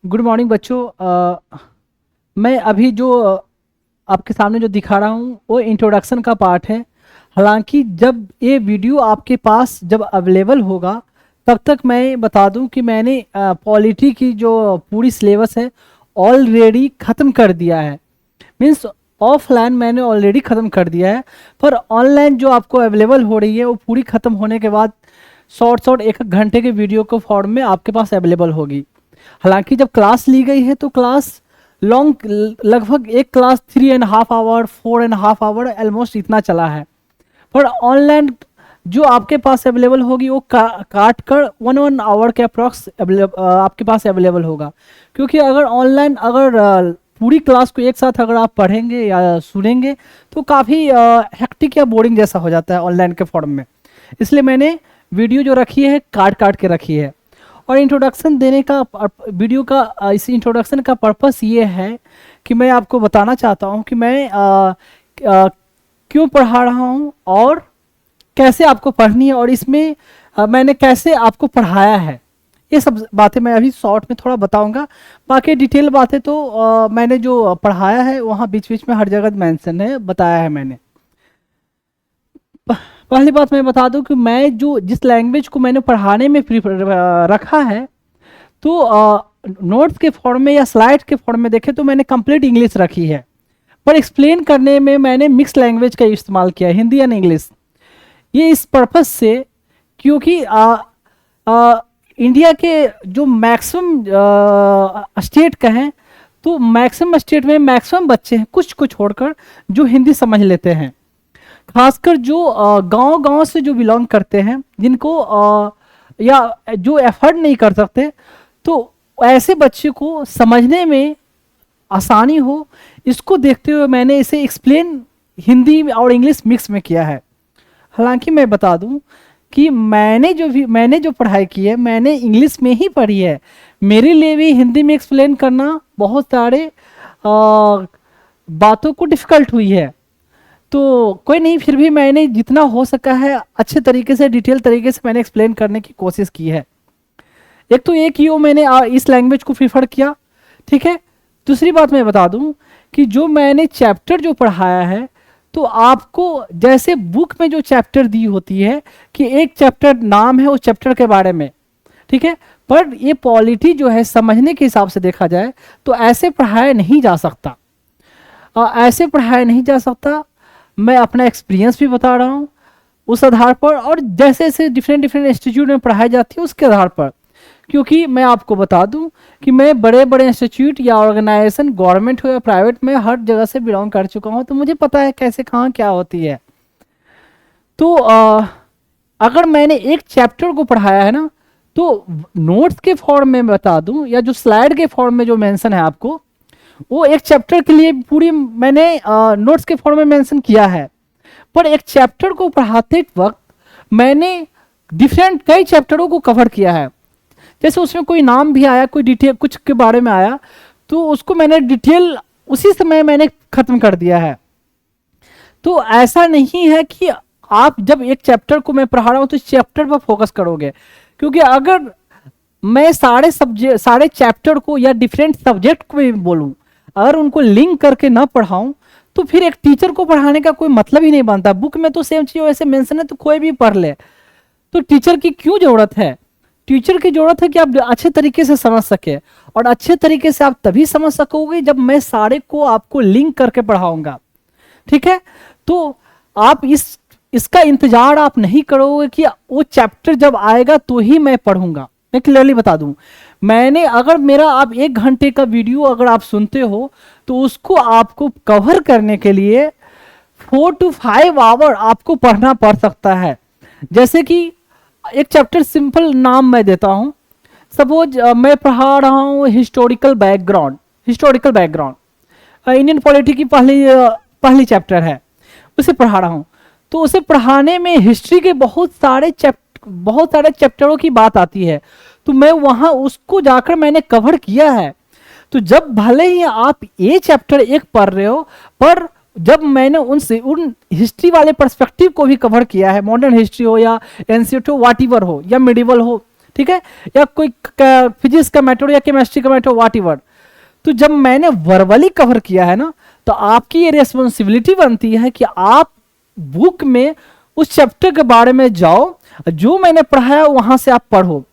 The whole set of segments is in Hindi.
गुड मॉर्निंग बच्चों। मैं अभी जो आपके सामने जो दिखा रहा हूँ वो इंट्रोडक्शन का पार्ट है। हालांकि जब ये वीडियो आपके पास जब अवेलेबल होगा तब तक मैं बता दूं कि मैंने पॉलिटी की जो पूरी सिलेबस है ऑलरेडी ख़त्म कर दिया है। मीन्स ऑफलाइन मैंने ऑलरेडी ख़त्म कर दिया है, पर ऑनलाइन जो आपको अवेलेबल हो रही है वो पूरी ख़त्म होने के बाद शॉर्ट शॉर्ट एक एक घंटे के वीडियो को फॉर्म में आपके पास अवेलेबल होगी। हालांकि जब क्लास ली गई है तो क्लास लॉन्ग, लगभग एक क्लास 3.5 आवर 4.5 आवर ऑलमोस्ट इतना चला है। पर ऑनलाइन जो आपके पास अवेलेबल होगी वो काट कर 1 आवर के अप्रॉक्स आपके पास अवेलेबल होगा। क्योंकि अगर ऑनलाइन पूरी क्लास को एक साथ अगर आप पढ़ेंगे या सुनेंगे तो काफ़ी हेक्टिक या बोरिंग जैसा हो जाता है ऑनलाइन के फॉर्म में। इसलिए मैंने वीडियो जो रखी है काट काट के रखी है। और इंट्रोडक्शन देने का वीडियो का इस इंट्रोडक्शन का पर्पस ये है कि मैं आपको बताना चाहता हूँ कि मैं क्यों पढ़ा रहा हूँ और कैसे आपको पढ़नी है, और इसमें मैंने कैसे आपको पढ़ाया है। ये सब बातें मैं अभी शॉर्ट में थोड़ा बताऊंगा। बाकी डिटेल बातें तो मैंने जो पढ़ाया है वहाँ बीच बीच में हर जगह मेंशन है, बताया है मैंने। पहली बात मैं बता दूं कि मैं जो जिस लैंग्वेज को मैंने पढ़ाने में रखा है तो नोट्स के फॉर्म में या स्लाइड के फॉर्म में देखें तो मैंने कंप्लीट इंग्लिश रखी है, पर एक्सप्लेन करने में मैंने मिक्स लैंग्वेज का इस्तेमाल किया है, हिंदी एंड इंग्लिश। ये इस पर्पस से क्योंकि इंडिया के जो मैक्सिमम स्टेट का है तो मैक्सिमम स्टेट में मैक्सिमम बच्चे हैं, कुछ को छोड़कर, जो हिंदी समझ लेते हैं। खासकर जो गांव-गांव से जो बिलोंग करते हैं, जिनको या जो एफर्ट नहीं कर सकते, तो ऐसे बच्चे को समझने में आसानी हो, इसको देखते हुए मैंने इसे एक्सप्लेन हिंदी और इंग्लिश मिक्स में किया है। हालांकि मैं बता दूं कि मैंने जो पढ़ाई की है मैंने इंग्लिश में ही पढ़ी है। मेरे लिए भी हिंदी में एक्सप्लेन करना बहुत सारे बातों को डिफ़िकल्ट हुई है। तो कोई नहीं, फिर भी मैंने जितना हो सका है अच्छे तरीके से, डिटेल तरीके से मैंने एक्सप्लेन करने की कोशिश की है। एक तो ये कि वो मैंने इस लैंग्वेज को प्रीफर किया, ठीक है। दूसरी बात मैं बता दूं कि जो मैंने चैप्टर जो पढ़ाया है तो आपको जैसे बुक में जो चैप्टर दी होती है कि एक चैप्टर नाम है उस चैप्टर के बारे में, ठीक है, पर ये पॉलिटी जो है समझने के हिसाब से देखा जाए तो ऐसे पढ़ाया नहीं जा सकता। ऐसे पढ़ाया नहीं जा सकता। मैं अपना एक्सपीरियंस भी बता रहा हूँ उस आधार पर, और जैसे जैसे डिफरेंट डिफरेंट इंस्टीट्यूट में पढ़ाई जाती है उसके आधार पर। क्योंकि मैं आपको बता दूं कि मैं बड़े बड़े इंस्टीट्यूट या ऑर्गेनाइजेशन, गवर्नमेंट हो या प्राइवेट में, हर जगह से बिलोंग कर चुका हूँ, तो मुझे पता है कैसे कहाँ क्या होती है। तो अगर मैंने एक चैप्टर को पढ़ाया है ना तो नोट्स के फॉर्म में बता दूं या जो स्लाइड के फॉर्म में जो मेंशन है आपको, वो एक चैप्टर के लिए पूरी मैंने नोट्स के फॉर्म में मेंशन किया है। पर एक चैप्टर को पढ़ाते वक्त मैंने डिफरेंट कई चैप्टरों को कवर किया है। जैसे उसमें कोई नाम भी आया, कोई डिटेल कुछ के बारे में आया, तो उसको मैंने डिटेल उसी समय मैंने खत्म कर दिया है। तो ऐसा नहीं है कि आप जब एक चैप्टर को मैं पढ़ा रहा हूं तो इस चैप्टर पर फोकस करोगे, क्योंकि अगर मैं सारे चैप्टर को या डिफरेंट सब्जेक्ट को भी बोलूं, अगर उनको लिंक करके ना पढ़ाऊं तो फिर एक टीचर को पढ़ाने का कोई मतलब ही नहीं बनता। बुक में तो सेम चीज वैसे मेंशन है तो कोई भी पढ़ ले, तो टीचर की क्यों जरूरत है? टीचर की जरूरत है कि आप अच्छे तरीके से समझ सके, और अच्छे तरीके से आप तभी समझ सकोगे जब मैं सारे को आपको लिंक करके पढ़ाऊंगा, ठीक है। तो आप इसका इंतजार आप नहीं करोगे कि वो चैप्टर जब आएगा तो ही मैं पढ़ूंगा। मैं क्लियरली बता दूं, मैंने अगर मेरा आप 1 घंटे का वीडियो अगर आप सुनते हो तो उसको आपको कवर करने के लिए 4 to 5 आवर आपको पढ़ना पड़ सकता है। जैसे कि एक चैप्टर सिंपल नाम मैं देता हूं, सपोज मैं पढ़ा रहा हूं हिस्टोरिकल बैकग्राउंड, इंडियन पॉलिटी की पहली चैप्टर है, उसे पढ़ा रहा हूं। तो उसे पढ़ाने में हिस्ट्री के बहुत सारे चैप्टरों की बात आती है, तो मैं वहां उसको जाकर मैंने कवर किया है। तो जब भले ही आप ये चैप्टर एक पढ़ रहे हो, पर जब मैंने उन हिस्ट्री वाले पर्सपेक्टिव को भी कवर किया है, मॉडर्न हिस्ट्री हो या एंशिएंट हो, व्हाटएवर हो या मिडिवल हो, ठीक है, या कोई फिजिक्स का मैटर या केमिस्ट्री का मैटर, व्हाट एवर। तो जब मैंने वर्बली कवर किया है ना, तो आपकी ये रिस्पॉन्सिबिलिटी बनती है कि आप बुक में उस चैप्टर के बारे में जाओ, जो मैंने पढ़ाया वहां से आप पढ़ो।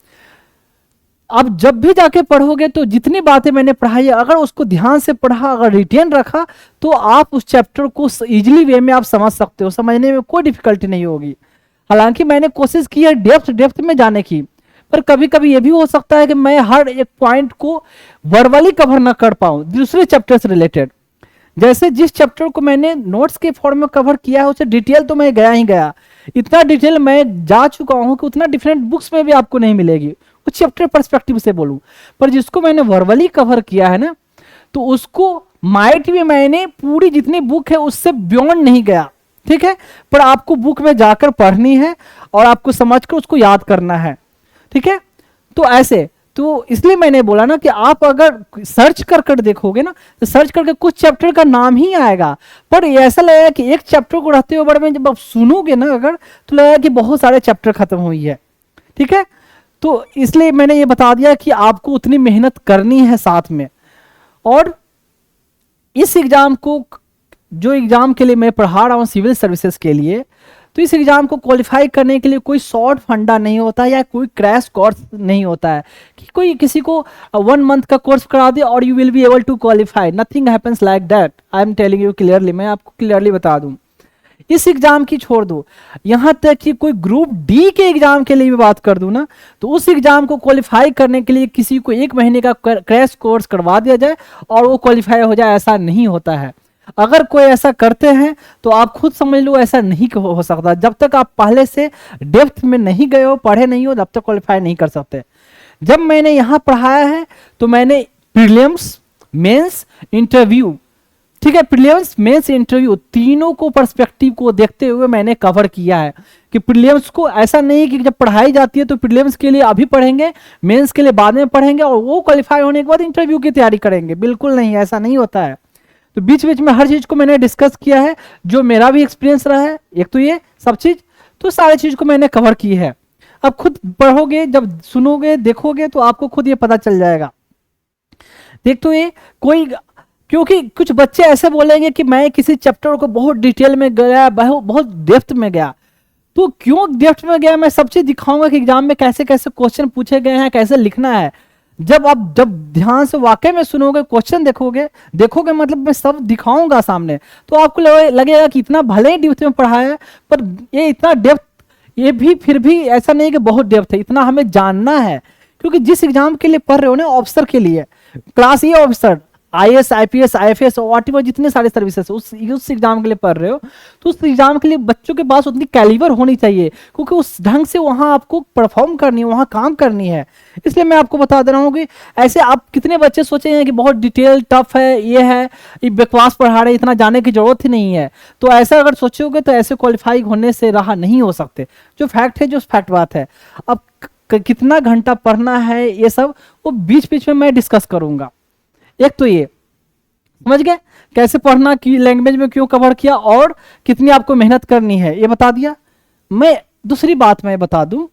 अब जब भी जाके पढ़ोगे तो जितनी बातें मैंने पढ़ाई, अगर उसको ध्यान से पढ़ा, अगर रिटेन रखा, तो आप उस चैप्टर को इजीली वे में आप समझ सकते हो, समझने में कोई डिफिकल्टी नहीं होगी। हालांकि मैंने कोशिश की है डेप्थ में जाने की, पर कभी कभी ये भी हो सकता है कि मैं हर एक पॉइंट को वर्बली कवर ना कर पाऊं दूसरे चैप्टर से रिलेटेड। जैसे जिस चैप्टर को मैंने नोट्स के फॉर्म में कवर किया है, उसे डिटेल तो मैं गया ही गया, इतना डिटेल मैं जा चुका हूं कि उतना डिफरेंट बुक्स में भी आपको नहीं मिलेगी, उस चैप्टर पर्सपेक्टिव से बोलूं। पर जिसको मैंने वर्बली कवर किया है ना, तो उसको माइट भी मैंने पूरी जितनी बुक है उससे बियॉन्ड नहीं गया, ठीक है, पर आपको बुक में जाकर पढ़नी है और आपको समझकर उसको याद करना है, ठीक है। तो ऐसे, तो इसलिए मैंने बोला ना कि आप अगर सर्च कर कर देखोगे ना, तो सर्च करके कुछ चैप्टर का नाम ही आएगा, पर ऐसा लगेगा कि एक चैप्टर को रहते हुए बड़े में जब आप सुनोगे ना अगर, तो लगेगा कि बहुत सारे चैप्टर खत्म हुई है, ठीक है। तो इसलिए मैंने ये बता दिया कि आपको उतनी मेहनत करनी है साथ में। और इस एग्जाम को, जो एग्जाम के लिए मैं पढ़ा रहा हूँ सिविल सर्विसेज के लिए, तो इस एग्जाम को क्वालिफाई करने के लिए कोई शॉर्ट फंडा नहीं होता या कोई क्रैश कोर्स नहीं होता है कि कोई किसी को 1 मंथ का कोर्स करा दे और you will be able to qualify. Nothing happens like that, I am telling you clearly, मैं आपको क्लियरली बता दूं। इस एग्जाम की छोड़ दो, यहां तक कि कोई ग्रुप डी के एग्जाम के लिए भी बात कर दूं ना, तो उस एग्जाम को क्वालिफाई करने के लिए किसी को 1 महीने का क्रैश कोर्स करवा दिया जाए और वो क्वालिफाई हो जाए, ऐसा नहीं होता है। अगर कोई ऐसा करते हैं तो आप खुद समझ लो ऐसा नहीं हो सकता। जब तक आप पहले से डेप्थ में नहीं गए हो, पढ़े नहीं हो, तब तक क्वालिफाई नहीं कर सकते। जब मैंने यहां पढ़ाया है तो मैंने प्रीलिम्स, मेंस, इंटरव्यू, ठीक है, प्रीलिम्स, मेंस, इंटरव्यू तीनों को पर्सपेक्टिव को देखते हुए मैंने कवर किया है कि प्रीलिम्स को ऐसा नहीं कि जब पढ़ाई जाती है तो प्रीलिम्स के लिए अभी पढ़ेंगे, मेंस के लिए बाद में पढ़ेंगे और वो क्वालिफाई होने के बाद इंटरव्यू की तैयारी करेंगे। बिल्कुल नहीं, ऐसा नहीं होता है। तो बीच बीच में हर चीज को मैंने डिस्कस किया है, जो मेरा भी एक्सपीरियंस रहा है, एक तो ये सब चीज, तो सारी चीज को मैंने कवर की है। अब खुद पढ़ोगे, जब सुनोगे, देखोगे, तो आपको खुद ये पता चल जाएगा। देख, तो ये कोई, क्योंकि कुछ बच्चे ऐसे बोलेंगे कि मैं किसी चैप्टर को बहुत डिटेल में गया, बहुत डेप्थ में गया, तो क्यों डेप्थ में गया, मैं सब चीज दिखाऊंगा कि एग्जाम में कैसे कैसे क्वेश्चन पूछे गए हैं, कैसे लिखना है। जब ध्यान से वाकई में सुनोगे, क्वेश्चन देखोगे मतलब मैं सब दिखाऊंगा सामने, तो आपको लगेगा कि इतना भले ही डेप्थ में पढ़ाया है, पर ये इतना डेप्थ, ये भी फिर भी ऐसा नहीं कि बहुत डेप्थ है, इतना हमें जानना है। क्योंकि जिस एग्जाम के लिए पढ़ रहे हो ना, ऑफिसर के लिए, क्लास ए ऑफिसर, IAS, IPS, IFS और व्हाटएवर जितने सारे सर्विसेज उस एग्जाम के लिए पढ़ रहे हो, तो उस एग्जाम के लिए बच्चों के पास उतनी कैलिबर होनी चाहिए, क्योंकि उस ढंग से वहां आपको परफॉर्म करनी है, वहां काम करनी है। इसलिए मैं आपको बता दे रहा हूँ कि ऐसे आप कितने बच्चे सोचे हैं कि बहुत डिटेल टफ है, ये बकवास पढ़ा रहे, इतना जाने की जरूरत ही नहीं है। तो ऐसा अगर सोचोगे तो ऐसे क्वालिफाई होने से रहा नहीं हो सकते। जो फैक्ट है, जो फैक्ट बात है। अब कितना घंटा पढ़ना है, ये सब वो बीच बीच में मैं डिस्कस करूंगा। एक तो ये समझ गए कैसे पढ़ना, की लैंग्वेज में क्यों कवर किया और कितनी आपको मेहनत करनी है, ये बता दिया। मैं दूसरी बात मैं बता दूं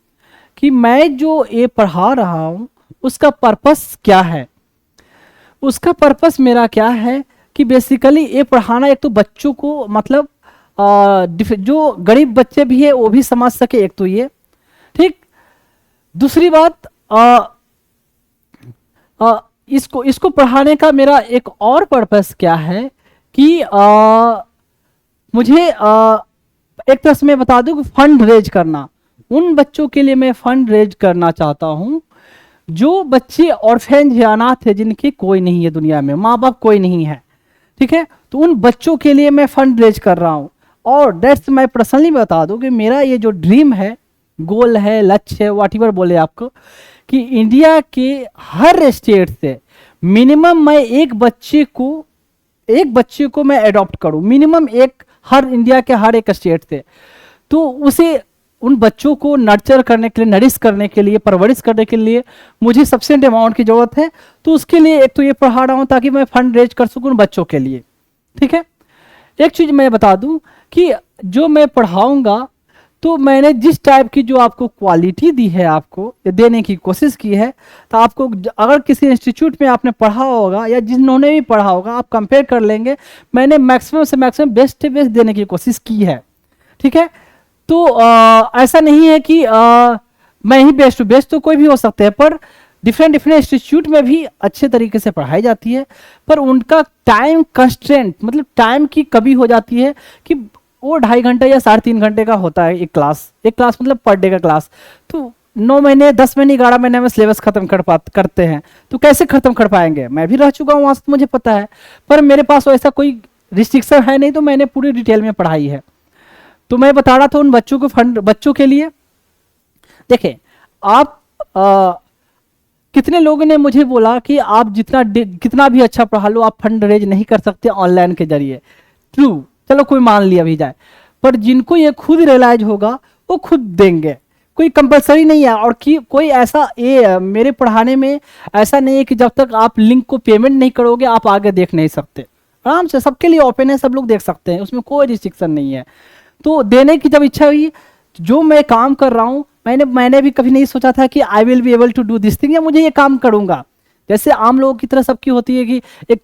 कि मैं जो ये पढ़ा रहा हूं उसका पर्पस क्या है। उसका पर्पस मेरा क्या है कि बेसिकली ये पढ़ाना, एक तो बच्चों को मतलब जो गरीब बच्चे भी है वो भी समझ सके, एक तो ये, ठीक। दूसरी बात, इसको पढ़ाने का मेरा एक और पर्पस क्या है कि मुझे एक तरह से मैं बता दूं कि फंड रेज करना। उन बच्चों के लिए मैं फंड रेज करना चाहता हूं जो बच्चे ऑर्फेन या अनाथ है, जिनके कोई नहीं है दुनिया में, माँ बाप कोई नहीं है, ठीक है। तो उन बच्चों के लिए मैं फंड रेज कर रहा हूं। और दैट्स मैं पर्सनली बता दूं कि मेरा ये जो ड्रीम है, गोल है, लक्ष्य है, व्हाटएवर बोले आपको, कि इंडिया के हर स्टेट से मिनिमम मैं एक बच्चे को मैं अडॉप्ट करूं, मिनिमम एक, हर इंडिया के हर एक स्टेट से। तो उसे, उन बच्चों को नर्चर करने के लिए, नरिश करने के लिए, परवरिश करने के लिए मुझे सफिशिएंट अमाउंट की जरूरत है। तो उसके लिए एक तो ये पढ़ा रहा हूं ताकि मैं फंड रेज कर सकूं बच्चों के लिए, ठीक है। एक चीज मैं बता दूं कि जो मैं पढ़ाऊंगा तो मैंने जिस टाइप की जो आपको क्वालिटी दी है, आपको ये देने की कोशिश की है, तो आपको अगर किसी इंस्टीट्यूट में आपने पढ़ा होगा या जिन्होंने भी पढ़ा होगा, आप कंपेयर कर लेंगे, मैंने मैक्सिमम से मैक्सिमम बेस्ट से बेस्ट देने की कोशिश की है। ठीक है, तो ऐसा नहीं है कि मैं ही बेस्ट हूँ, बेस्ट तो कोई भी हो सकते हैं, पर डिफरेंट डिफरेंट इंस्टीट्यूट में भी अच्छे तरीके से पढ़ाई जाती है, पर उनका टाइम कंस्ट्रेंट, मतलब टाइम की कमी हो जाती है कि वो 2.5 घंटे या 3.5 घंटे का होता है एक क्लास, मतलब पर डे का क्लास। तो 9 महीने 10 महीने 11 महीने में सिलेबस खत्म करते हैं, तो कैसे खत्म कर पाएंगे? मैं भी रह चुका हूँ वहां से, तो मुझे पता है, पर मेरे पास ऐसा कोई रिस्ट्रिक्शन है नहीं, तो मैंने पूरी डिटेल में पढ़ाई है। तो मैं बता रहा था उन बच्चों को, फंड बच्चों के लिए देखिए, आप कितने लोगों ने मुझे बोला कि आप कितना भी अच्छा पढ़ा लो, आप फंड रेज नहीं कर सकते ऑनलाइन के जरिए। ट्रू, चलो कोई मान लिया भी जाए, पर जिनको ये खुद रियलाइज होगा वो खुद देंगे, कोई कंपलसरी नहीं है। और कि कोई ऐसा मेरे पढ़ाने में ऐसा नहीं है कि जब तक आप लिंक को पेमेंट नहीं करोगे आप आगे देख नहीं सकते। आराम से सबके लिए ओपन है, सब लोग देख सकते हैं, उसमें कोई रिस्ट्रिक्शन नहीं है। तो देने की जब इच्छा हुई, जो मैं काम कर रहा हूँ, मैंने भी कभी नहीं सोचा था कि I will be able to do this thing, या मुझे ये काम करूंगा। जैसे आम लोगों की तरह सबकी होती है कि एक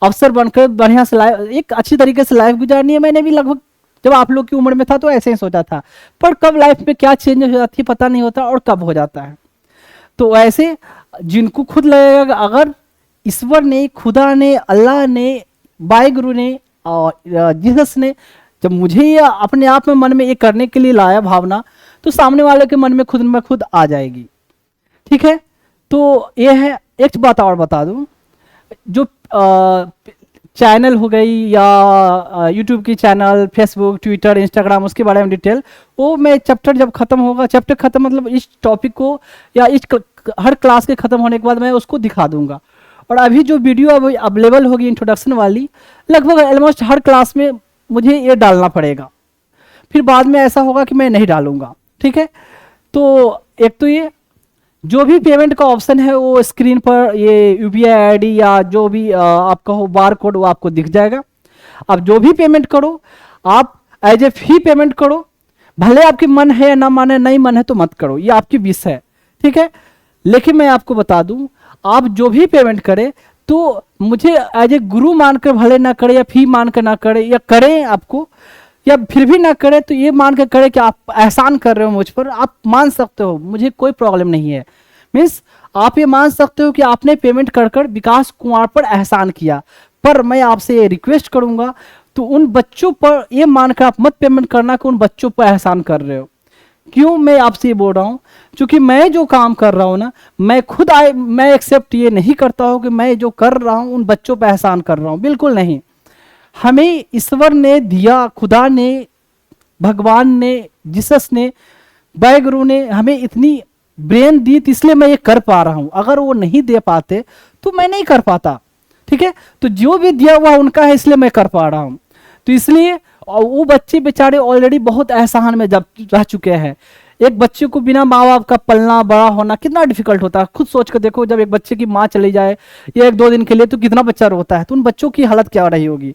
अफसर बनकर बढ़िया से एक अच्छी तरीके से लाइफ गुजारनी है। मैंने भी लगभग जब आप लोग की उम्र में था तो ऐसे ही सोचा था, पर कब लाइफ में क्या चेंज हो जाती है पता नहीं होता, और कब हो जाता है। तो ऐसे जिनको खुद लगेगा अगर ईश्वर ने, खुदा ने, अल्लाह ने, वाहिगुरु ने और जीसस ने जब मुझे ये अपने आप में मन में ये करने के लिए लाया भावना, तो सामने वाले के मन में खुद आ जाएगी। ठीक है, तो ये है। एक बात और बता दूं, जो चैनल हो गई या यूट्यूब की चैनल, फेसबुक, ट्विटर, इंस्टाग्राम, उसके बारे में डिटेल, वो मैं चैप्टर जब खत्म होगा, चैप्टर खत्म मतलब इस टॉपिक को या हर क्लास के खत्म होने के बाद मैं उसको दिखा दूंगा। और अभी जो वीडियो अभी अवेलेबल होगी इंट्रोडक्शन वाली, लगभग ऑलमोस्ट हर क्लास में मुझे ये डालना पड़ेगा, फिर बाद में ऐसा होगा कि मैं नहीं डालूंगा। ठीक है, तो एक तो ये जो भी पेमेंट का ऑप्शन है वो स्क्रीन पर ये यूपीआई आईडी या जो भी आपका हो बार कोड, वो आपको दिख जाएगा। आप जो भी पेमेंट करो, आप एज ए फी पेमेंट करो, भले आपकी मन है या ना माने, नहीं मन है तो मत करो, ये आपकी विश है। ठीक है, लेकिन मैं आपको बता दूं, आप जो भी पेमेंट करें तो मुझे एज ए गुरु मानकर भले ना करे, या फी मानकर ना करे, या करें आपको या फिर भी ना करे, तो ये मान कर करे कि आप एहसान कर रहे हो मुझ पर, आप मान सकते हो, मुझे कोई प्रॉब्लम नहीं है। मीन्स आप ये मान सकते हो कि आपने पेमेंट कर कर विकास कुमार पर एहसान किया, पर मैं आपसे ये रिक्वेस्ट करूंगा, तो उन बच्चों पर ये मानकर आप मत पेमेंट करना कि उन बच्चों पर एहसान कर रहे हो। क्यों मैं आपसे ये बोल रहा हूँ? क्योंकि मैं जो काम कर रहा हूँ ना, मैं एक्सेप्ट ये नहीं करता हूँ कि मैं जो कर रहा हूँ उन बच्चों पर एहसान कर रहा हूँ, बिल्कुल नहीं। हमें ईश्वर ने दिया, खुदा ने, भगवान ने, जीसस ने, वाहिगुरु ने हमें इतनी ब्रेन दी, तो इसलिए मैं ये कर पा रहा हूं। अगर वो नहीं दे पाते तो मैं नहीं कर पाता। ठीक है, तो जो भी दिया हुआ उनका है, इसलिए मैं कर पा रहा हूं। तो इसलिए वो बच्चे बेचारे ऑलरेडी बहुत एहसान में जब रह चुके हैं। एक बच्चे को बिना माँ बाप का पलना बड़ा होना कितना डिफिकल्ट होता है, खुद सोच कर देखो। जब एक बच्चे की माँ चली जाए या 1-2 दिन के लिए, तो कितना बच्चा रोता है, तो उन बच्चों की हालत क्या रही होगी।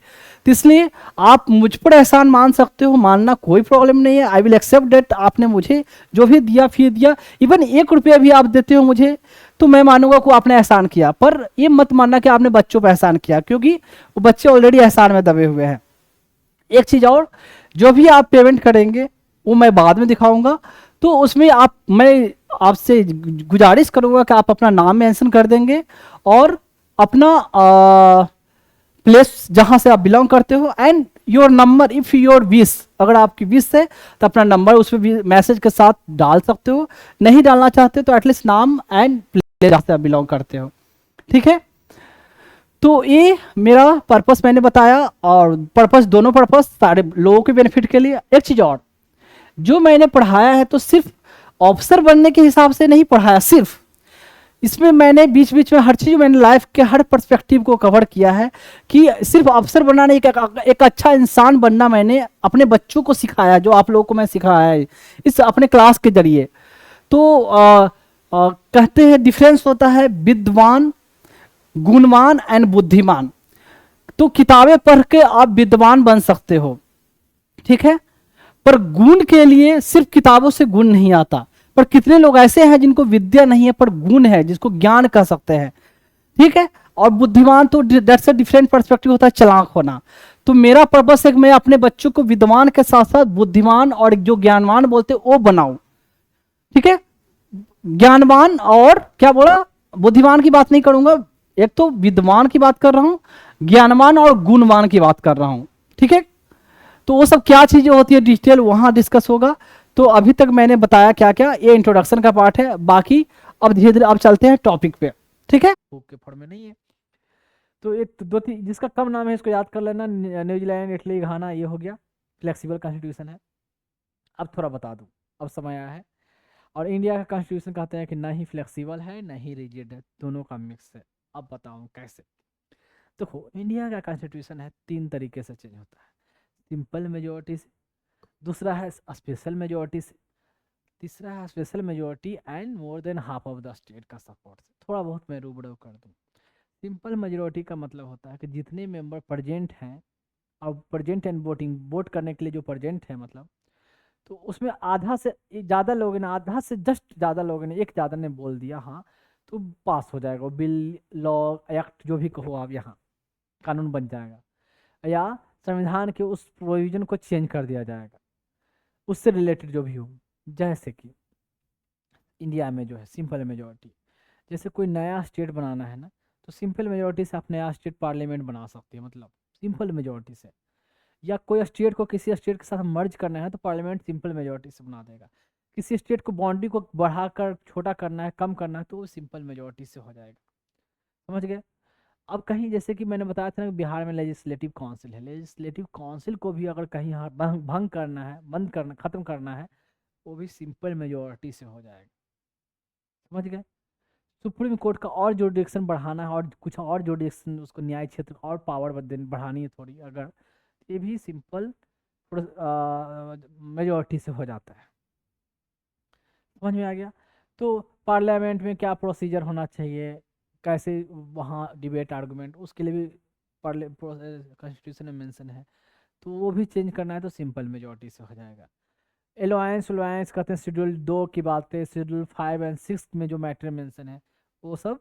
तो इसलिए आप मुझ पर एहसान मान सकते हो, मानना कोई प्रॉब्लम नहीं है। आई विल एक्सेप्ट डेट, आपने मुझे जो भी दिया, फी दिया, इवन 1 रुपया भी आप देते हो मुझे, तो मैं मानूंगा कि आपने एहसान किया। पर ये मत मानना कि आपने बच्चों पर एहसान किया, क्योंकि वो बच्चे ऑलरेडी एहसान में दबे हुए हैं। एक चीज और, जो भी आप पेमेंट करेंगे वो मैं बाद में दिखाऊंगा, तो उसमें मैं आपसे गुजारिश करूंगा कि आप अपना नाम मेंशन कर देंगे और अपना प्लेस जहां से आप बिलोंग करते हो, and your number if your wish, अगर आपकी विश है तो अपना नंबर उसमें मैसेज के साथ डाल सकते हो। नहीं डालना चाहते तो एटलीस्ट नाम एंड प्लेस जहां से आप बिलोंग करते हो। ठीक है, तो ये मेरा पर्पस मैंने बताया, और पर्पस, दोनों पर्पस सारे लोगों के बेनिफिट के लिए। एक चीज और, जो मैंने पढ़ाया है तो सिर्फ ऑफिसर बनने के हिसाब से नहीं पढ़ाया, सिर्फ इसमें मैंने बीच बीच में हर चीज, मैंने लाइफ के हर पर्सपेक्टिव को कवर किया है, कि सिर्फ ऑफिसर बनना नहीं, एक अच्छा इंसान बनना मैंने अपने बच्चों को सिखाया, जो आप लोगों को मैं सिखाया है इस अपने क्लास के जरिए। तो कहते हैं डिफरेंस होता है विद्वान, गुणवान एंड बुद्धिमान। तो किताबें पढ़ के आप विद्वान बन सकते हो, ठीक है, पर गुण के लिए सिर्फ किताबों से गुण नहीं आता, पर कितने लोग ऐसे हैं जिनको विद्या नहीं है पर गुण है, जिसको ज्ञान कह सकते हैं, ठीक है। और बुद्धिमान तो दैट्स अ डिफरेंट पर्सपेक्टिव होता है, चालाक होना। तो मेरा पर्पस है कि मैं अपने बच्चों को विद्वान के साथ साथ बुद्धिमान और जो ज्ञानवान बोलते हैं वो बनाऊं, ठीक है। ज्ञानवान और क्या बोला, बुद्धिमान की बात नहीं करूंगा, एक तो विद्वान की बात कर रहा हूं, ज्ञानवान और गुणवान की बात कर रहा हूं, ठीक है। तो वो सब क्या चीजें होती है डिटेल वहां डिस्कस होगा। तो अभी तक मैंने बताया क्या क्या, ये इंट्रोडक्शन का पार्ट है, बाकी अब धीरे धीरे अब चलते हैं टॉपिक पे, ठीक है। ओके फॉर्म में नहीं है तो एक दो तीन जिसका कम नाम है इसको याद कर लेना, न्यूजीलैंड, इटली, घाना, ये हो गया फ्लेक्सिबल कॉन्स्टिट्यूशन है। अब थोड़ा बता दूं, अब समय आया है। और इंडिया का कॉन्स्टिट्यूशन कहते हैं कि ना ही फ्लेक्सिबल है ना ही रिजिड है, दोनों का मिक्स है। अब बताऊं कैसे। देखो इंडिया का कॉन्स्टिट्यूशन है 3 तरीके से चेंज होता है, सिंपल मेजोरिटी से, दूसरा है स्पेशल मेजोरिटी से, तीसरा है special majority and more than half of the state का सपोर्ट से। थोड़ा बहुत मैं रूबड़ो कर दूं। सिंपल मेजोरिटी का मतलब होता है कि जितने मेंबर प्रेजेंट हैं, और प्रेजेंट एंड वोटिंग, वोट करने के लिए जो प्रेजेंट है मतलब, तो उसमें आधा से ज़्यादा लोगों ने, आधा से जस्ट ज़्यादा लोगों ने, एक ज़्यादा ने बोल दिया हाँ, तो पास हो जाएगा बिल, लॉ, एक्ट जो भी कहो आप, यहाँ कानून बन जाएगा, या संविधान के उस प्रोविजन को चेंज कर दिया जाएगा, उससे रिलेटेड जो भी हो। जैसे कि इंडिया में जो है सिंपल मेजोरिटी, जैसे कोई नया स्टेट बनाना है ना, तो सिंपल मेजोरिटी से आप नया स्टेट पार्लियामेंट बना सकते हैं, मतलब सिंपल मेजोरिटी से। या कोई स्टेट को किसी स्टेट के साथ मर्ज करना है तो पार्लियामेंट सिंपल मेजोरिटी से बना देगा। किसी स्टेट को बाउंड्री को बढ़ाकर छोटा करना है, कम करना है, तो वो सिंपल मेजोरिटी से हो जाएगा। समझ गए। अब कहीं जैसे कि मैंने बताया था ना, बिहार में लेजिस्लेटिव काउंसिल है, लेजिस्लेटिव काउंसिल को भी अगर कहीं यहाँ भंग करना है, बंद करना, खत्म करना है, वो भी सिंपल मेजोरिटी से हो जाएगा। समझ गए। सुप्रीम कोर्ट का और जुडिक्शन बढ़ाना है, और कुछ और जुडिक्शन, उसको न्याय क्षेत्र और पावर बढ़ानी है थोड़ी अगर, ये भी सिंपल मेजोरिटी से हो जाता है। समझ में आ गया। तो पार्लियामेंट में क्या प्रोसीजर होना चाहिए, कैसे वहाँ डिबेट आर्गूमेंट, उसके लिए भी कॉन्स्टिट्यूशन में मेंशन है, तो वो भी चेंज करना है तो सिंपल मेजोरिटी से हो जाएगा। एलोयंस उलोयंस कहते हैं शेड्यूल 2 की बातें, शेड्यूल 5 एंड 6 में जो मैटर मेंशन है वो सब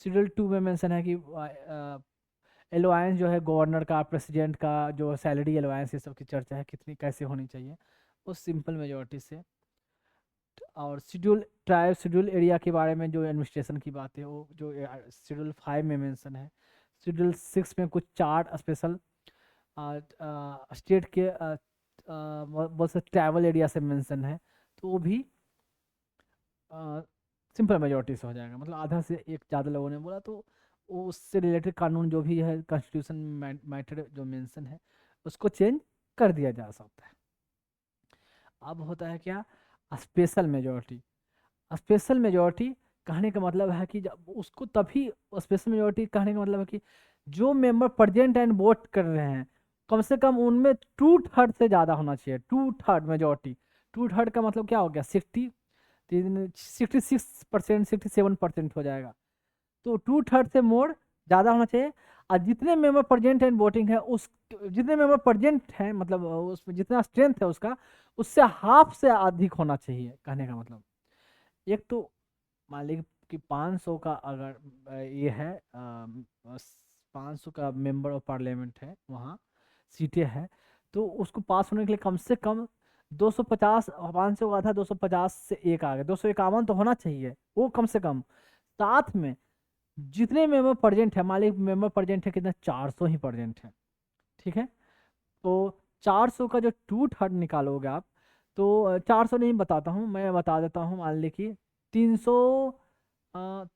शेड्यूल 2 में मेंशन है कि एलोयंस जो है गवर्नर का, प्रेसिडेंट का जो सैलरी एलोयंस, ये सब की चर्चा है कितनी कैसे होनी चाहिए, वो सिंपल मेजोरिटी से। और शेड्यूल ट्राइब, शेड्यूल एरिया के बारे में जो एडमिनिस्ट्रेशन की बात है वो जो शेड्यूल 5 में मेंशन है। शेड्यूल 6 में कुछ 4 स्पेशल स्टेट के बहुत से ट्रैवल एरिया से मेंशन है, तो वो भी सिंपल मेजोरिटी से हो जाएगा। मतलब आधा से एक ज़्यादा लोगों ने बोला तो वो उससे रिलेटेड कानून जो भी है कॉन्स्टिट्यूशन मैटर जो मेंशन है उसको चेंज कर दिया जा सकता है। अब होता है क्या, स्पेशल मेजोरिटी। स्पेशल मेजोरिटी कहने का मतलब है कि जब उसको तभी, स्पेशल मेजोरिटी कहने का मतलब है कि जो मेंबर प्रेजेंट एंड वोट कर रहे हैं, कम से कम उनमें 2/3 से ज़्यादा होना चाहिए। 2/3 मेजोरिटी, 2/3 का मतलब क्या हो गया, 66%, 67% हो जाएगा। तो 2/3 से मोर ज़्यादा होना चाहिए। और जितने मेंबर प्रेजेंट एंड वोटिंग है, उस जितने मेंबर प्रेजेंट हैं, मतलब उसमें जितना स्ट्रेंथ है उसका, उससे हाफ से अधिक होना चाहिए। कहने का मतलब, एक तो मान लीजिए कि 500 का अगर ये है, 500 का मेंबर ऑफ पार्लियामेंट है, वहाँ सीटें हैं, तो उसको पास होने के लिए कम से कम 250, 500 का था, 250 से एक आ गया, 251 तो होना चाहिए वो कम से कम। साथ में जितने मेंबर प्रेजेंट है, मान लीजिए मेंबर प्रेजेंट है कितना, 400 ही प्रेजेंट है, ठीक है। तो 400 का जो 2/3 निकालोगे आप, तो 400 नहीं बताता हूँ, मैं बता देता हूँ। मान ली कि 300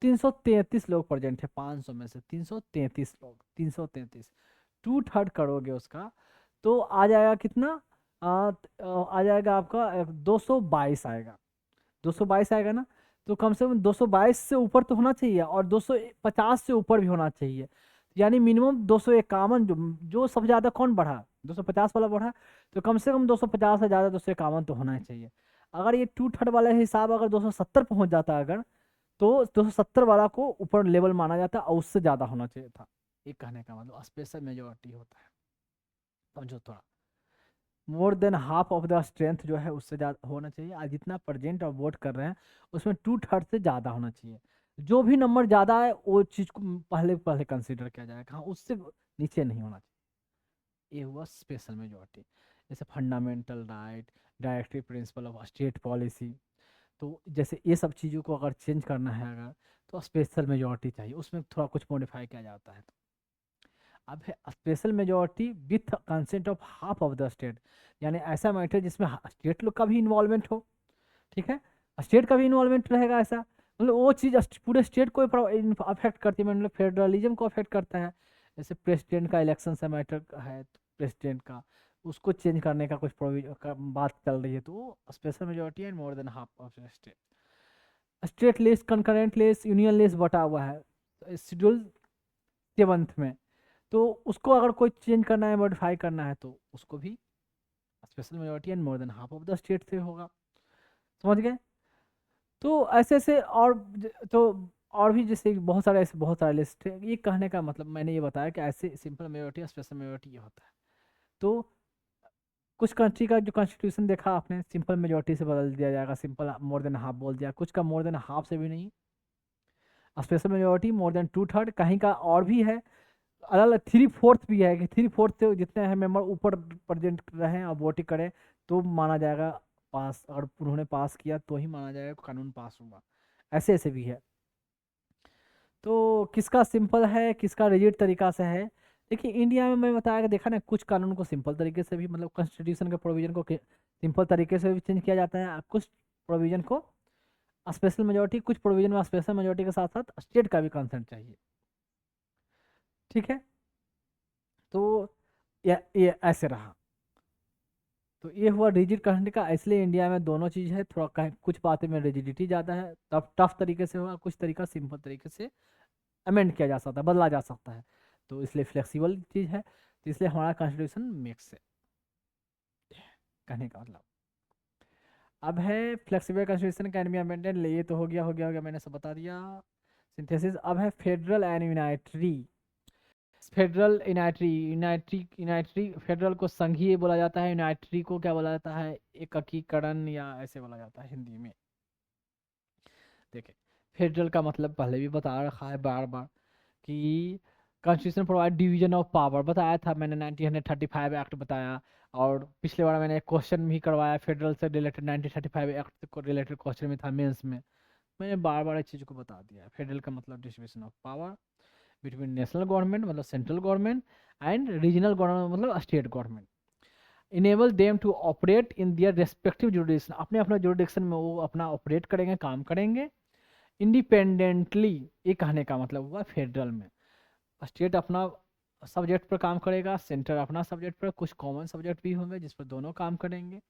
333 लोग प्रेजेंट है 500 में से, 333 लोग, 333 2/3 करोगे उसका, तो आ जाएगा कितना, आ जाएगा आपका 222 आएगा, 222 आएगा ना। तो कम से कम 222 से ऊपर तो होना चाहिए, और 250 से ऊपर भी होना चाहिए। यानी मिनिमम 251, जो सबसे ज़्यादा कौन बढ़ा, 250 वाला बढ़ा, तो कम से कम 250 से ज़्यादा 251 तो होना ही चाहिए। अगर ये 2/3 वाला हिसाब अगर 270 पहुंच जाता अगर, तो 270 वाला को ऊपर लेवल माना जाता और उससे ज़्यादा होना चाहिए था। एक कहने का मतलब स्पेशल मेजोरिटी होता है, समझो थोड़ा। More than half of the strength जो है उससे ज़्यादा होना चाहिए। आज जितना प्रेजेंट और वोट कर रहे हैं उसमें 2/3 से ज़्यादा होना चाहिए। जो भी नंबर ज़्यादा है वो चीज़ को पहले पहले कंसिडर किया जाएगा, हाँ उससे नीचे नहीं होना चाहिए। ये हुआ स्पेशल मेजोरिटी। जैसे fundamental right, directive principle of state policy, तो जैसे ये सब चीज़ों को अगर चेंज करना है अगर, तो स्पेशल मेजोरिटी चाहिए, उसमें थोड़ा कुछ मॉडिफाई किया जाता है। अब है special majority with consent of half of the state, यानी ऐसा मैटर जिसमें स्टेट लोग का भी इन्वॉल्वमेंट हो, ठीक है, स्टेट का भी इन्वॉल्वमेंट रहेगा ऐसा, मतलब वो चीज़ पूरे स्टेट को अफेक्ट करती है, मतलब फेडरलिज्म को अफेक्ट करता है। जैसे प्रेसिडेंट का इलेक्शन से मैटर है, तो प्रेसिडेंट का उसको चेंज करने का कुछ बात चल रही है, तो वो special majority and more than half of state. State list, concurrent list, union list बटा हुआ है शेड्यूल 7 में, तो उसको अगर कोई चेंज करना है, मॉडिफाई करना है, तो उसको भी special majority and more than half of the state से होगा। समझ गए? तो ऐसे ऐसे और तो और भी जैसे बहुत सारे ऐसे बहुत सारे लिस्ट है। ये कहने का मतलब मैंने ये बताया कि ऐसे सिंपल मेजोरिटी और स्पेशल मेजोरिटी ये होता है। तो कुछ कंट्री का जो कॉन्स्टिट्यूशन देखा आपने, सिंपल मेजोरिटी से बदल दिया जाएगा, सिंपल मोर देन हाफ बोल दिया, कुछ का मोर देन हाफ से भी नहीं, स्पेशल मेजोरिटी मोर देन 2/3, कहीं का और भी है अलग अलग 3/4 भी है कि 3/4 से जितने हैं मेंबर ऊपर प्रेजेंट रहें और वोटिंग करें तो माना जाएगा पास, अगर उन्होंने पास किया तो ही माना जाएगा कानून पास हुआ, ऐसे ऐसे भी है। तो किसका सिंपल है किसका रिजिड तरीका से है, देखिए इंडिया में मैं बताया कि देखा ना, कुछ कानून को सिंपल तरीके से भी, मतलब कॉन्स्टिट्यूशन के प्रोविजन को सिंपल तरीके से भी चेंज किया जाता है, कुछ प्रोविजन को स्पेशल मेजोरिटी, कुछ प्रोविजन में स्पेशल मेजोरिटी के साथ साथ स्टेट का भी कंसेंट चाहिए, ठीक है। तो ये ऐसे रहा। तो ये हुआ रिजिड कहने का, इसलिए इंडिया में दोनों चीज़ है, थोड़ा कहीं कुछ बातें में रिजिडिटी ज़्यादा है, टफ टफ तरीके से हुआ, कुछ तरीका सिंपल तरीके से अमेंड किया जा सकता है, बदला जा सकता है, तो इसलिए फ्लेक्सिबल चीज़ है, तो इसलिए हमारा कॉन्स्टिट्यूशन मिक्स है, कहने का मतलब। अब है flexible constitution can be amended, ये तो हो गया मैंने सब बता दिया। सिंथेसिस अब है फेडरल एंड यूनाइटरी। फेडरल यूनाइटरी, यूनाइटरी फेडरल को संघीय बोला जाता है, यूनाइटरी को क्या बोला जाता है, एकीकरण या ऐसे बोला जाता है हिंदी में। देखिए फेडरल का मतलब पहले भी बता रखा है बार बार कि constitution provide division of power, बताया था मैंने 1935 एक्ट बताया, और पिछले बार मैंने क्वेश्चन भी करवाया फेडरल से रिलेटेड, 1935 एक्ट को रिलेटेड क्वेश्चन भी था मेंस में, मैंने बार बार इस चीज़ को बता दिया है। फेडरल का मतलब distribution of power between national government मतलब central government and regional government मतलब state government, enable them to operate in their respective jurisdiction, अपने अपना जुडिक्शन में वो अपना ऑपरेट करेंगे, काम करेंगे इंडिपेंडेंटली। ये कहने का मतलब हुआ फेडरल में स्टेट अपना सब्जेक्ट पर काम करेगा, सेंटर अपना सब्जेक्ट पर, कुछ कॉमन सब्जेक्ट भी होंगे जिस पर दोनों काम करेंगे,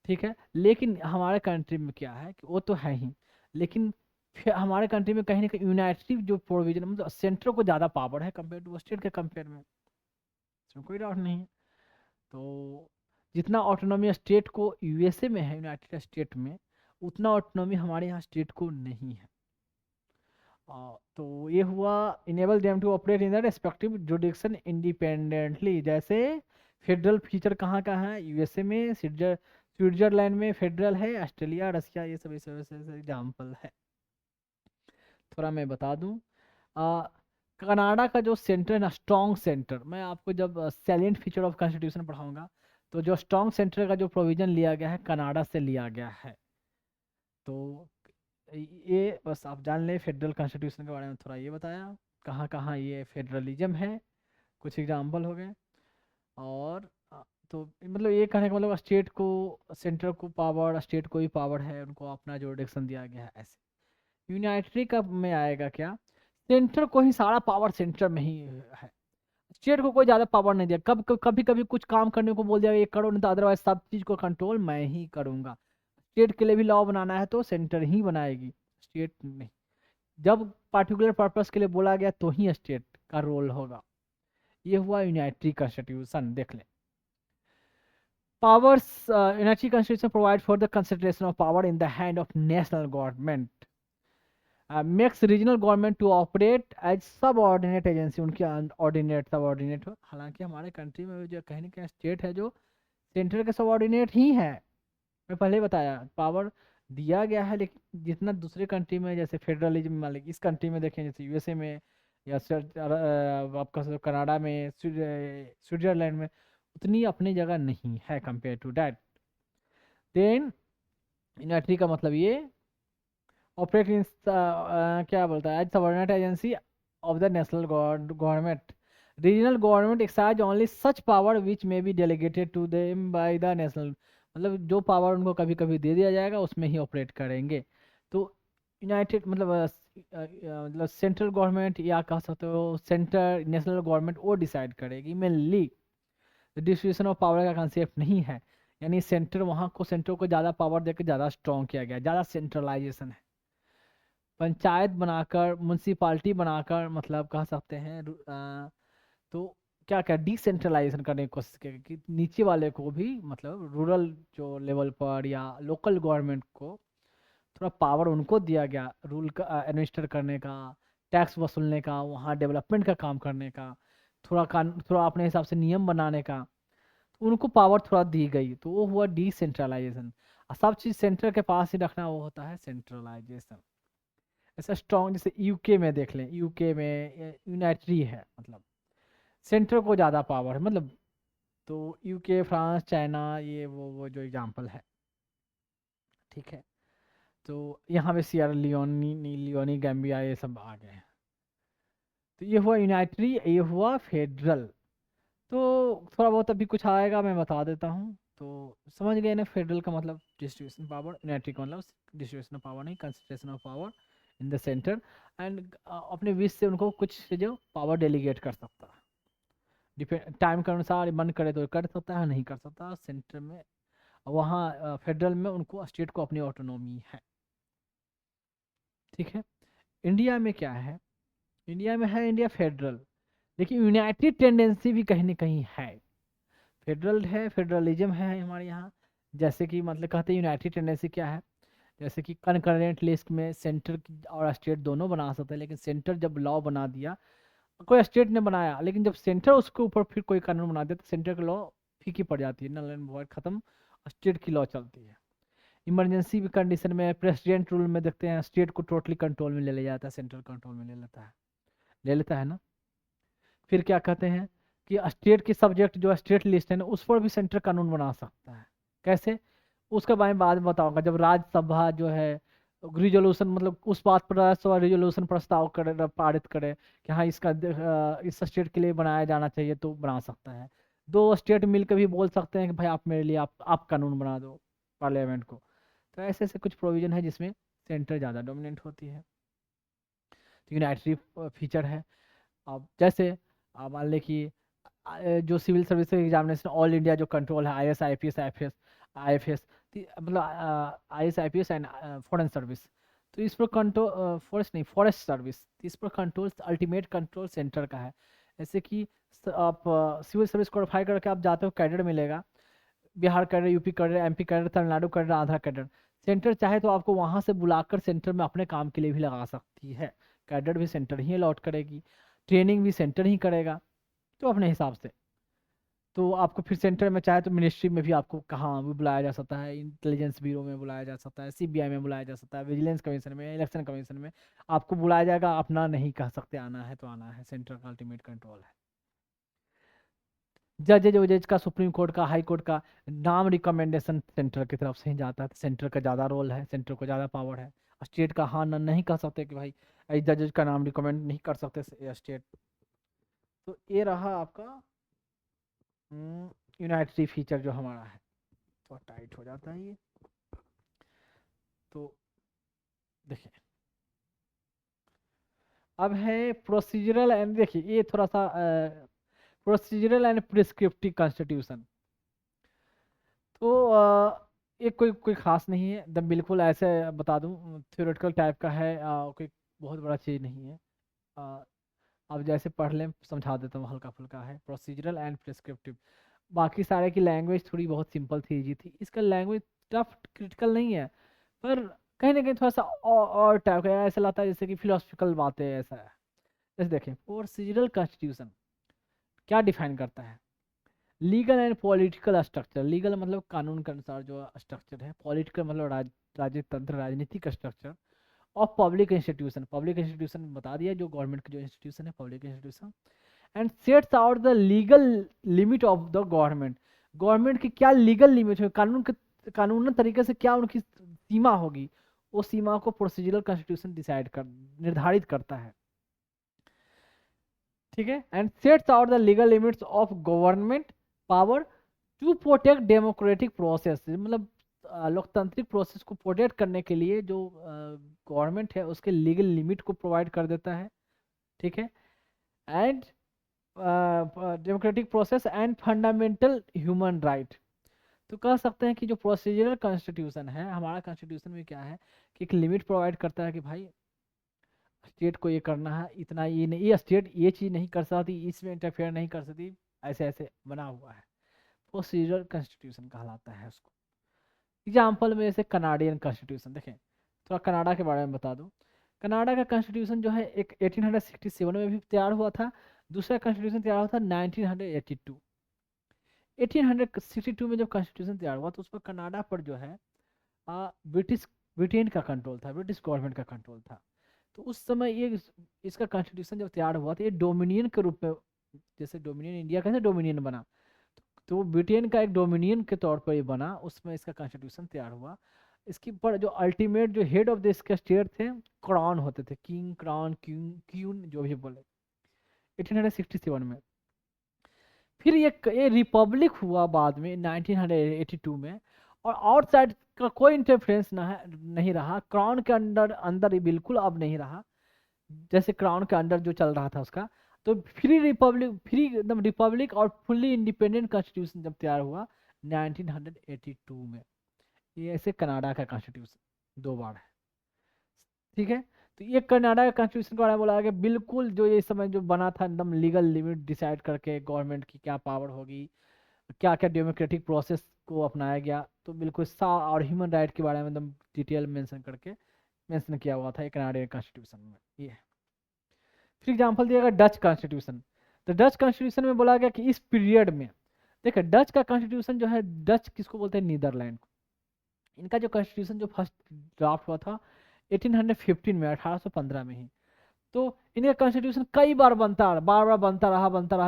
ठीक है। लेकिन हमारे कंट्री में क्या है कि वो तो है ही, लेकिन फिर हमारे कंट्री में कहीं ना कहीं यूनाइटेड जो प्रोविजन मतलब सेंटर को ज़्यादा पावर है कंपेयर टू स्टेट के कंपेयर में, इसमें कोई डाउट नहीं है। तो जितना ऑटोनॉमी स्टेट को यूएसए में है यूनाइटेड स्टेट में, उतना ऑटोनॉमी हमारे यहाँ स्टेट को नहीं है। तो ये हुआ enable them to operate in the respective jurisdiction independently, जैसे फेडरल फीचर कहाँ का है, यूएसए में, स्विट्जरलैंड में फेडरल है, ऑस्ट्रेलिया, रसिया, ये सब ऐसे एग्जाम्पल है। थोड़ा मैं बता दूं, कनाडा का जो सेंटर है ना, स्ट्रॉन्ग सेंटर, मैं आपको जब सैलिएंट फीचर ऑफ कॉन्स्टिट्यूशन पढ़ाऊंगा, तो जो स्ट्रॉन्ग सेंटर का जो प्रोविजन लिया गया है कनाडा से लिया गया है। तो ये बस आप जान लें, फेडरल कॉन्स्टिट्यूशन के बारे में थोड़ा ये बताया, कहाँ कहाँ ये फेडरलिज्म है, कुछ एग्जाम्पल हो गए। और तो मतलब ये कहने का मतलब स्टेट को, सेंटर को पावर, स्टेट को भी पावर है, उनको अपना जुरिडिक्शन दिया गया है ऐसे। यूनाइटरी कब में आएगा क्या, सेंटर को ही सारा पावर सेंटर में ही है, स्टेट को कोई ज़्यादा पावर नहीं दिया, कभी कभी कुछ काम करने को बोल दिया ये करो, नहीं तो अदरवाइज सब चीज़ को कंट्रोल मैं ही करूँगा। स्टेट के लिए भी लॉ बनाना है तो सेंटर ही बनाएगी, स्टेट नहीं, जब पार्टिकुलर पर्पस के लिए बोला गया तो ही स्टेट का रोल होगा। ये हुआ यूनाइटरी कॉन्स्टिट्यूशन, देख लें। Powers, United Constitution provide for the concentration of power in the hand of national government. Makes regional government to operate as subordinate agency, उनके ऑर्डिनेट सबऑर्डिनेट हो। हालांकि हमारे कंट्री में जो कहीं ना कहीं स्टेट है जो सेंटर के सबऑर्डिनेट ही है। मैं पहले बताया पावर दिया गया है, लेकिन जितना दूसरे कंट्री में जैसे फेडरलिज्म मालिक इस कंट्री में देखें जैसे यूएसए में या आपका कनाडा में स्विट्जरलैंड में उतनी अपनी जगह नहीं है compare to that. Then unitary का मतलब ये ऑपरेट इन क्या बोलता है, as subordinate agency of the national government. Regional government exercise only such power which may be delegated to them by the national, मतलब जो पावर उनको कभी कभी दे दिया जाएगा उसमें ही ऑपरेट करेंगे। तो यूनाइटेड मतलब मतलब सेंट्रल गवर्नमेंट या कह सकते हो सेंटर नेशनल गवर्नमेंट वो डिसाइड करेगी मेनली। डिस्ट्रीब्यूशन ऑफ पावर का कंसेप्ट नहीं है, यानी सेंटर वहाँ को सेंटर को ज़्यादा पावर देकर ज़्यादा स्ट्रॉन्ग किया गया, ज़्यादा सेंट्रलाइजेशन है। पंचायत बनाकर म्यूनसिपाल्टी बनाकर मतलब कह सकते हैं तो क्या क्या डिसेंट्रलाइजेशन करने की कोशिश की कि नीचे वाले को भी मतलब रूरल जो लेवल पर या लोकल गवर्नमेंट को थोड़ा पावर उनको दिया गया रूल का एडमिनिस्टर करने का, टैक्स वसूलने का, वहाँ डेवलपमेंट का काम करने का, थोड़ा अपने हिसाब से नियम बनाने का, तो उनको पावर थोड़ा दी गई, तो वो हुआ डिसेंट्रलाइजेशन। सब चीज़ सेंटर के पास ही रखना वो होता है सेंट्रलाइजेशन। ऐसा स्ट्रॉन्ग जैसे यूके में देख लें, यूके में यूनाइटरी है मतलब सेंटर को ज़्यादा पावर है मतलब। तो यूके फ्रांस चाइना ये वो जो एग्जांपल है, ठीक है। तो यहाँ पे सियर लियोनी गैम्बिया ये सब आ गए हैं। तो ये हुआ यूनाइटरी, ये हुआ फेडरल। तो थोड़ा बहुत अभी कुछ आएगा मैं बता देता हूँ। तो समझ गए ना, फेडरल का मतलब डिस्ट्रीब्यूशन पावर, यूनाइटरी का मतलब डिस्ट्रीब्यूशन ऑफ पावर नहीं, concentration of power in the centre. And अपने विश से उनको कुछ जो पावर डेलीगेट कर सकता है, डिपेंड टाइम के अनुसार मन करे तो कर सकता है, नहीं कर सकता सेंटर में। वहाँ फेडरल में उनको स्टेट को अपनी ऑटोनॉमी है, ठीक है। इंडिया में क्या है, इंडिया में है इंडिया फेडरल, लेकिन यूनाइटेड टेंडेंसी भी कहीं ना कहीं है। फेडरल है, फेडरलिज्म है हमारे यहाँ। जैसे कि मतलब कहते हैं यूनाइटेड टेंडेंसी क्या है, जैसे कि कनकरेंट लिस्ट में सेंटर और स्टेट दोनों बना सकते हैं, लेकिन सेंटर जब लॉ बना दिया, कोई स्टेट ने बनाया लेकिन जब सेंटर उसके ऊपर फिर कोई कानून बना दिया तो सेंटर की लॉ फीकी पड़ जाती है, नल एंड वॉइड खत्म, स्टेट की लॉ चलती है। इमरजेंसी कंडीशन में प्रेसिडेंट रूल में देखते हैं स्टेट को टोटली कंट्रोल में ले लिया जाता है, सेंट्रल कंट्रोल में ले लेता है, ले लेता है ना। फिर क्या कहते हैं कि स्टेट की सब्जेक्ट जो स्टेट लिस्ट है ना उस पर भी सेंटर कानून बना सकता है। कैसे, उसके बारे में बाद में बताऊंगा जब राज्यसभा जो है रिजोल्यूशन मतलब उस बात पर राज्यसभा रिजोल्यूशन प्रस्ताव करे, पारित करे कि हाँ इसका इस स्टेट के लिए बनाया जाना चाहिए तो बना सकता है। दो स्टेट मिलकर भी बोल सकते हैं कि भाई आप मेरे लिए आप कानून बना दो पार्लियामेंट को। तो ऐसे ऐसे कुछ प्रोविजन है जिसमें सेंटर ज़्यादा डोमिनेंट होती है, तो यूनाइटरी फीचर है। अब जैसे मान लें कि जो civil service examination all India जो कंट्रोल है IAS IPS IFS, मतलब IAS IPS and foreign service, तो इस पर कंट्रोल फॉरेस्ट नहीं फॉरेस्ट सर्विस, इस पर कंट्रोल अल्टीमेट कंट्रोल सेंटर का है। जैसे कि आप सिविल सर्विस क्वालिफाई करके आप जाते हो कैडर मिलेगा, Bihar cadre, UP cadre, MP cadre, Tamil Nadu cadre, Andhra cadre. Centre चाहे तो आपको वहां से बुलाकर सेंटर में अपने काम के लिए भी लगा सकती है, कैडर भी सेंटर ही अलॉट करेगी, ट्रेनिंग भी सेंटर ही करेगा, तो अपने हिसाब से। तो आपको फिर सेंटर में चाहे तो मिनिस्ट्री में भी आपको कहाँ भी बुलाया जा सकता है, इंटेलिजेंस ब्यूरो में बुलाया जा सकता है, CBI में बुलाया जा सकता है, विजिलेंस कमीशन में, इलेक्शन कमीशन में आपको बुलाया जाएगा। अपना नहीं कह सकते, आना है तो आना है, सेंटर का अल्टीमेट कंट्रोल है। जजेज वजेज का, सुप्रीम कोर्ट का, हाई कोर्ट का नाम रिकमेंडेशन सेंटर की तरफ से ही जाता है, सेंटर का ज़्यादा रोल है, सेंटर को ज़्यादा पावर है। स्टेट का हाँ ना नहीं कह सकते कि भाई जजेज का नाम रिकमेंड नहीं कर सकते स्टेट। तो ये रहा आपका यूनाइटरी फीचर जो हमारा है। तो टाइट हो जाता है ये, तो देखिए अब है प्रोसीजरल एंड, देखिए ये थोड़ा सा प्रोसीजरल एंड प्रिस्क्रिप्टिव कॉन्स्टिट्यूशन। तो ये कोई कोई खास नहीं है एकदम, बिल्कुल ऐसे बता दूं थ्योरेटिकल टाइप का है, कोई बहुत बड़ा चीज़ नहीं है। अ, अब जैसे पढ़ लें समझा देता हूँ, हल्का फुल्का है प्रोसीजरल एंड प्रिस्क्रिप्टिव। बाकी सारे की लैंग्वेज थोड़ी बहुत सिंपल थी, इजी थी, इसका लैंग्वेज टफ क्रिटिकल नहीं है, पर कहीं ना कहीं थोड़ा सा और टाइप का ऐसा लगता है जैसे कि फिलोसफिकल बातें ऐसा है। जैसे देखें प्रोसीजरल कॉन्स्टिट्यूशन क्या डिफाइन करता है, legal and political structure, legal मतलब कानून के अनुसार जो स्ट्रक्चर है, पॉलिटिकल मतलब राजतंत्र राजनीतिक स्ट्रक्चर, और पब्लिक इंस्टीट्यूशन बता दिया, जो गवर्नमेंट के जो इंस्टीट्यूशन है public institution, and sets out the legal limit of the government, government की क्या लीगल लिमिट है, कानून तरीके से क्या उनकी सीमा होगी, वो सीमा को प्रोसीजरल कॉन्स्टिट्यूशन निर्धारित करता है, ठीक है। And sets out the legal limits of government power to protect democratic process, मतलब लोकतांत्रिक प्रोसेस को प्रोटेक्ट करने के लिए जो गवर्नमेंट है उसके लीगल लिमिट को प्रोवाइड कर देता है, ठीक है। And democratic process and fundamental human right, तो कह सकते हैं कि जो प्रोसीजरल कॉन्स्टिट्यूशन है, हमारा कॉन्स्टिट्यूशन में क्या है कि एक लिमिट प्रोवाइड करता है कि भाई स्टेट को ये करना है, इतना ये नहीं, ये स्टेट ये चीज़ नहीं कर सकती, इसमें इंटरफेयर नहीं कर सकती, ऐसे ऐसे बना हुआ है, प्रोसीजरल कॉन्स्टिट्यूशन कहलाता है उसको। एग्जाम्पल में जैसे कनाडियन कॉन्स्टिट्यूशन देखें, थोड़ा कनाडा के बारे में बता दूं। कनाडा का कॉन्स्टिट्यूशन जो है एक 1867 में भी तैयार हुआ था, दूसरा कॉन्स्टिट्यूशन तैयार हुआ था 1982। 1862 में जब कॉन्स्टिट्यूशन तैयार हुआ तो उस पर कनाडा पर जो है ब्रिटिश ब्रिटेन का कंट्रोल था, ब्रिटिश गवर्नमेंट का कंट्रोल था। तो उस समय ये इसका कॉन्स्टिट्यूशन जब तैयार हुआ तो ये डोमिनियन के रूप में, जैसे डोमिनियन इंडिया कैसे डोमिनियन बना, तो ब्रिटेन का एक डोमिनियन के तौर पर ये बना, उसमें इसका कॉन्स्टिट्यूशन तैयार हुआ। इसके पर जो अल्टीमेट जो हेड ऑफ द इसके स्टेट थे, क्राउन होते थे, किंग, क्राउन, क्यून क्यून जो भी बोले, 1867 में। फिर ये रिपब्लिक हुआ बाद में 1982 में, और आउटसाइड का कोई इंटरफेरेंस नहीं रहा, क्राउन के अंदर अंदर ही बिल्कुल अब नहीं रहा, जैसे क्राउन के अंडर जो चल रहा था उसका। तो फ्री एकदम रिपब्लिक और फुल्ली इंडिपेंडेंट कॉन्स्टिट्यूशन जब तैयार हुआ 1982 में, ये ऐसे कनाडा का कॉन्स्टिट्यूशन दो बार है, ठीक है। तो ये कनाडा का कॉन्स्टिट्यूशन के बारे में बोला गया, बिल्कुल जो ये समय जो बना था एकदम लीगल लिमिट डिसाइड करके गवर्नमेंट की क्या पावर होगी, क्या क्या डेमोक्रेटिक प्रोसेस को अपनाया गया, तो बिल्कुल सा और ह्यूमन राइट के बारे में एकदम डिटेल मेंशन करके मेंशन किया हुआ था एक कनाडियन कॉन्स्टिट्यूशन में, ये। फिर एग्जाम्पल दिया गया डच कॉन्स्टिट्यूशन। तो डच कॉन्स्टिट्यूशन में बोला गया कि इस पीरियड में, देखिए डच का कॉन्स्टिट्यूशन जो है, डच किसको बोलते हैं, नीदरलैंड को। इनका जो कॉन्स्टिट्यूशन जो फर्स्ट ड्राफ्ट हुआ था 1815 में, 1815 में ही। तो इनका कॉन्स्टिट्यूशन कई बार बनता रहा, बार बार बनता रहा,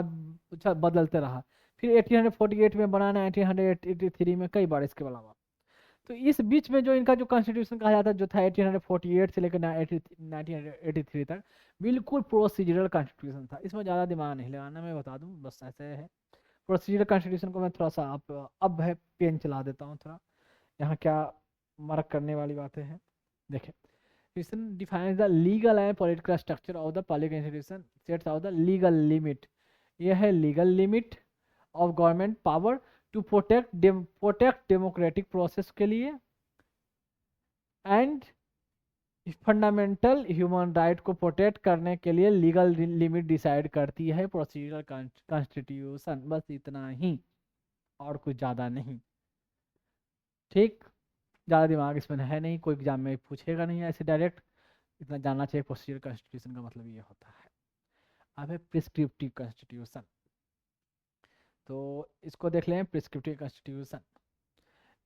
अच्छा बदलते रहा। फिर 1848 में बना, 1983 में, कई बार इसके अलावा। तो इस बीच में जो इनका जो कॉन्स्टिट्यूशन कहा जाता है जो था 1848 से लेकर 1983 तक, बिल्कुल प्रोसीजरल कॉन्स्टिट्यूशन था, इसमें ज़्यादा दिमाग नहीं लगाना, मैं बता दूं बस ऐसे है। प्रोसीजरल कॉन्स्टिट्यूशन को मैं थोड़ा सा अब है पेन चला देता हूँ थोड़ा, यहाँ क्या मार्क करने वाली बातें हैं, देखें। Constitution defines the legal and political structure of the public institution, sets out the legal limit, यह है legal limit of government power to protect democratic process के लिए, एंड फंडामेंटल ह्यूमन राइट को प्रोटेक्ट करने के लिए लीगल लिमिट डिसाइड करती है प्रोसीजरल कॉन्स्टिट्यूशन, बस इतना ही और कुछ ज़्यादा नहीं, ठीक। ज़्यादा दिमाग इसमें है नहीं, कोई एग्जाम में पूछेगा नहीं ऐसे डायरेक्ट, इतना जानना चाहिए प्रोसीजरल कॉन्स्टिट्यूशन का मतलब ये होता है। अब है प्रिस्क्रिप्टिव कॉन्स्टिट्यूशन, तो इसको देख लें। प्रिस्क्रिप्टिव कॉन्स्टिट्यूशन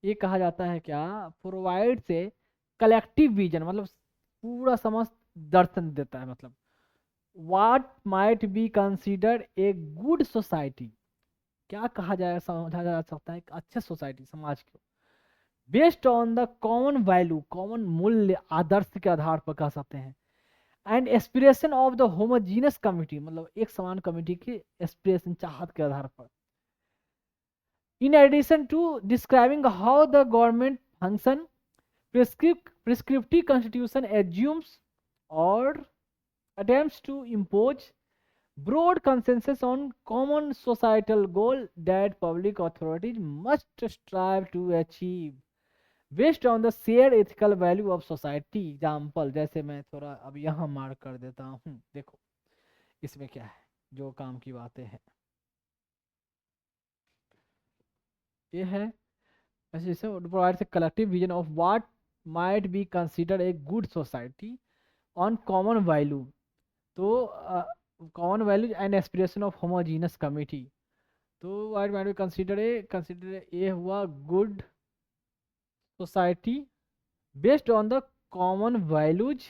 ये कहा जाता है क्या, प्रोवाइड से कलेक्टिव विजन, मतलब पूरा समस्त दर्शन देता है, मतलब what might be considered a good society, क्या कहा जाए, समझा जा सकता है एक अच्छे सोसाइटी समाज को, based on the common value, common मूल्य आदर्श के आधार पर कह सकते हैं, and aspiration of the homogeneous community, मतलब एक समान कम्युनिटी की एस्पिरेशन चाहत के आधार पर, in addition to describing how the government function, prescriptive constitution assumes or attempts to impose broad consensus on common societal goal that public authorities must strive to achieve based on the shared ethical value of society। Example जैसे मैं थोड़ा अब यहाँ मार्क कर देता हूँ, देखो इसमें क्या है, जो काम की बातें हैं ये है, ऐसे provides a collective vision of what might be considered a good society on common value, तो common value and aspiration of homogeneous community, तो वाइट मैन कंसिडर ए हुआ good society based on the common values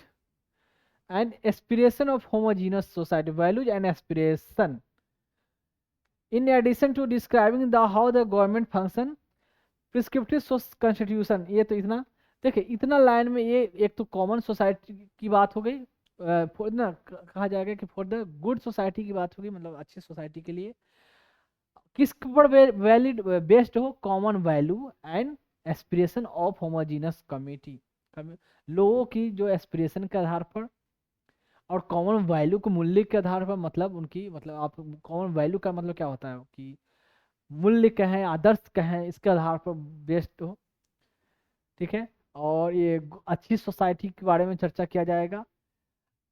and aspiration of homogeneous society, values and aspiration in addition to describing the how the government function prescriptive constitution. ये तो इतना, देखिए इतना लाइन में ये एक तो कॉमन सोसाइटी की बात हो गई, ना कहा जाएगा कि फॉर द गुड सोसाइटी की बात होगी, मतलब अच्छी सोसाइटी के लिए किस पर वैलिड बेस्ड हो, common value and aspiration of homogeneous community, लोगों की जो एस्पिरेशन के आधार पर और कॉमन वैल्यू को मूल्य के आधार पर, मतलब उनकी, मतलब आप कॉमन वैल्यू का मतलब क्या होता है कि मूल्य कहें आदर्श कहें, इसके आधार पर बेस्ड हो, ठीक है। और ये अच्छी सोसाइटी के बारे में चर्चा किया जाएगा।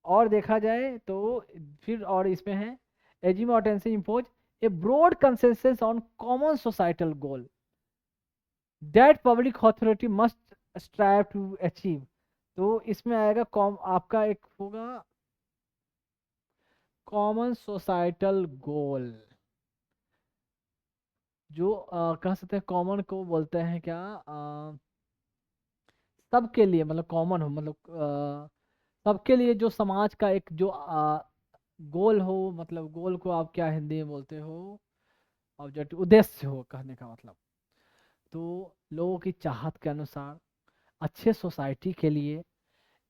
और देखा जाए तो फिर और इसमें है एजिम और tension impose a broad consensus on common societal goal that public authority must strive to achieve. तो इसमें आएगा आपका एक होगा कॉमन सोसाइटल गोल, जो कह सकते हैं कॉमन को बोलते हैं क्या, सबके लिए, मतलब कॉमन हो, मतलब सबके लिए जो समाज का एक जो गोल हो, मतलब गोल को आप क्या हिंदी में बोलते हो, ऑब्जेक्टिव, उद्देश्य हो कहने का मतलब। तो लोगों की चाहत के अनुसार अच्छे सोसाइटी के लिए,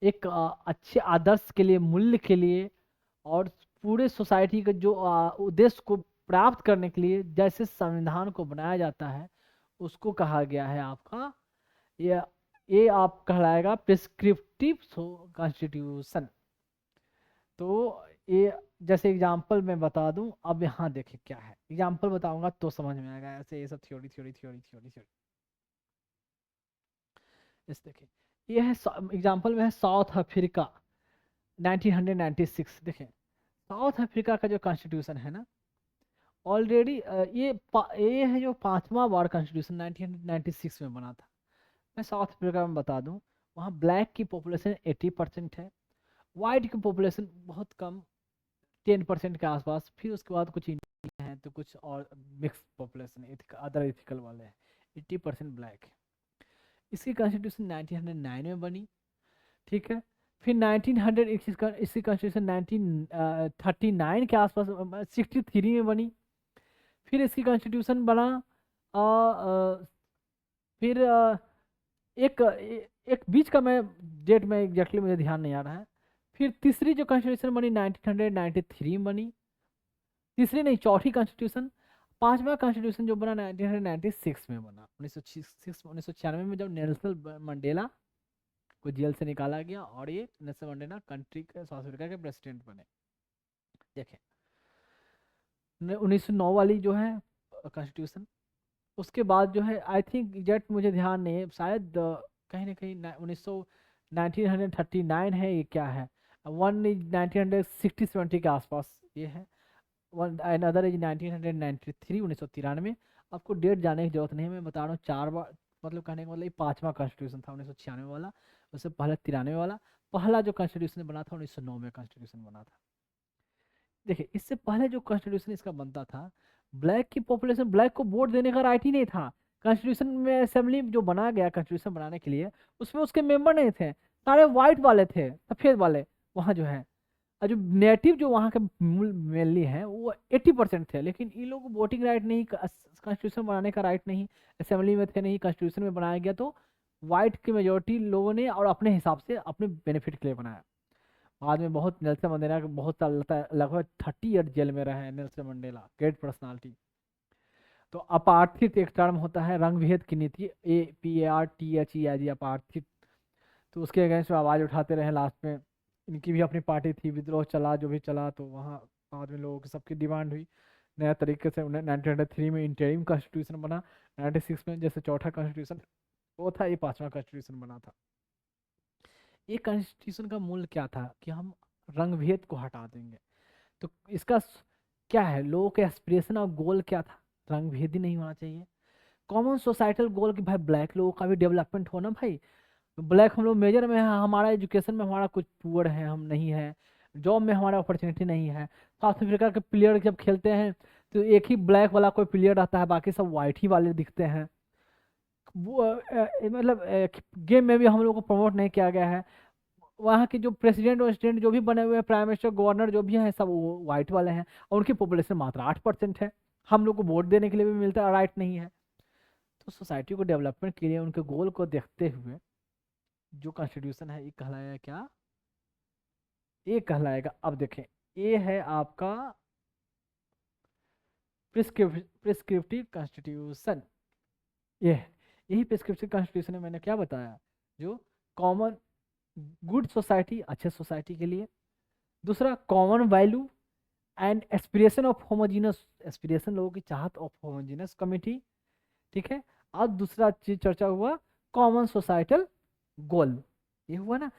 एक अच्छे आदर्श के लिए, मूल्य के लिए, और पूरे सोसाइटी के जो उद्देश्य को प्राप्त करने के लिए जैसे संविधान को बनाया जाता है, उसको कहा गया है आपका, ये ये आप कहलाएगा प्रिस्क्रिप्टिव कॉन्स्टिट्यूशन। तो ये जैसे एग्जाम्पल मैं बता दूं, अब यहाँ देखिए क्या है, एग्जाम्पल बताऊंगा तो समझ में आएगा, ऐसे ये सब theory theory theory theory theory. इस देखिए ये है एग्जाम्पल में है साउथ अफ्रीका 1996। देखें साउथ अफ्रीका का जो कॉन्स्टिट्यूशन है ना, ऑलरेडी ये है जो पांचवा बार कॉन्स्टिट्यूशन 1996 में बना था। मैं साउथ अफ्रीका में बता दूं, वहाँ ब्लैक की पॉपुलेशन 80% है, वाइट की पॉपुलेशन बहुत कम 10% के आसपास, फिर उसके बाद कुछ इंडियन हैं तो कुछ और मिक्स पॉपुलेशन अदर एथिकल वाले हैं, 80% ब्लैक है। इसकी कॉन्स्टिट्यूशन 1909 में बनी, ठीक है। फिर 1900 इसकी कॉन्स्टिट्यूशन 1939 के आसपास 63 में बनी। फिर इसकी कॉन्स्टिट्यूशन बना फिर एक बीच का मैं डेट में एग्जैक्टली मुझे ध्यान नहीं आ रहा है। फिर तीसरी जो कॉन्स्टिट्यूशन बनी 1993 में बनी, तीसरी नहीं चौथी कॉन्स्टिट्यूशन। पांचवा कॉन्स्टिट्यूशन जो बना 1996 में बना, 1996 में जब नेल्सन मंडेला को जेल से निकाला गया और ये नेल्सन मंडेला कंट्री के साउथ अफ्रीका के प्रेसिडेंट बने। देखें 1909 वाली जो है कॉन्स्टिट्यूशन, उसके बाद जो है आई थिंक एग्जैक्ट मुझे ध्यान नहीं है, शायद कहीं ना कहीं 1939 है, ये क्या है, वन इज 1960-70 के आसपास ये है, वन अनदर इज 1993 1993। आपको डेट जाने की जरूरत नहीं है, मैं बता रहा हूँ 4 बार, मतलब कहने का मतलब पांचवा कॉन्स्टिट्यूशन था 1996 वाला, उससे पहले 93 वाला। पहला जो कॉन्स्टिट्यूशन बना था 1909 में कॉन्स्टिट्यूशन बना था। देखिए इससे पहले जो कॉन्स्टिट्यूशन इसका बनता था, ब्लैक की पॉपुलेशन, ब्लैक को वोट देने का राइट ही नहीं था। कॉन्स्टिट्यूशन में असेंबली जो बना गया कॉन्स्टिट्यूशन बनाने के लिए, उसमें उसके मेंबर नहीं थे, सारे वाइट वाले थे, सफेद वाले वहाँ जो है। और जो नेटिव जो वहाँ के मेनली हैं वो 80% थे, लेकिन इन लोगों को वोटिंग राइट नहीं, कॉन्स्टिट्यूशन बनाने का राइट नहीं, असेंबली में थे नहीं, कॉन्स्टिट्यूशन में बनाया गया तो वाइट की मेजोरिटी लोगों ने और अपने हिसाब से अपने बेनिफिट के लिए बनाया। बाद में बहुत नेल्सन मंडेला बहुत साल लगभग 30 ईयर जेल में रहे नेल्सन मंडेला, ग्रेट पर्सनालिटी। तो अपार्थित एक टर्म होता है रंगभेद की नीति, APARTHE अपार्थित। तो उसके अगेंस्ट में आवाज़ उठाते रहे, लास्ट में इनकी भी अपनी पार्टी थी, विद्रोह चला जो भी चला, तो वहाँ बाद में लोगों की सबकी डिमांड हुई नया तरीके से। 1903 में इंटरिम कॉन्स्टिट्यूशन बना, 96 में जैसे चौथा कॉन्स्टिट्यूशन वो था, ये पांचवा कॉन्स्टिट्यूशन बना था। ये कॉन्स्टिट्यूशन का मूल क्या था कि हम रंग भेद को हटा देंगे। तो इसका क्या है, लोगों के एस्पिरेशन और गोल क्या था, रंग भेद ही नहीं होना चाहिए। कॉमन सोसाइटल गोल कि भाई ब्लैक लोगों का भी डेवलपमेंट होना भाई, ब्लैक हम लोग मेजर में है, हमारा एजुकेशन में हमारा कुछ पुअर है, हम नहीं है, जॉब में हमारा अपॉर्चुनिटी नहीं है। साउथ अफ्रीका के प्लेयर जब खेलते हैं तो एक ही ब्लैक वाला कोई प्लेयर रहता है, बाकी सब वाइट ही वाले दिखते हैं। वो मतलब गेम में भी हम लोग को प्रमोट नहीं किया गया है। वहाँ के जो प्रेसिडेंट वेसिडेंट जो भी बने हुए हैं, प्राइम मिनिस्टर गवर्नर जो भी हैं, सब वो वाइट वाले हैं, और उनकी पॉपुलेशन मात्र 8% है। हम लोग को वोट देने के लिए भी मिलता है, राइट नहीं है। तो सोसाइटी को डेवलपमेंट के लिए उनके गोल को देखते हुए जो कॉन्स्टिट्यूशन है, ये कहलाया क्या, ये कहलाएगा, अब देखें, ये है आपका प्रिस्क्रिप्टिव कॉन्स्टिट्यूशन। ये यही प्रिस्क्रिप्टिव कॉन्स्टिट्यूशन है, मैंने क्या बताया, जो कॉमन गुड सोसाइटी, अच्छे सोसाइटी के लिए। दूसरा common value and aspiration of homogeneous, aspiration लोगों की चाहत ऑफ होमोजीनस कमिटी, ठीक है। और दूसरा चीज चर्चा हुआ कॉमन सोसाइटल गोल, ये हुआ ना।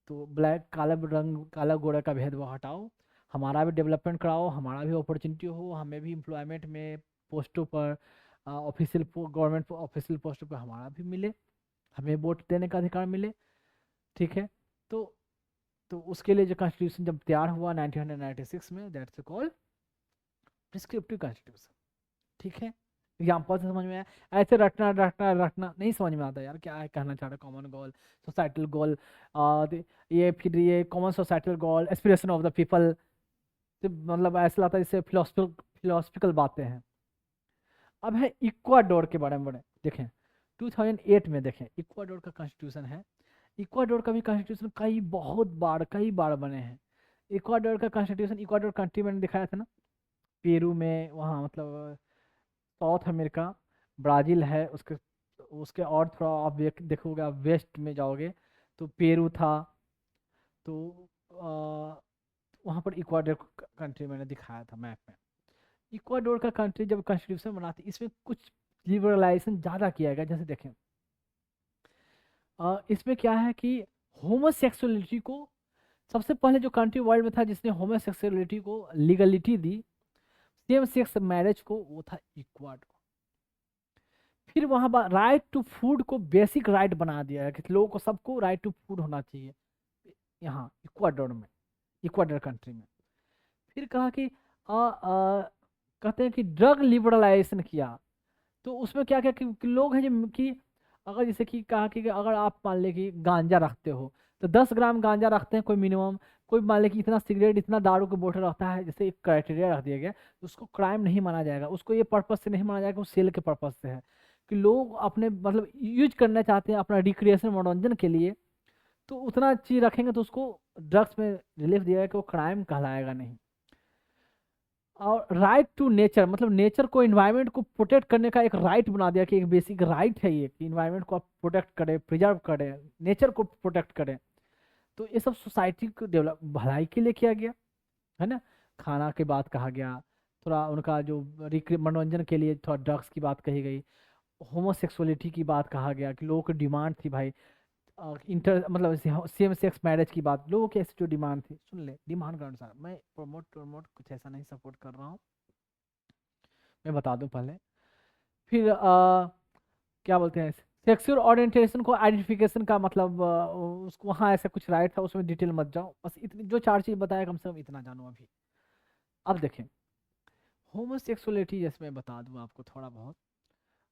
तो ब्लैक काला रंग काला गोरा का भेदभाव हटाओ, हमारा भी डेवलपमेंट कराओ, हमारा भी अपॉर्चुनिटी हो, हमें भी एम्प्लॉयमेंट में पोस्टों पर, ऑफिशियल गवर्नमेंट ऑफिशियल पोस्टों पर हमारा भी मिले, हमें वोट देने का अधिकार मिले, ठीक है। तो तो उसके लिए जो कॉन्स्टिट्यूशन जब तैयार हुआ 1996 में, दैट्स कॉल्ड प्रिस्क्रिप्टिव कॉन्स्टिट्यूशन, ठीक है। एग्जाम्पल से समझ में आया, ऐसे रटना रटना रटना नहीं समझ में आता यार, क्या है कहना चाह रहा है, कॉमन गोल, सोसाइटल गोल, ये फिर ये common societal goal, aspiration of the people, मतलब ऐसा लगता है जैसे फिलोसफिकल बातें हैं। अब है इक्वाडोर के बारे में बड़े देखें, 2008 में देखें इक्वाडोर का कॉन्स्टिट्यूशन है। इक्वाडोर का भी कॉन्स्टिट्यूशन कई बार बने हैं। इक्वाडोर का कॉन्स्टिट्यूशन, इक्वाडोर कंट्री मैंने दिखाया था ना, पेरू में, वहाँ मतलब साउथ अमेरिका, ब्राज़ील है, उसके उसके और थोड़ा आप देखोगे, आप वेस्ट में जाओगे तो पेरू था। तो वहाँ पर इक्वाडोर कंट्री मैंने दिखाया था मैप में। इक्वाडोर का कंट्री जब कॉन्स्टिट्यूशन बनाती, इसमें कुछ लिबरलाइजेशन ज़्यादा किया गया, जैसे देखें इसमें क्या है कि होमोसेक्सुअलिटी को, सबसे पहले जो कंट्री वर्ल्ड में था जिसने होमोसेक्सुअलिटी को लीगलिटी दी, सेम सेक्स मैरिज को, वो था इक्वाडोर। फिर वहाँ राइट टू फूड को बेसिक राइट बना दिया है कि लोगों को, सबको राइट टू फूड होना चाहिए यहाँ इक्वाडोर में, इक्वाडोर कंट्री में। फिर कहा कि कहते हैं कि ड्रग लिबरलाइजेशन किया। तो उसमें क्या क्या कि लोग हैं जो कि अगर जैसे कि कहा कि अगर आप मान ले कि गांजा रखते हो, तो 10 ग्राम गांजा रखते हैं कोई मिनिमम, कोई मान ले कि इतना सिगरेट, इतना दारू का बोतल रखता है, जैसे एक क्राइटेरिया रख दिया गया, तो उसको क्राइम नहीं माना जाएगा, उसको ये पर्पज से नहीं माना जाएगा, वो सेल के पर्पज से है कि लोग अपने मतलब यूज करना चाहते हैं अपना रिक्रिएशन मनोरंजन के लिए, तो उतना चीज रखेंगे तो उसको ड्रग्स में रिलीफ दिया है कि वो क्राइम कहलाएगा नहीं। और राइट टू नेचर, मतलब नेचर को, इन्वायरमेंट को प्रोटेक्ट करने का एक राइट बना दिया कि एक बेसिक राइट है ये कि इन्वायरमेंट को आप प्रोटेक्ट करें, प्रिजर्व करें, नेचर को प्रोटेक्ट करें। तो ये सब सोसाइटी को डेवलप भलाई के लिए किया गया है ना। खाना की बात कहा गया, थोड़ा उनका जो मनोरंजन के लिए थोड़ा ड्रग्स की बात कही गई, होमोसेक्सुअलिटी की बात कहा गया कि लोगों की डिमांड थी भाई, इंटर मतलब सेम सेक्स मैरिज की बात, लोगों की ऐसी जो डिमांड थी, सुन ले डिमांड के अनुसार, मैं प्रमोट प्रमोट कुछ ऐसा नहीं सपोर्ट कर रहा हूँ, मैं बता दूं पहले। फिर क्या बोलते हैं, सेक्सुअल ओरिएंटेशन को आइडेंटिफिकेशन का मतलब उसको वहाँ ऐसा कुछ राइट था, उसमें डिटेल मत जाओ, बस इतनी जो 4 चीज़ बताया कम से कम इतना जानो अभी। अब देखें होमोसेक्सुअलिटी, जैसे मैं बता दूं आपको थोड़ा बहुत,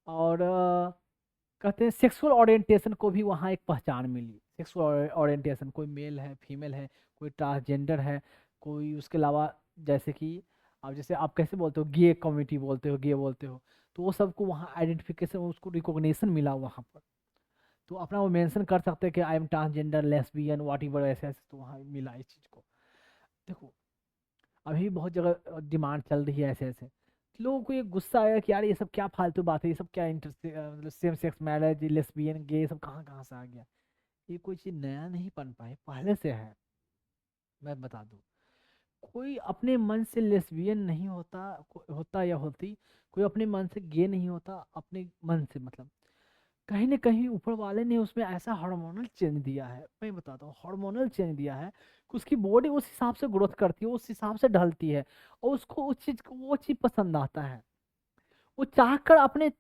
और कहते हैं सेक्सुअल ओरिएंटेशन को भी वहाँ एक पहचान मिली। सेक्सुअल ओरिएंटेशन, कोई मेल है, फीमेल है, कोई ट्रांसजेंडर है, कोई उसके अलावा, जैसे कि आप जैसे आप कैसे बोलते हो गे कम्युनिटी बोलते हो, गे बोलते हो, तो वो सबको वहाँ आइडेंटिफिकेशन, उसको रिकॉग्निशन मिला वहाँ पर। तो अपना वो मेंशन कर सकते हैं कि I am transgender, lesbian, what ever, ऐसे ऐसे, तो वहाँ मिला इस चीज़ को। देखो अभी बहुत जगह डिमांड चल रही है ऐसे ऐसे, लोगों को ये गुस्सा आया कि यार ये सब क्या फालतू बात है, ये सब क्या इंटरेस्ट, मतलब सेम सेक्स मैरिज, लेस्बियन, गे, सब कहाँ कहाँ से आ गया। ये कोई चीज़ नया नहीं बन पाए, पहले से है। मैं बता दूं, कोई अपने मन से लेस्बियन नहीं होता, होता या होती, कोई अपने मन से गे नहीं होता, अपने मन से मतलब कहीं ना कहीं ऊपर वाले ने उसमें ऐसा हार्मोनल चेंज दिया है, मैं बताता हूँ, हार्मोनल चेंज दिया है कि उसकी बॉडी उस हिसाब से ग्रोथ करती है, उस हिसाब से ढलती है, और उसको उस चीज, वो चीज पसंद आता है। वो चाह कर अपने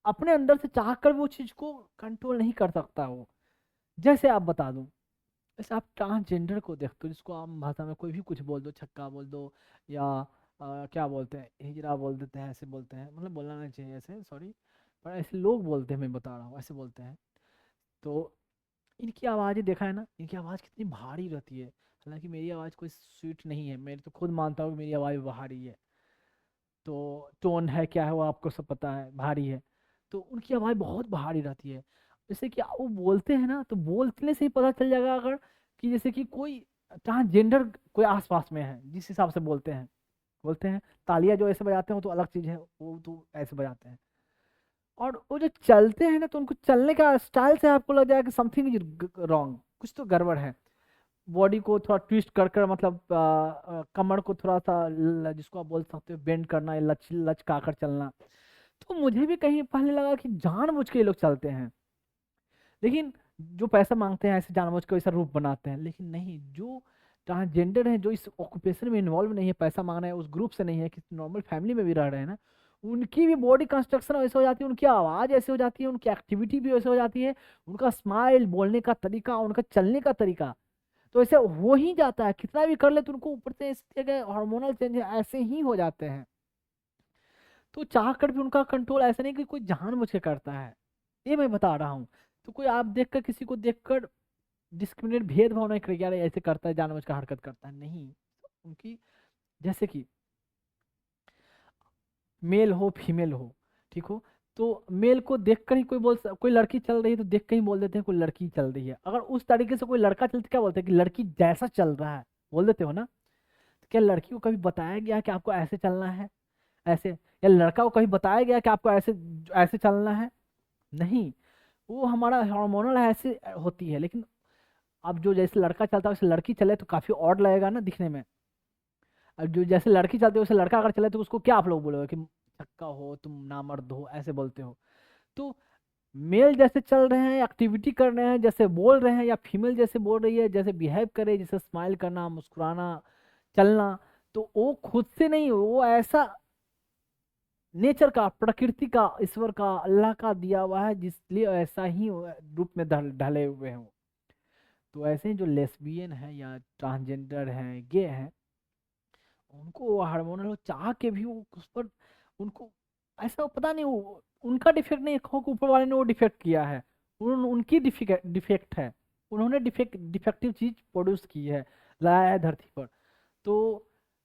अपने अंदर से चाह कर वो चीज को कंट्रोल नहीं कर सकता वो। जैसे आप बता दूं, जैसे आप ट्रांसजेंडर को देखते हो, जिसको आम भाषा में कोई भी कुछ बोल दो, छक्का बोल दो, या क्या बोलते हैं, हिजरा बोल देते हैं, ऐसे बोलते हैं, मतलब बोलना नहीं चाहिए ऐसे, सॉरी, पर ऐसे लोग बोलते हैं, मैं बता रहा हूँ, ऐसे बोलते हैं। तो इनकी आवाज़ें देखा है ना, इनकी आवाज़ कितनी भारी रहती है। हालांकि मेरी आवाज़ कोई स्वीट नहीं है, मैं तो खुद मानता हूँ कि मेरी आवाज़ भारी है। तो टोन है क्या है वो आपको सब पता है, भारी है। तो उनकी आवाज़ बहुत भारी रहती है। जैसे कि वो बोलते हैं ना, तो बोलने से ही पता चल जाएगा अगर कि जैसे कि कोई ट्रांसजेंडर कोई आसपास में है, जिस हिसाब से बोलते हैं। तालियां जो ऐसे बजाते हैं वो तो अलग चीज़ है, वो तो ऐसे बजाते हैं। और वो जो चलते हैं ना, तो उनको चलने का स्टाइल से आपको लग जाएगा कि समथिंग इज रॉन्ग, कुछ तो गड़बड़ है। बॉडी को थोड़ा ट्विस्ट कर कर, मतलब कमर को थोड़ा सा जिसको आप बोल सकते हो बेंड करना या लचका कर चलना। तो मुझे भी कहीं पहले लगा कि जानबूझ के ये लोग चलते हैं, लेकिन जो पैसा मांगते हैं ऐसे जानबूझ के वैसा रूप बनाते हैं। लेकिन नहीं, जो ट्रांसजेंडर है, जो इस ऑक्यूपेशन में इन्वॉल्व नहीं है, पैसा मांग रहे हैं, उस ग्रुप से नहीं है, किसी नॉर्मल फैमिली में भी रह रहे हैं ना, उनकी भी बॉडी कंस्ट्रक्शन वैसे हो जाती है, उनकी आवाज़ ऐसे हो जाती है, उनकी एक्टिविटी भी वैसे हो जाती है, उनका स्माइल, बोलने का तरीका, उनका चलने का तरीका तो ऐसे हो ही जाता है। कितना भी कर ले तो उनको ऊपर से इस जगह हार्मोनल चेंज ऐसे ही हो जाते हैं। तो चाह कर भी उनका कंट्रोल ऐसा नहीं कि कोई जानबूझ के करता है, ये मैं बता रहा हूँ। तो कोई आप देखकर किसी को देखकर डिस्क्रिमिनेट, भेदभाव नहीं करेगा, यार ऐसे करता है, जानबूझ कर हरकत करता है, नहीं। उनकी जैसे कि मेल हो फीमेल हो, ठीक हो, तो मेल को देखकर ही कोई लड़की चल रही है तो देख कर ही बोल देते हैं कोई लड़की चल रही है। अगर उस तरीके से कोई लड़का चलते क्या बोलते हैं कि लड़की जैसा चल रहा है, बोल देते हो ना। तो क्या लड़की को कभी बताया गया कि आपको ऐसे चलना है, ऐसे, या लड़का को कभी बताया गया कि आपको ऐसे ऐसे चलना है? नहीं। वो हमारा हार्मोनल ऐसे होती है। लेकिन अब जो जैसे लड़का चलता है वैसे लड़की चले तो काफी ऑड लगेगा ना दिखने में। अब जो जैसे लड़की चलती है वैसे लड़का अगर चले तो उसको क्या आप लोग बोलोगे कि छक्का हो, तुम नामर्द हो, ऐसे बोलते हो। तो मेल जैसे चल रहे हैं, एक्टिविटी कर रहे हैं, जैसे बोल रहे हैं, या फीमेल जैसे बोल रही है, जैसे बिहेव करे, जैसे स्माइल करना, मुस्कुराना, चलना, तो वो खुद से नहीं, वो ऐसा नेचर का, प्रकृति का, ईश्वर का, अल्लाह का दिया हुआ है, जिसलिए ऐसा ही रूप में ढले हुए हैं वो। तो ऐसे ही जो लेस्बियन है या ट्रांसजेंडर हैं, गे हैं, उनको हार्मोनल चाह के भी वो उस पर, उनको ऐसा पता नहीं, वो उनका डिफेक्ट नहीं, खो के ऊपर वाले ने वो डिफेक्ट किया है। उनकी डिफेक्ट है। उन्होंने डिफेक्टिव चीज प्रोड्यूस की है, लाया है धरती पर। तो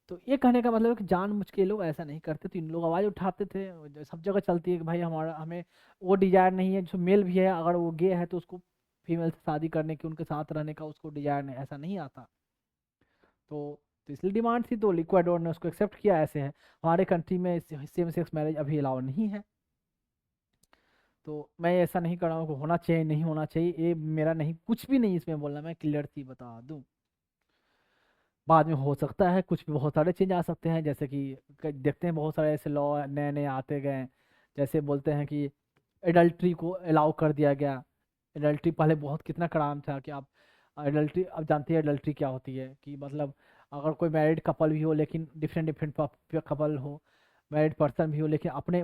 तो ये कहने का मतलब है कि जानबूझ के ये लोग ऐसा नहीं करते। तो इन लोग आवाज उठाते थे, सब जगह चलती है कि भाई हमारा, हमें वो डिजायर नहीं है। जो मेल भी है अगर वो गे है तो उसको फीमेल से शादी करने की, उनके साथ रहने का उसको डिजायर नहीं, ऐसा नहीं आता। तो इसलिए डिमांड थी, तो इक्वाडोर ने उसको एक्सेप्ट किया। ऐसे है, हमारे कंट्री में सेम सेक्स मैरिज अभी अलाउ नहीं है। तो मैं ऐसा नहीं कर रहा हूँ कि होना चाहिए नहीं होना चाहिए, ये मेरा नहीं, कुछ भी नहीं इसमें बोलना, मैं क्लियर सी बता दूं। बाद में हो सकता है कुछ भी, बहुत सारे चेंज आ सकते हैं, जैसे कि देखते हैं बहुत सारे ऐसे लॉ नए नए आते गए। जैसे बोलते हैं कि एडल्ट्री को अलाउ कर दिया गया। एडल्ट्री पहले बहुत कितना क्राइम था कि आप एडल्ट्री, अब जानते हैं एडल्ट्री क्या होती है, कि मतलब अगर कोई मैरिड कपल भी हो, लेकिन डिफरेंट डिफरेंट कपल हो, मैरिड पर्सन भी हो, लेकिन अपने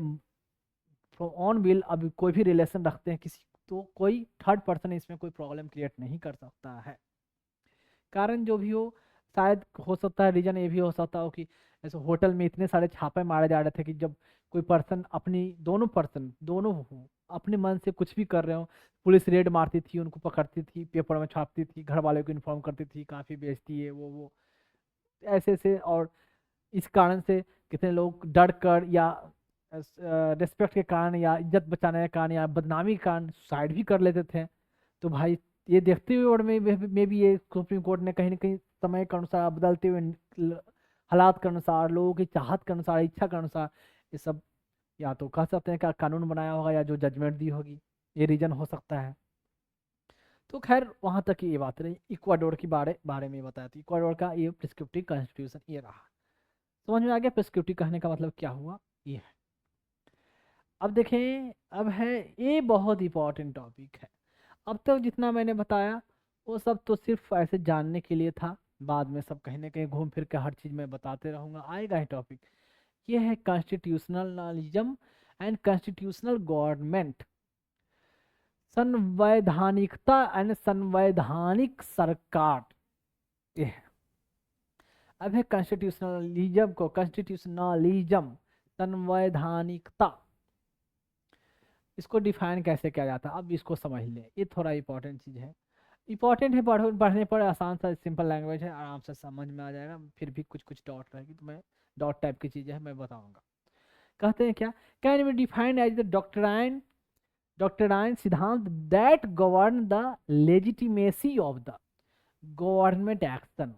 ऑन विल अब कोई भी रिलेशन रखते हैं किसी, तो कोई थर्ड पर्सन इसमें कोई प्रॉब्लम क्रिएट नहीं कर सकता है। कारण जो भी हो, शायद हो सकता है रीजन ये भी हो सकता हो कि ऐसे होटल में इतने सारे छापे मारे जा रहे थे कि जब कोई पर्सन अपनी, दोनों पर्सन दोनों हो, अपने मन से कुछ भी कर रहे हो, पुलिस रेड मारती थी, उनको पकड़ती थी, पेपर में छापती थी, घर वालों को इन्फॉर्म करती थी, काफ़ी बेइज्जती है वो ऐसे ऐसे। और इस कारण से कितने लोग डर कर या रिस्पेक्ट के कारण या इज्जत बचाने के कारण या बदनामी के कारण सुसाइड भी कर लेते थे। तो भाई ये देखते हुए, और में भी ये सुप्रीम कोर्ट ने कहीं ना कहीं समय के अनुसार, बदलते हुए हालात के अनुसार, लोगों की चाहत के अनुसार, इच्छा के अनुसार, ये सब या तो कह सकते हैं कि कानून बनाया होगा, या जो जजमेंट दी होगी, ये रीजन हो सकता है। तो खैर वहां तक ये बात रही। इक्वाडोर की बारे बारे में बताया, तो इक्वाडोर का ये प्रिस्क्रिप्टिव कॉन्स्टिट्यूशन ये रहा। समझ में आ गया प्रिस्क्रिप्टिव कहने का मतलब क्या हुआ, ये है। अब देखें, अब है, ये बहुत इंपॉर्टेंट टॉपिक है। अब तक जितना मैंने बताया वो सब तो सिर्फ ऐसे जानने के लिए था। बाद में सब कहीं ना कहीं घूम फिर के हर चीज़ मैं बताते रहूँगा, आएगा ही टॉपिक। ये है कॉन्स्टिट्यूशनलिज्म एंड कॉन्स्टिट्यूशनल गवर्नमेंट, संवैधानिकता एंड संवैधानिक सरकार। ये है। अब है कॉन्स्टिट्यूशनलिज्म, संवैधानिकता, इसको डिफाइन कैसे किया जाता है, अब इसको समझ लें, ये थोड़ा इंपॉर्टेंट चीज़ है। इंपॉर्टेंट है, पढ़ने पर आसान सा सिंपल लैंग्वेज है, आराम से समझ में आ जाएगा, फिर भी कुछ कुछ डॉट रहेगी तो मैं डॉट टाइप की चीज़ें है मैं बताऊंगा। कहते हैं क्या, can be defined as the doctrine सिद्धांत that govern the legitimacy of the government action.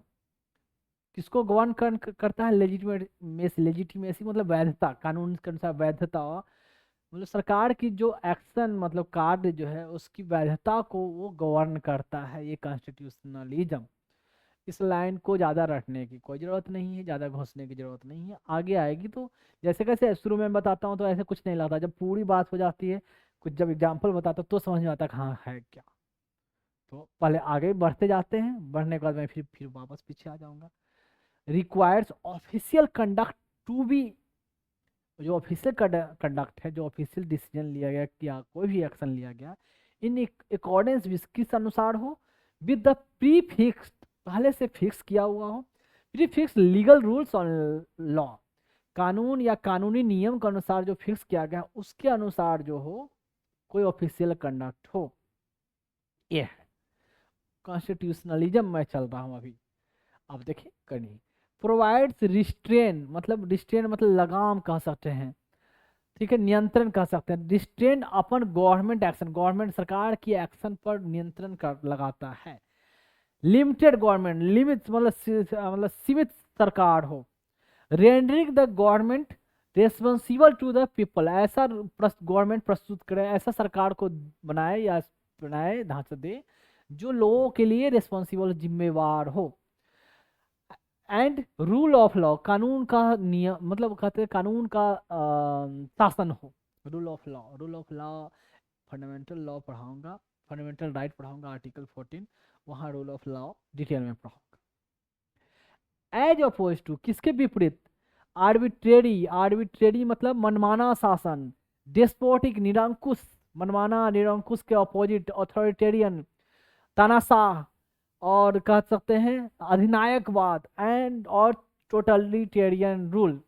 किसको गवर्न करता है, लेजिटिमेसी मतलब वैधता, कानून के अनुसार वैधता, मतलब सरकार की जो एक्शन मतलब कार्य जो है उसकी वैधता को वो गवर्न करता है, ये कॉन्स्टिट्यूशनलिज्म। इस लाइन को ज़्यादा रटने की कोई ज़रूरत नहीं है, ज़्यादा घुसने की ज़रूरत नहीं है, आगे आएगी तो जैसे कैसे शुरू में बताता हूँ तो ऐसे कुछ नहीं लगता, जब पूरी बात हो जाती है कुछ जब एग्जाम्पल बताता हूँ तो समझ में आता है हाँ है क्या। तो पहले आगे बढ़ते जाते हैं, बढ़ने के बाद मैं फिर वापस पीछे आ जाऊँगा। Requires official conduct to be, जो ऑफिशियल कंडक्ट है, जो ऑफिशियल डिसीजन लिया गया या कोई भी एक्शन लिया गया इन अकॉर्डेंस किस अनुसार हो, विद द प्री फिक्स्ड, पहले से फिक्स किया हुआ हो, pre fix legal rules on law, कानून या कानूनी नियम के अनुसार जो फिक्स किया गया उसके अनुसार जो हो कोई ऑफिशियल कंडक्ट हो, ये है कॉन्स्टिट्यूशनलिज्म में चल रहा हूँ अभी। अब देखिए करनी, प्रोवाइड्स रिस्ट्रेन, मतलब रिस्ट्रेन मतलब लगाम कह सकते हैं, ठीक है, नियंत्रण कह सकते हैं, रिस्ट्रेन अपन गवर्नमेंट एक्शन, गवर्नमेंट सरकार की एक्शन पर नियंत्रण कर लगाता है। लिमिटेड गवर्नमेंट, लिमिट मतलब सीमित सरकार हो, rendering the government responsible to the people, ऐसा गवर्नमेंट प्रस्तुत करे, ऐसा सरकार को बनाए या बनाए ढांचा दे जो लोगों के लिए रिस्पॉन्सिबल जिम्मेवार हो। एंड रूल ऑफ लॉ, कानून का नियम मतलब कहते हैं कानून का शासन हो, rule of law, rule of law fundamental law पढ़ाऊंगा, फंडामेंटल राइट पढ़ाऊंगा आर्टिकल 14, वहाँ रूल ऑफ लॉ डिटेल में पढ़ाऊंगा। एज अपोज टू, किसके विपरीत, आर्बिट्रेरी, आर्बिट्रेरी मतलब मनमाना शासन, डेस्पोटिक निरंकुश, मनमाना निरंकुश के अपोजिट ऑथोरिटेरियन तानाशाह, और कह सकते हैं अधिनायकवाद, एंड और totalitarian rule,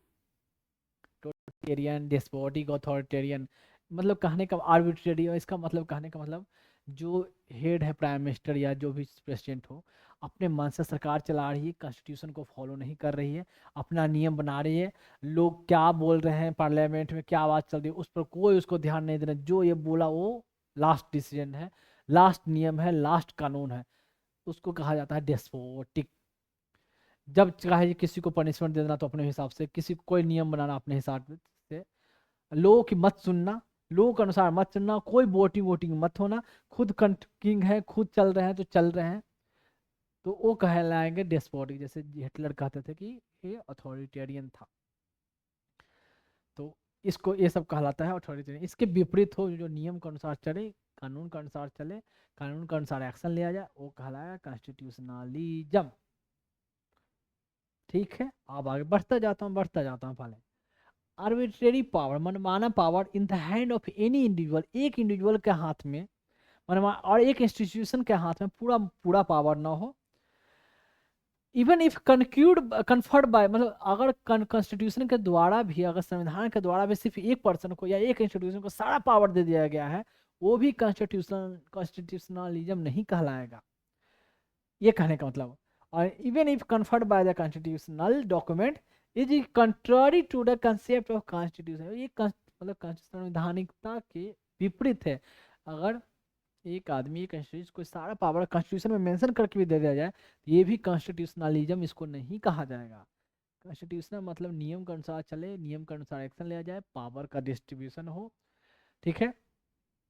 totalitarian despotic authoritarian मतलब कहने का आर्बिट्रेरी, इसका मतलब कहने का मतलब जो हेड है प्राइम मिनिस्टर या जो भी प्रेसिडेंट हो अपने मन से सरकार चला रही है, कॉन्स्टिट्यूशन को फॉलो नहीं कर रही है, अपना नियम बना रही है, लोग क्या बोल रहे हैं पार्लियामेंट में क्या आवाज़ चल रही है उस पर कोई उसको ध्यान नहीं देना, जो ये बोला वो लास्ट डिसीजन है, लास्ट नियम है, लास्ट कानून है, उसको कहा जाता है डेस्पोटिक। जब चाहे किसी को पनिशमेंट देना तो अपने हिसाब से, किसी को कोई नियम बनाना अपने हिसाब से, लोगों की मत सुनना, लोगों के अनुसार मत चलना, कोई वोटिंग वोटिंग मत होना, खुद किंग है, खुद चल रहे हैं तो चल रहे हैं, तो वो कहलाएंगे डेस्पोटिक, जैसे हिटलर कहते थे कि ये अथॉरिटेरियन था, तो इसको ये सब कहलाता है अथॉरिटेरियन। इसके विपरीत हो, जो नियम के अनुसार चले, कानून के अनुसार चले, कानून के अनुसार एक्शन लिया जाए, वो कहलाया कॉन्स्टिट्यूशनलिज्म। ठीक है, अब आगे बढ़ता जाता हूँ पहले। आर्बिट्रेरी पावर, मनमाना power in the hand of any individual, एक इंडिविजुअल के हाथ में और एक इंस्टीट्यूशन के हाथ में पूरा पूरा पावर ना हो, इवन इफ कन्फर्ड बाय, मतलब अगर कॉन्स्टिट्यूशन के द्वारा भी, अगर संविधान के द्वारा भी सिर्फ एक पर्सन को या एक इंस्टीट्यूशन को सारा पावर दे दिया गया है, वो भी कॉन्स्टिट्यूशनलिज्म नहीं कहलाएगा, ये कहने का मतलब। और even if conferred by the constitutional document is contrary to the concept of constitution, ये मतलब संवैधानिकता के विपरीत है। अगर एक आदमी एक कॉन्स्टिट्यूशन को सारा पावर कॉन्स्टिट्यूशन में मेंशन करके भी दे दिया जाए तो ये भी कॉन्स्टिट्यूशनलिज्म इसको नहीं कहा जाएगा। कॉन्स्टिट्यूशनल मतलब नियम के अनुसार चले, नियम के अनुसार एक्शन लिया जाए, पावर का डिस्ट्रीब्यूशन हो, ठीक है,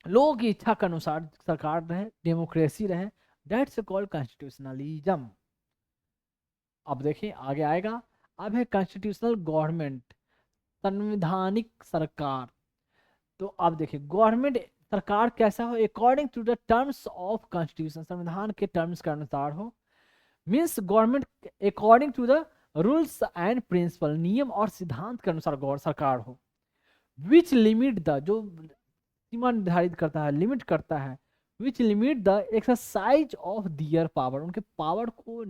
लोगों की इच्छा के अनुसार सरकार रहे, डेमोक्रेसी रहे, दैट्स कॉल्ड कॉन्स्टिट्यूशनलिज्म। अब देखिए आगे आएगा, अब है कॉन्स्टिट्यूशनल गवर्नमेंट, संवैधानिक सरकार। तो अब देखिए गवर्नमेंट सरकार कैसा हो, according to the terms of constitution, संविधान के टर्म्स के अनुसार हो, means government according to the rules and principle, नियम और सिद्धांत के अनुसार सरकार हो, विच लिमिट द, जो सीमा निर्धारित करता है, लिमिट करता है, which limit the exercise of their power, उनके पावर को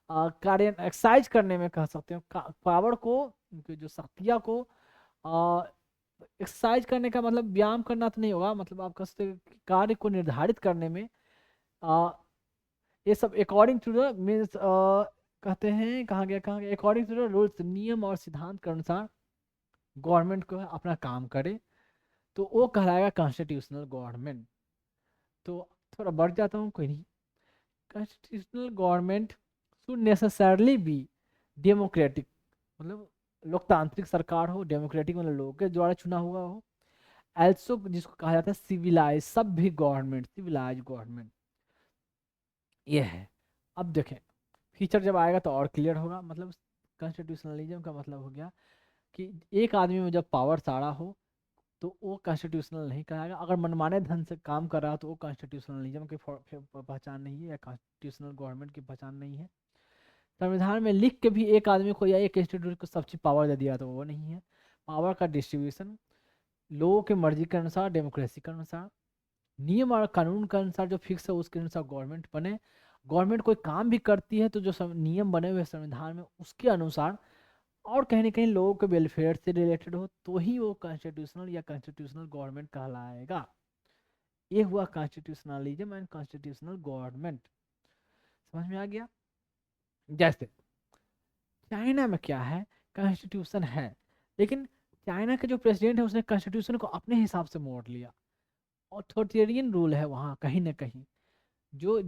कार्य एक्सरसाइज करने में कह सकते हो, पावर को, उनकी जो शक्तियाँ को एक्सरसाइज करने का मतलब व्यायाम करना तो नहीं होगा, मतलब आप कह सकते हो कि कार्य को निर्धारित करने में आ, ये सब अकॉर्डिंग टू द मीन्स कहते हैं, कहाँ गया अकॉर्डिंग टू द रूल्स, नियम और सिद्धांत के अनुसार गवर्नमेंट को अपना काम करे, तो वो कहलाएगा कॉन्स्टिट्यूशनल गवर्नमेंट। तो थोड़ा बढ़ जाता हूँ, कोई नहीं। Constitutional government should necessarily be democratic, मतलब लोकतांत्रिक सरकार हो, डेमोक्रेटिक मतलब लोगों के द्वारा चुना हुआ हो। एल्सो जिसको कहा जाता है सिविलाइज, सभ्य गवर्नमेंट, सिविलाइज गवर्नमेंट ये है। अब देखें फीचर जब आएगा तो और क्लियर होगा। मतलब कॉन्स्टिट्यूशनलिज्म का मतलब हो गया कि एक आदमी में जब पावर सारा हो तो वो कॉन्स्टिट्यूशनल नहीं कहेगा। अगर मनमाने ढंग से काम कर रहा है तो वो कॉन्स्टिट्यूशनलिज्म की पहचान नहीं है, या कॉन्स्टिट्यूशनल गवर्नमेंट की पहचान नहीं है। संविधान में लिख के भी एक आदमी को या एक इंस्टीट्यूट को सब चीज पावर दे दिया तो वो नहीं है। पावर का डिस्ट्रीब्यूशन लोगों की मर्जी के अनुसार, डेमोक्रेसी के अनुसार, नियम और कानून के अनुसार जो फिक्स है उसके अनुसार गवर्नमेंट बने। गवर्नमेंट कोई काम भी करती है तो जो नियम बने हुए संविधान में उसके अनुसार, और कहीं ना कहीं लोगों के वेलफेयर से रिलेटेड हो, तो ही वो कॉन्स्टिट्यूशनल या कॉन्स्टिट्यूशनल गवर्नमेंट कहलाएगा। ये हुआ कॉन्स्टिट्यूशनलिज्म एंड कॉन्स्टिट्यूशनल गवर्नमेंट। समझ में आ गया? जैसे चाइना में क्या है, कॉन्स्टिट्यूशन है, लेकिन चाइना के जो प्रेसिडेंट है उसने कॉन्स्टिट्यूशन को अपने हिसाब से मोड़ लिया। ऑथोरिटेरियन रूल है वहाँ कहीं ना कहीं। जो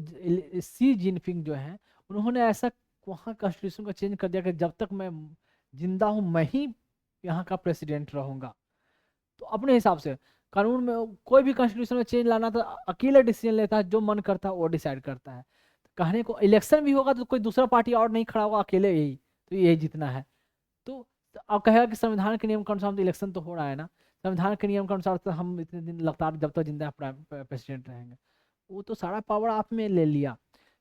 सी जिनपिंग जो है उन्होंने ऐसा वहाँ कॉन्स्टिट्यूशन को चेंज कर दिया कि जब तक मैं जिंदा हूँ मैं ही यहाँ का प्रेसिडेंट रहूँगा। तो अपने हिसाब से कानून में कोई भी कॉन्स्टिट्यूशन में चेंज लाना तो अकेले डिसीजन लेता है, जो मन करता है वो डिसाइड करता है। कहने को इलेक्शन भी होगा तो कोई दूसरा पार्टी और नहीं खड़ा होगा, अकेले यही तो यही जीतना है। तो अब कहेगा कि संविधान के नियम के अनुसार तो इलेक्शन तो हो रहा है ना, संविधान के नियम के अनुसार तो हम इतने दिन लगातार जब तक जिंदा प्रेसिडेंट रहेंगे। वो तो सारा पावर आप में ले लिया।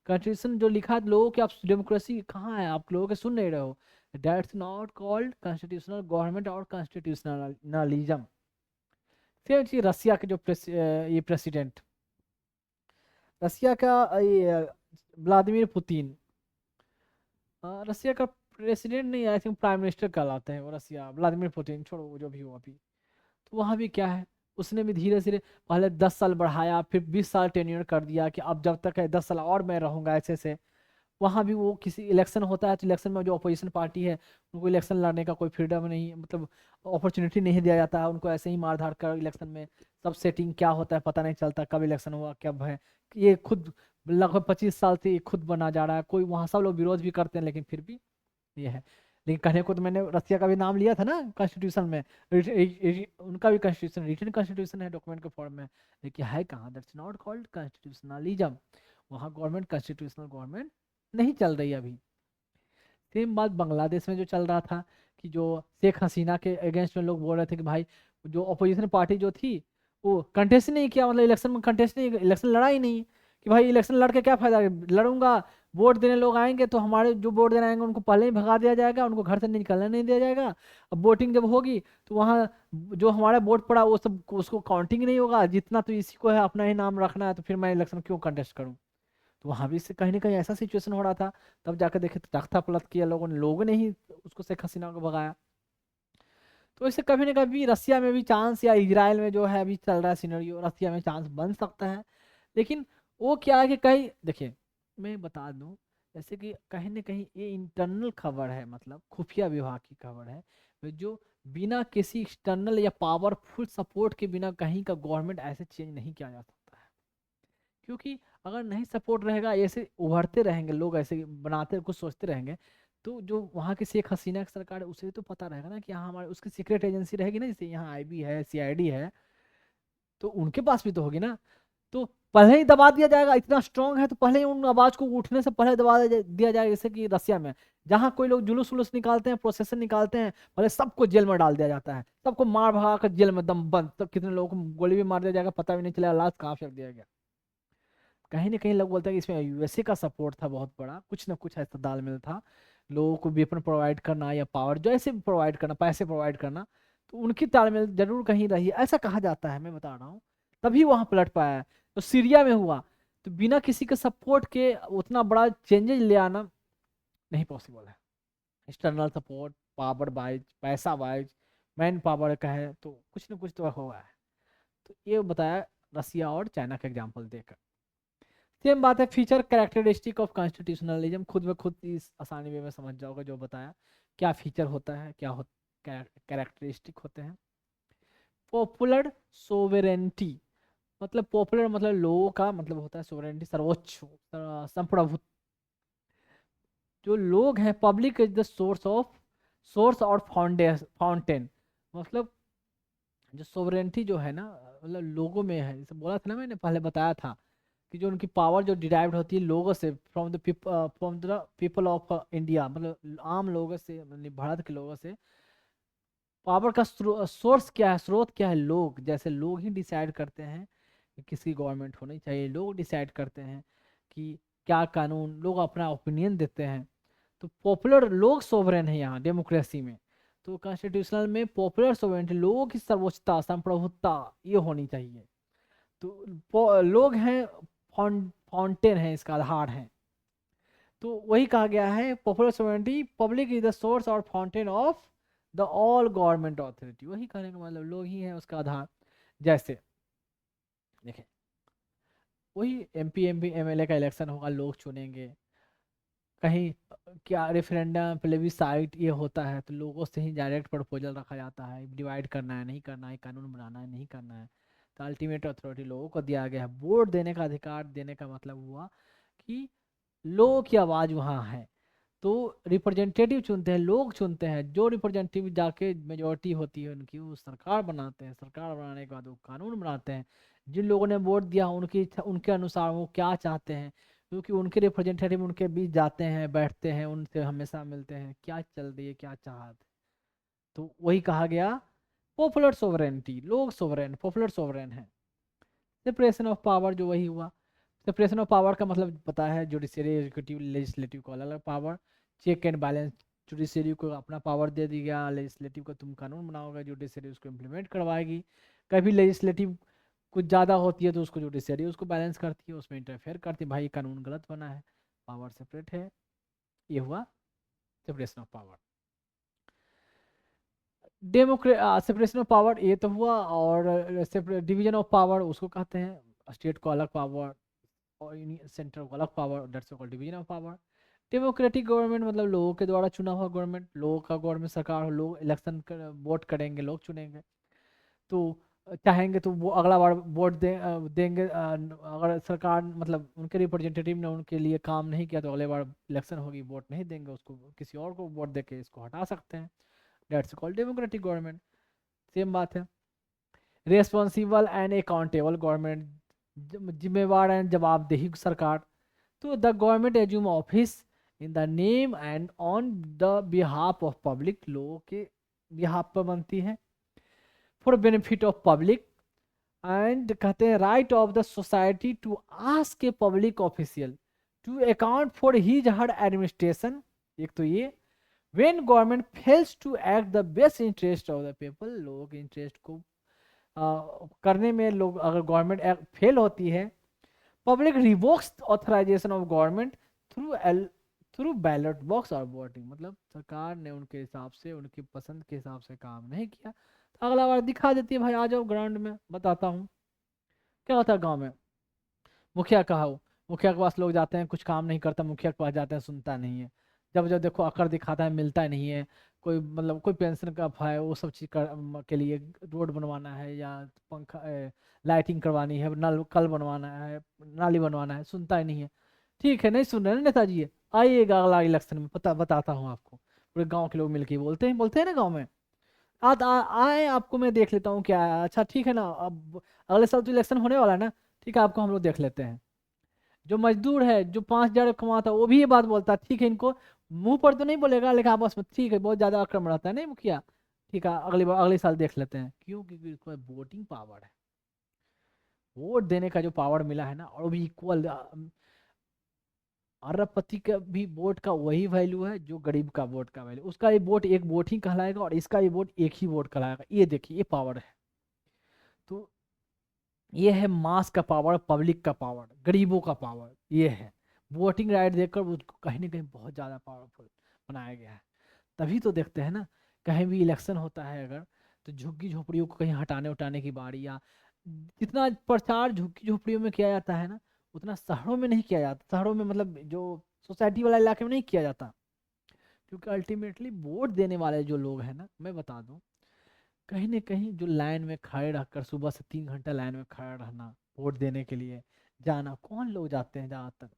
कॉन्स्टिट्यूशन जो लिखा है लोगों की, आप डेमोक्रेसी कहाँ है, आप लोगों के सुन नहीं रहे हो। That's not called constitutional government और कॉन्स्टिट्यूशनलिज्म। फिर जी रसिया के जो ये प्रेसिडेंट, रसिया का ये व्लादिमीर पुतिन, रसिया का प्रेसिडेंट नहीं, आई थिंक प्राइम मिनिस्टर कहलाते हैं वो रसिया, व्लादिमीर पुतिन, छोड़ो वो जो भी हो अभी। तो वहाँ भी क्या है, उसने भी धीरे धीरे पहले 10 साल बढ़ाया, फिर 20 साल टेन्योर कर दिया कि अब जब तक है 10 साल और मैं रहूँगा ऐसे से। वहाँ भी वो किसी इलेक्शन होता है तो इलेक्शन में जो अपोजिशन पार्टी है उनको इलेक्शन लड़ने का कोई फ्रीडम नहीं है, मतलब अपॉर्चुनिटी नहीं दिया जाता है उनको, ऐसे ही मार धाड़ कर इलेक्शन में सब सेटिंग क्या होता है पता नहीं चलता, कब इलेक्शन हुआ कब है। ये खुद लगभग 25 साल से ये खुद बना जा रहा है, कोई वहाँ सब लोग विरोध भी करते हैं लेकिन फिर भी ये है। लेकिन कहने को तो मैंने रसिया का भी नाम लिया था ना कॉन्स्टिट्यूशन में, उनका भी कॉन्स्टिट्यूशन रिटन कॉन्स्टिट्यूशन है डॉक्यूमेंट के फॉर्म में, लेकिन है कहाँ, दैट्स नॉट कॉल्ड कॉन्स्टिट्यूशनलिज्म। वहाँ गवर्नमेंट कॉन्स्टिट्यूशनल गवर्नमेंट नहीं चल रही अभी। सेम बात बांग्लादेश में जो चल रहा था कि जो शेख हसीना के अगेंस्ट में लोग बोल रहे थे कि भाई जो अपोजिशन पार्टी जो थी वो कंटेस्ट नहीं किया, मतलब इलेक्शन में कंटेस्ट नहीं, इलेक्शन लड़ा ही नहीं, कि भाई इलेक्शन लड़ के क्या फायदा, लड़ूंगा वोट देने लोग आएंगे तो हमारे जो वोट देने आएंगे उनको पहले ही भगा दिया जाएगा, उनको घर से निकलने नहीं दिया जाएगा। अब वोटिंग जब होगी तो वहाँ जो हमारा वोट पड़ा वो सब उसको काउंटिंग नहीं होगा, जितना तो इसी को है अपना ही नाम रखना है, तो फिर मैं इलेक्शन क्यों कंटेस्ट करूँ। तो वहाँ भी से कहीं ना कहीं ऐसा सिचुएशन हो रहा था। तब जाकर देखे तो तख्ता पलट किया लोगों ने ही उसको शेख हसीना को भगाया। तो इससे कभी ना कभी रसिया में भी चांस, या इजराइल में जो है अभी चल रहा है सिनेरियो, रसिया में चांस बन सकता है। लेकिन वो क्या है कि कहीं देखिए मैं बता दूं, जैसे कि कहीं ना कहीं ये इंटरनल खबर है, मतलब खुफिया विभाग की खबर है, जो बिना किसी एक्सटर्नल या पावरफुल सपोर्ट के बिना कहीं का गवर्नमेंट ऐसे चेंज नहीं किया जा सकता है। क्योंकि अगर नहीं सपोर्ट रहेगा, ऐसे उभरते रहेंगे लोग, ऐसे बनाते कुछ सोचते रहेंगे, तो जो वहाँ की शेख हसीना की सरकार है उसे तो पता रहेगा ना कि यहाँ हमारे उसकी सीक्रेट एजेंसी रहेगी ना, जैसे यहाँ आईबी है, सीआईडी है, तो उनके पास भी तो होगी ना। तो पहले ही दबा दिया जाएगा, इतना स्ट्रांग है तो पहले ही उन आवाज को उठने से पहले दबा दिया जाएगा। जैसे कि रसिया में जहाँ कोई लोग जुलूस वुलूस निकालते हैं, प्रोसेसन निकालते हैं, पहले सबको जेल में डाल दिया जाता है, सबको मार भगा कर जेल में दम बंद, तब कितने लोगों को गोली भी मार दिया जाएगा, पता भी नहीं चलेगा लाश कहाँ फेंक दिया गया। कहीं ना कहीं लोग बोलते हैं कि इसमें यूएसए का सपोर्ट था बहुत बड़ा, कुछ ना कुछ ऐसा दालमेल था, लोगों को वेपन प्रोवाइड करना या पावर जो ऐसे प्रोवाइड करना, पैसे प्रोवाइड करना, तो उनकी तालमेल जरूर कहीं रही है, ऐसा कहा जाता है, मैं बता रहा हूँ। तभी वहां पलट पाया है। तो सीरिया में हुआ तो बिना किसी के सपोर्ट के उतना बड़ा चेंजेस ले आना नहीं पॉसिबल है। एक्सटर्नल सपोर्ट, पावर वाइज, पैसा वाइज, मैन पावर का है तो कुछ ना कुछ तो होगा है। तो ये बताया रसिया और चाइना का एग्जाम्पल देकर। सेम बात है फीचर कैरेक्टरिस्टिक ऑफ कॉन्स्टिट्यूशनलिज्म, खुद ब खुद इस आसानी वे में समझ जाओगे जो बताया क्या फीचर होता है, क्या कैरेक्टरिस्टिक होते हैं। पॉपुलर सोवेरेंटी, मतलब पॉपुलर मतलब लोगों का, मतलब होता है सोवेरेंटी सर्वोच्च संप्रभुत्व। जो लोग हैं, पब्लिक इज द सोर्स और फाउंटेन, मतलब जो सोवरेंटी जो है ना, मतलब लोगों में है, जैसे बोला था ना, मैंने पहले बताया था कि जो उनकी पावर जो डिराइव्ड होती है लोगों से, from the people of India, मतलब आम लोगों से, मतलब भारत के लोगों से। पावर का सोर्स क्या है, स्रोत क्या है, लोग। जैसे लोग ही डिसाइड करते हैं कि किसकी गवर्नमेंट होनी चाहिए, लोग डिसाइड करते हैं कि क्या कानून, लोग अपना ओपिनियन देते हैं। तो पॉपुलर, लोग सोवरेन है यहाँ डेमोक्रेसी में। तो कॉन्स्टिट्यूशनल में पॉपुलर सोवरेनिटी, लोगों की सर्वोच्चता, संप्रभुत्ता ये होनी चाहिए। तो लोग हैं, फाउंटेन है, इसका आधार है। तो वही कहा गया है popular sovereignty, public is the source और fountain of the all government authority. वही कहने का मतलब लोग ही हैं उसका आधार। जैसे देखें, वही एमपी एमएलए का इलेक्शन होगा, लोग चुनेंगे। कहीं क्या रेफरेंडम प्लेबिसाइट ये होता है तो लोगों से ही डायरेक्ट प्रपोजल रखा जाता है, डिवाइड करना है नहीं करना है, कानून बनाना है नहीं करना है। तो अल्टीमेट अथॉरिटी लोगों को दिया गया है। वोट देने का अधिकार देने का मतलब हुआ कि लोगों की आवाज़ वहाँ है। तो रिप्रेजेंटेटिव चुनते हैं, लोग चुनते हैं। जो रिप्रेजेंटेटिव जाके मेजोरिटी होती है उनकी, वो सरकार बनाते हैं। सरकार बनाने के बाद वो कानून बनाते हैं। जिन लोगों ने वोट दिया उनकी इच्छा, उनके अनुसार वो क्या चाहते हैं, क्योंकि उनके रिप्रेजेंटेटिव उनके बीच जाते हैं, बैठते हैं, उनसे हमेशा मिलते हैं, क्या चल रही है, क्या चाहते। तो वही कहा गया पॉपुलर सोवरेनिटी, लोग सोवरेन, पॉपुलर सोवरेन है। सेपरेशन ऑफ पावर जो वही हुआ। सेपरेशन ऑफ पावर का मतलब पता है, जुडिशरी, एग्जीक्यूटिव, लेजिस्लेटिव को अलग अलग power, check and balance. Judiciary को अपना पावर दे दिया गया, लेजिस्लेटिव को तुम कानून बनाओगे, जुडिशरी उसको इम्प्लीमेंट करवाएगी। कभी लेजिस्लेटिव कुछ ज़्यादा होती है तो उसको जुडिशरी उसको बैलेंस करती है, उसमें इंटरफेयर करती है, भाई कानून गलत बना है, पावर सेपरेट है। ये हुआ separation of power. Separation of power ये तो हुआ, और डिवीजन ऑफ पावर उसको कहते हैं, स्टेट को अलग पावर और सेंटर को अलग power, that's called division of power. Democratic government मतलब लोगों के द्वारा चुना हुआ गवर्नमेंट, लोगों का गवर्नमेंट, सरकार हो, लोग इलेक्शन कर वोट करेंगे, लोग चुनेंगे। तो चाहेंगे तो वो अगला बार वोट देंगे। अगर सरकार मतलब उनके रिप्रेजेंटेटिव ने उनके लिए काम नहीं किया तो अगले बार इलेक्शन होगी, वोट नहीं देंगे उसको, किसी और को वोट देके इसको हटा सकते हैं। That's called democratic government. Same बात है रेस्पॉन्सिबल एंड अकाउंटेबल गवर्नमेंट, जिम्मेवार एंड जवाबदेही सरकार। तो the government assume office in the name and on the behalf of public, लोगों के बिहाफ पर बनती है, for benefit of public. And कहते हैं right of the society to ask a public official to account for his her administration. एक तो ये when government fails to act the best interest of the people, लोगों के इंटरेस्ट को करने में लोग, अगर गवर्नमेंट फेल होती है, public revokes authorization of government through ballot box और वोटिंग, मतलब सरकार ने उनके हिसाब से, उनकी पसंद के हिसाब से काम नहीं किया तो अगला बार दिखा देती है, भाई आ जाओ ग्राउंड में बताता हूँ। क्या होता है गाँव में, मुखिया का हो, मुखिया के पास लोग जाते हैं, कुछ काम नहीं करता, मुखिया के पास जाते हैं, सुनता नहीं है। जब जब देखो अकड़ दिखाता है, मिलता नहीं है। कोई मतलब कोई पेंशन का है, वो सब चीज़ के लिए रोड बनवाना है या पंखा लाइटिंग करवानी है, नल कल बनवाना है, नाली बनवाना है, सुनता ही नहीं है। ठीक है, नहीं सुन रहे ना नेताजी, आइएगा अगला इलेक्शन में पता बताता हूँ आपको। पूरे गाँव के लोग मिलके बोलते हैं ना गाँव में, आए आपको मैं देख लेता हूँ क्या है। अच्छा ठीक है ना, अब अगले साल तो इलेक्शन होने वाला है ना, ठीक है आपको हम लोग देख लेते हैं। जो मजदूर है जो 5,000 कमाता है वो भी ये बात बोलता है, ठीक है इनको मुंह पर तो नहीं बोलेगा लेकिन आपस में ठीक है, बहुत ज्यादा आक्रमण रहता है नहीं मुखिया, ठीक है अगली बार अगले साल देख लेते हैं। क्यों? क्योंकि इसको वोटिंग पावर है, वोट देने का जो पावर मिला है ना, और भी इक्वल। अरबपति का भी वोट का वही वैल्यू है जो गरीब का वोट का वैल्यू, उसका ये वोट एक वोट ही कहलाएगा और इसका ये वोट एक ही वोट कहलाएगा। ये देखिए ये पावर है। तो ये है मास का पावर, पब्लिक का पावर, गरीबों का पावर ये है। वोटिंग राइट देकर उसको कहीं ना कहीं बहुत ज़्यादा पावरफुल बनाया गया है। तभी तो देखते हैं ना, कहीं भी इलेक्शन होता है अगर, तो झुग्गी झोपड़ियों को कहीं हटाने उठाने की बारी, या जितना प्रचार झुग्गी झोपड़ियों में किया जाता है ना, उतना शहरों में नहीं किया जाता। शहरों में मतलब जो सोसाइटी वाला इलाके में नहीं किया जाता, क्योंकि अल्टीमेटली वोट देने वाले जो लोग हैं ना, मैं बता दूं, कहीं ना कहीं जो लाइन में खड़े रहकर सुबह से 3 घंटा लाइन में खड़ा रहना वोट देने के लिए जाना, कौन लोग जाते हैं ज़्यादातर?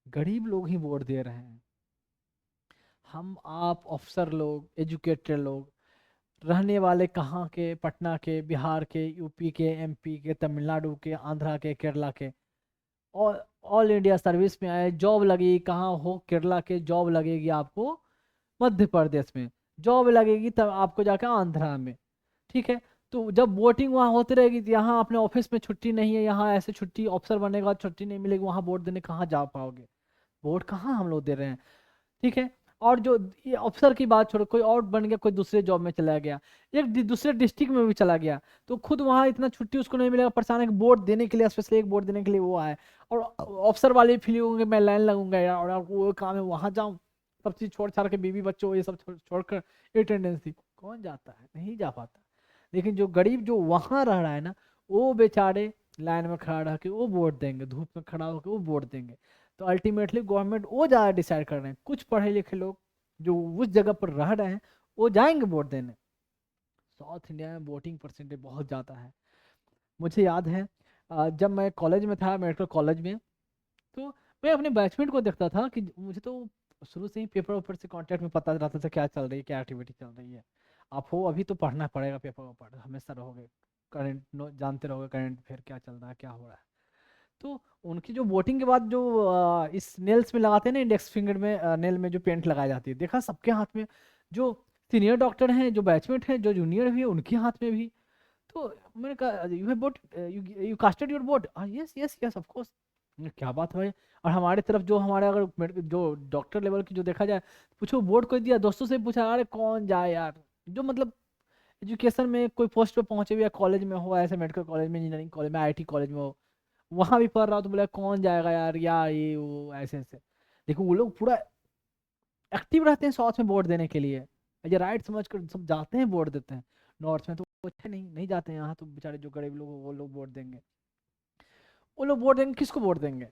गरीब लोग ही वोट दे रहे हैं। हम आप अफसर लोग, एजुकेटेड लोग, रहने वाले कहाँ के, पटना के, बिहार के, यूपी के, एमपी के, तमिलनाडु के, आंध्रा के, केरला के, और ऑल इंडिया सर्विस में आए, जॉब लगेगी कहाँ हो, केरला के जॉब लगेगी आपको मध्य प्रदेश में, जॉब लगेगी तब आपको जाकर आंध्रा में, ठीक है। तो जब वोटिंग वहाँ होती रहेगी, तो यहाँ अपने ऑफिस में छुट्टी नहीं है, यहाँ ऐसे छुट्टी अफसर बनेगा छुट्टी नहीं मिलेगी, वहाँ वोट देने कहाँ जा पाओगे? वोट कहाँ हम लोग दे रहे हैं, ठीक है। और जो ये अफसर की बात छोड़ो, कोई और बन गया, कोई दूसरे जॉब में चला गया, एक दूसरे डिस्ट्रिक्ट में भी चला गया, तो खुद वहाँ इतना छुट्टी उसको नहीं मिलेगा, परेशान है कि वोट देने के लिए, स्पेशली एक वोट देने के लिए वो आए, और अफसर वाले भी फील होंगे मैं लाइन लगूंगा यार, और वो काम है वहाँ जाऊँ, सब चीज़ छोड़ छाड़ के, बीवी बच्चों ये सब छोड़कर, ये टेंडेंसी, कौन जाता है? नहीं जा पाता। लेकिन जो गरीब जो वहाँ रह रहा है ना, वो बेचारे लाइन में खड़ा रह के वो वोट देंगे, धूप में खड़ा होकर वो वोट देंगे। तो अल्टीमेटली गवर्नमेंट वो ज़्यादा डिसाइड कर रहे हैं, कुछ पढ़े लिखे लोग जो उस जगह पर रह रहे हैं वो जाएंगे वोट देने। साउथ इंडिया में वोटिंग परसेंटेज बहुत ज़्यादा है। मुझे याद है जब मैं कॉलेज में था, मेडिकल कॉलेज में, तो मैं अपने बैचमेट को देखता था कि मुझे तो शुरू से ही पेपर वेपर से कांटेक्ट में पता रहता था क्या चल रही है, क्या एक्टिविटी चल रही है। आप हो अभी तो पढ़ना पड़ेगा, पेपर वेपर हमेशा रहोगे, करंट जानते रहोगे करंट फिर क्या चल रहा है, क्या हो रहा है। तो उनकी जो वोटिंग के बाद जो इस नेल्स में लगाते हैं ना, इंडेक्स फिंगर में नेल में जो पेंट लगाई जाती है, देखा सबके हाथ में, जो सीनियर डॉक्टर हैं, जो बैचमेट हैं, जो जूनियर भी है, उनके हाथ में भी। तो मैंने कहा you have vote, you casted your vote? Yes yes yes of course. क्या बात है भाई। और हमारे तरफ जो हमारे अगर जो डॉक्टर लेवल की जो देखा जाए, पूछो वोट कोई दिया, दोस्तों से पूछा, अरे कौन जाए यार, जो मतलब एजुकेशन में कोई पोस्ट पे पहुंचे हुए, या कॉलेज में हो, ऐसे मेडिकल कॉलेज में, इंजीनियरिंग कॉलेज में, आईटी कॉलेज में हो, वहां भी पढ़ रहा हो, तो बोला कौन जाएगा यार, या ये वो ऐसे ऐसे। देखो वो लोग पूरा एक्टिव रहते हैं साउथ में वोट देने के लिए, ये राइट समझ कर सब जाते हैं वोट देते हैं। नॉर्थ में तो अच्छा नहीं जाते हैं, यहाँ तो बेचारे जो गरीब लोग वो लोग वोट देंगे। वो लोग वोट देंगे, किसको वोट देंगे?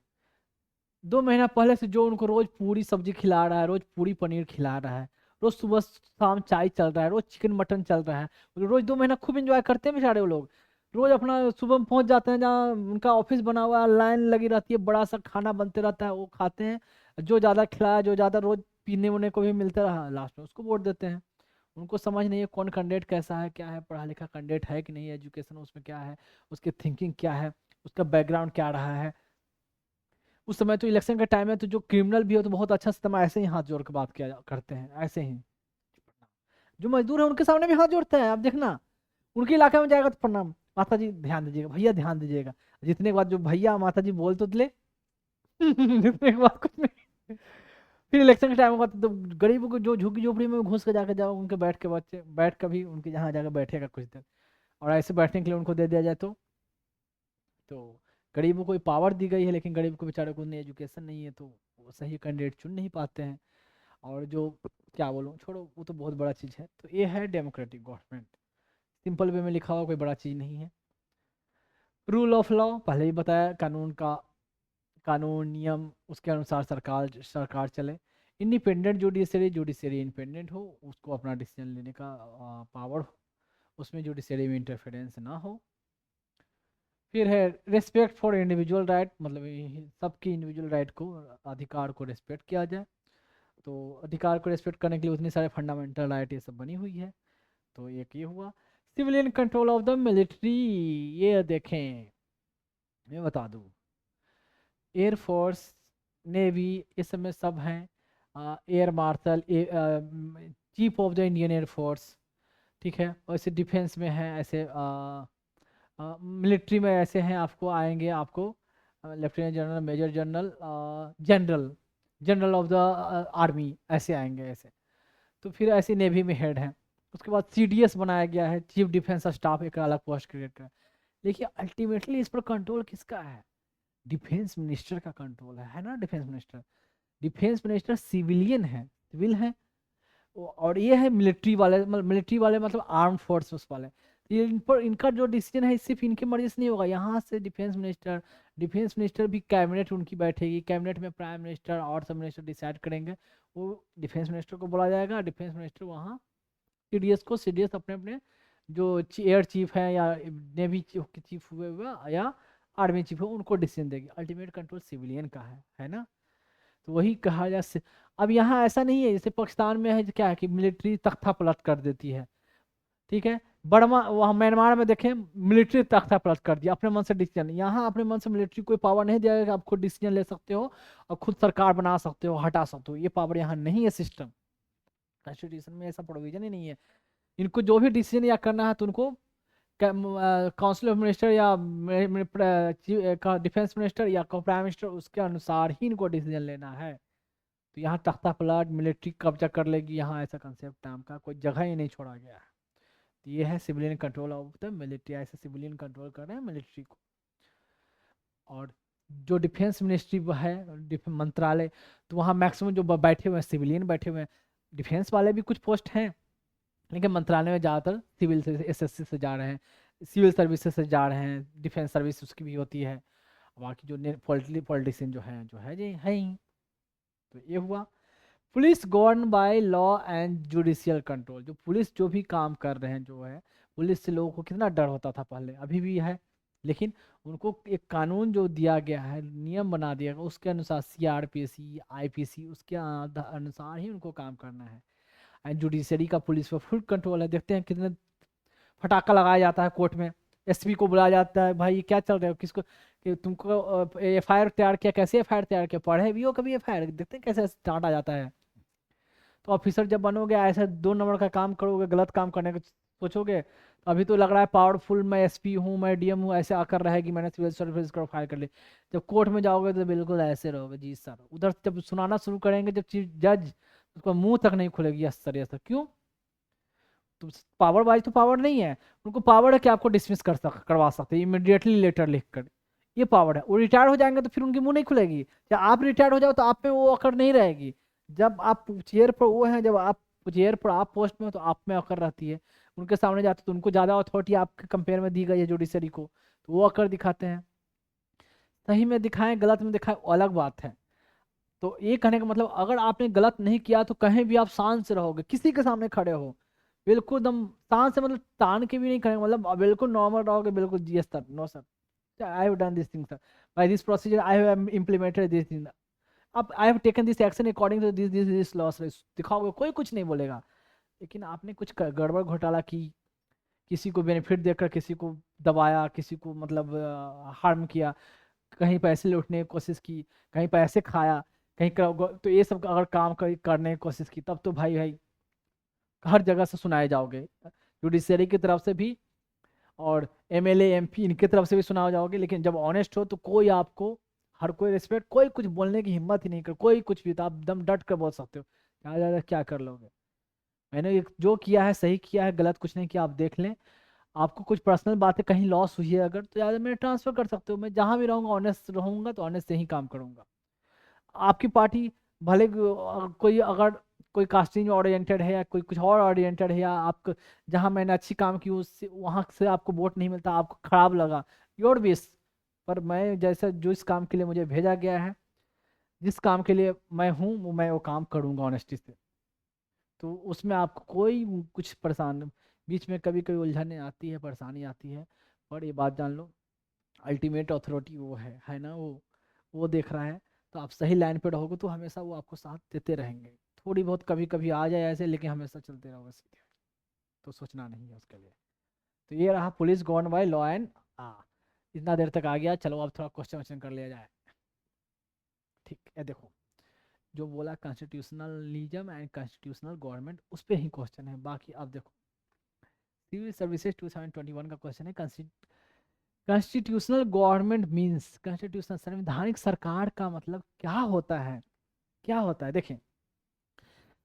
2 महीना पहले से जो उनको रोज पूरी सब्जी खिला रहा है, रोज पूरी पनीर खिला रहा है, रोज सुबह शाम चाय चल रहा है, रोज चिकन मटन चल रहा है, वो लोग रोज 2 महीना खूब एंजॉय करते हैं बेचारे वो लोग। रोज अपना सुबह में पहुंच जाते हैं जहाँ उनका ऑफिस बना हुआ है, लाइन लगी रहती है, बड़ा सा खाना बनते रहता है, वो खाते हैं, जो ज्यादा खिलाया, जो ज्यादा रोज पीने उने को भी मिलता रहा, लास्ट में उसको वोट देते हैं। उनको समझ नहीं है कौन कैंडिडेट कैसा है, क्या है, पढ़ा लिखा कैंडिडेट है कि नहीं है, एजुकेशन उसमें क्या है, उसकी थिंकिंग क्या है, उसका बैकग्राउंड क्या रहा है। उस समय तो इलेक्शन का टाइम है, तो जो क्रिमिनल भी हो तो बहुत अच्छा सिस्टम, ऐसे ही हाथ जोड़ के बात किया करते हैं, ऐसे ही। जो मजदूर है उनके सामने भी हाथ जोड़ते हैं, आप देखना, उनके इलाके में जाएगा तो प्रणाम, माता जी ध्यान दीजिएगा, भैया ध्यान दीजिएगा, जितने के बाद जो भैया माता जी बोल तो ले जितने के बाद कुछ नहीं। फिर इलेक्शन के टाइम होगा तो गरीबों को जो झुग्गी झोपड़ी में घुस के जाके जाओ, उनके बैठ के बच्चे बैठ कर भी उनके जहाँ जाकर बैठेगा कुछ देर, और ऐसे बैठने के लिए उनको दे दिया जाए तो गरीबों को पावर दी गई है, लेकिन गरीब को बेचारे को नहीं, एजुकेशन नहीं है, तो वो सही कैंडिडेट चुन नहीं पाते हैं। और जो क्या बोलूँ, छोड़ो, वो तो बहुत बड़ा चीज़ है। तो ये है डेमोक्रेटिक गवर्नमेंट, सिंपल वे में लिखा हुआ कोई बड़ा चीज़ नहीं है। रूल ऑफ लॉ पहले ही बताया, कानून का, कानून नियम उसके अनुसार सरकार सरकार चले। इंडिपेंडेंट जुडिशरी, जुडिशरी इंडिपेंडेंट हो, उसको अपना डिसीजन लेने का पावर हो, उसमें जुडिशरी में इंटरफेरेंस ना हो। फिर है रिस्पेक्ट फॉर इंडिविजुअल राइट, मतलब सबकी इंडिविजुअल राइट को, अधिकार को रिस्पेक्ट किया जाए। तो अधिकार को रिस्पेक्ट करने के लिए उतनी सारे फंडामेंटल राइट ये सब बनी हुई है। तो एक ये हुआ। Civilian control of the military, ये देखें, मैं बता दूं, एयरफोर्स, नेवी, इस सब में सब हैं, air marshal, chief of the Indian air force, ठीक है। और ऐसे डिफेंस में है, ऐसे मिलिट्री में ऐसे हैं, आपको आएंगे, आपको lieutenant general, major general, general, general of the army, ऐसे आएंगे ऐसे। तो फिर ऐसे नेवी में हेड हैं। उसके बाद सीडीएस बनाया गया है, चीफ डिफेंस स्टाफ, एक अलग पोस्ट क्रिएट कर। देखिए अल्टीमेटली इस पर कंट्रोल किसका है? डिफेंस मिनिस्टर का कंट्रोल है ना। डिफेंस मिनिस्टर सिविलियन है, सिविल है। और ये है मिलिट्री वाले, मिलिट्री वाले मतलब आर्म फोर्सेस वाले। ये इन पर इनका जो डिसीजन है सिर्फ इनकी मर्जी से नहीं होगा। यहाँ से डिफेंस मिनिस्टर भी कैबिनेट उनकी बैठेगी, कैबिनेट में प्राइम मिनिस्टर और सब मिनिस्टर डिसाइड करेंगे। वो डिफेंस मिनिस्टर को बोला जाएगा, डिफेंस मिनिस्टर वहाँ सीडीएस अपने अपने जो एयर चीफ है या नेवी चीफ हुए हुए या आर्मी चीफ है उनको डिसीजन देगी। अल्टीमेट कंट्रोल सिविलियन का है ना। तो वही कहा जा अब यहाँ ऐसा नहीं है जैसे पाकिस्तान में है क्या है कि मिलिट्री तख्ता पलट कर देती है, ठीक है। बर्मा वहाँ म्यांमार में देखें मिलिट्री तख्ता पलट कर दिया अपने मन से डिसीजन। यहाँ अपने मन से मिलिट्री कोई पावर नहीं दिया कि आप खुद डिसीजन ले सकते हो और खुद सरकार बना सकते हो, हटा सकते हो, ये पावर यहाँ नहीं है। सिस्टम कॉन्स्टिट्यूशन में ऐसा प्रोविजन ही नहीं है। इनको जो भी डिसीजन या करना है तो उनको काउंसिल ऑफ मिनिस्टर या डिफेंस मिनिस्टर या प्राइम मिनिस्टर उसके अनुसार ही इनको डिसीजन लेना है। तो यहाँ तख्ता पलट मिलिट्री कब्जा कर लेगी, यहाँ ऐसा कंसेप्ट नाम का कोई जगह ही नहीं छोड़ा गया है। तो ये है civilian control of the military, ऐसे सिविलियन कंट्रोल कर रहे हैं मिलिट्री को। और जो डिफेंस मिनिस्ट्री है मंत्रालय, तो वहाँ मैक्सिमम जो बैठे हुए हैं सिविलियन बैठे हुए हैं। डिफेंस वाले भी कुछ पोस्ट हैं लेकिन मंत्रालय में ज़्यादातर सिविल से एसएससी से जा रहे हैं, सिविल सर्विसेज से जा रहे हैं, डिफेंस सर्विस उसकी भी होती है। बाकी जो पॉलिटिशियन जो है जी है ही। तो ये हुआ police govern by law and judicial control. जो पुलिस जो भी काम कर रहे हैं जो है, पुलिस से लोगों को कितना डर होता था पहले, अभी भी है, लेकिन उनको एक कानून जो दिया गया है, नियम बना दिया गया, उसके अनुसार सीआरपीसी आईपीसी उसके अनुसार ही उनको काम करना है। एंड जुडिशरी का पुलिस पर फुल कंट्रोल है। देखते हैं कितने फटाका लगाया जाता है कोर्ट में, एसपी को बुलाया जाता है, भाई ये क्या चल रहा है, किसको कि तुमको एफआईआर तैयार किया, कैसे एफआईआर तैयार किया, पढ़े भी हो कभी एफआईआर, देखते हैं कैसे डांटा जाता है। तो ऑफिसर जब बनोगे ऐसे 2 नंबर का काम करोगे, गलत काम करने का सोचोगे, तो अभी तो लग रहा है पावरफुल, मैं एसपी हूँ, मैं डीएम हूँ, ऐसे आकर रहेगी मैंने सिविल सर्विस का फाइल कर ली। जब कोर्ट में जाओगे तो बिल्कुल ऐसे रहोगे जी सर। उधर जब सुनाना शुरू करेंगे जब चीफ जज, उसका मुंह तक नहीं खुलेगी यस सर यस सर। क्यों? तो पावर वाइज तो पावर नहीं है, उनको पावर है कि आपको डिसमिस करवा सकते हैं इमिडिएटली लेटर लिखकर, ये पावर है। वो रिटायर हो जाएंगे तो फिर उनकी मुंह नहीं खुलेगी। जब आप रिटायर हो जाओ तो आप में वो अकड़ नहीं रहेगी। जब आप चेयर पर वो हैं, जब आप चेयर पर आप पोस्ट में हो तो आप में अकड़ रहती है। उनके सामने जाते तो उनको ज़्यादा अथॉरिटी आपके कंपेयर में दी गई है जुडिशरी को, तो वो अकड़ दिखाते हैं। सही में दिखाएं गलत में दिखाएं वो अलग बात है। तो ये कहने का मतलब अगर आपने गलत नहीं किया तो कहीं भी आप शांत से रहोगे, किसी के सामने खड़े हो बिल्कुल दम शांत से, मतलब तान के भी नहीं करेंगे, मतलब बिल्कुल नॉर्मल रहोगे, बिल्कुल जी sir no sir I have done this thing sir, by this procedure I have implemented this thing, अब I have taken this action according to this laws, दिखाओगे कोई कुछ नहीं बोलेगा। लेकिन आपने कुछ गड़बड़ घोटाला की, किसी को बेनिफिट देकर किसी को दबाया, किसी को मतलब हार्म किया, कहीं पैसे लूटने की कोशिश की, कहीं पैसे खाया, कहीं तो ये सब अगर काम करने की कोशिश की तब तो भाई भाई हर जगह से सुनाए जाओगे, जुडिशरी की तरफ से भी और एमएलए एमपी इनकी तरफ से भी सुनाए जाओगे। लेकिन जब ऑनेस्ट हो तो कोई आपको, हर कोई रिस्पेक्ट, कोई कुछ बोलने की हिम्मत ही नहीं कर, कोई कुछ भी, तो आप दम डट कर बोल सकते हो, ज़्यादा ज़्यादा क्या कर लोगे। मैंने जो किया है सही किया है, गलत कुछ नहीं किया, आप देख लें। आपको कुछ पर्सनल बातें कहीं लॉस हुई है अगर तो ज़्यादा मैं ट्रांसफ़र कर सकते हो, मैं जहाँ भी रहूँगा ऑनेस्ट रहूँगा तो ऑनेस्ट से ही काम करूँगा। आपकी पार्टी भले कोई अगर कोई कास्टिंग ओरिएंटेड है या कोई कुछ और ओरिएंटेड है, या आप जहाँ मैंने अच्छी काम की उससे वहाँ से आपको वोट नहीं मिलता, आपको खराब लगा, योर विश, पर मैं जैसा जो इस काम के लिए मुझे भेजा गया है, जिस काम के लिए मैं हूँ मैं वो काम करूँगा ऑनेस्टी से। तो उसमें आपको कोई कुछ परेशान, बीच में कभी कभी उलझने आती है, परेशानी आती है, पर ये बात जान लो अल्टीमेट अथॉरिटी वो है ना, वो देख रहा है। तो आप सही लाइन पे रहोगे तो हमेशा वो आपको साथ देते रहेंगे। थोड़ी बहुत कभी कभी आ जाए ऐसे, लेकिन हमेशा चलते रहोगे सीधे, तो सोचना नहीं है उसके लिए। तो ये रहा police govern by law and इतना देर तक आ गया, चलो अब थोड़ा क्वेश्चन वोश्चन कर लिया जाए। ठीक है, देखो जो बोला कॉन्स्टिट्यूशनलिज्म एंड कॉन्स्टिट्यूशनल गवर्नमेंट, उस पर ही क्वेश्चन है। बाकी आप देखो सिविल सर्विसेज 2021 का क्वेश्चन है, कॉन्स्टिट्यूशनल गवर्नमेंट मीन्स, कॉन्स्टिट्यूशनल संवैधानिक सरकार का मतलब क्या होता है, क्या होता है। देखें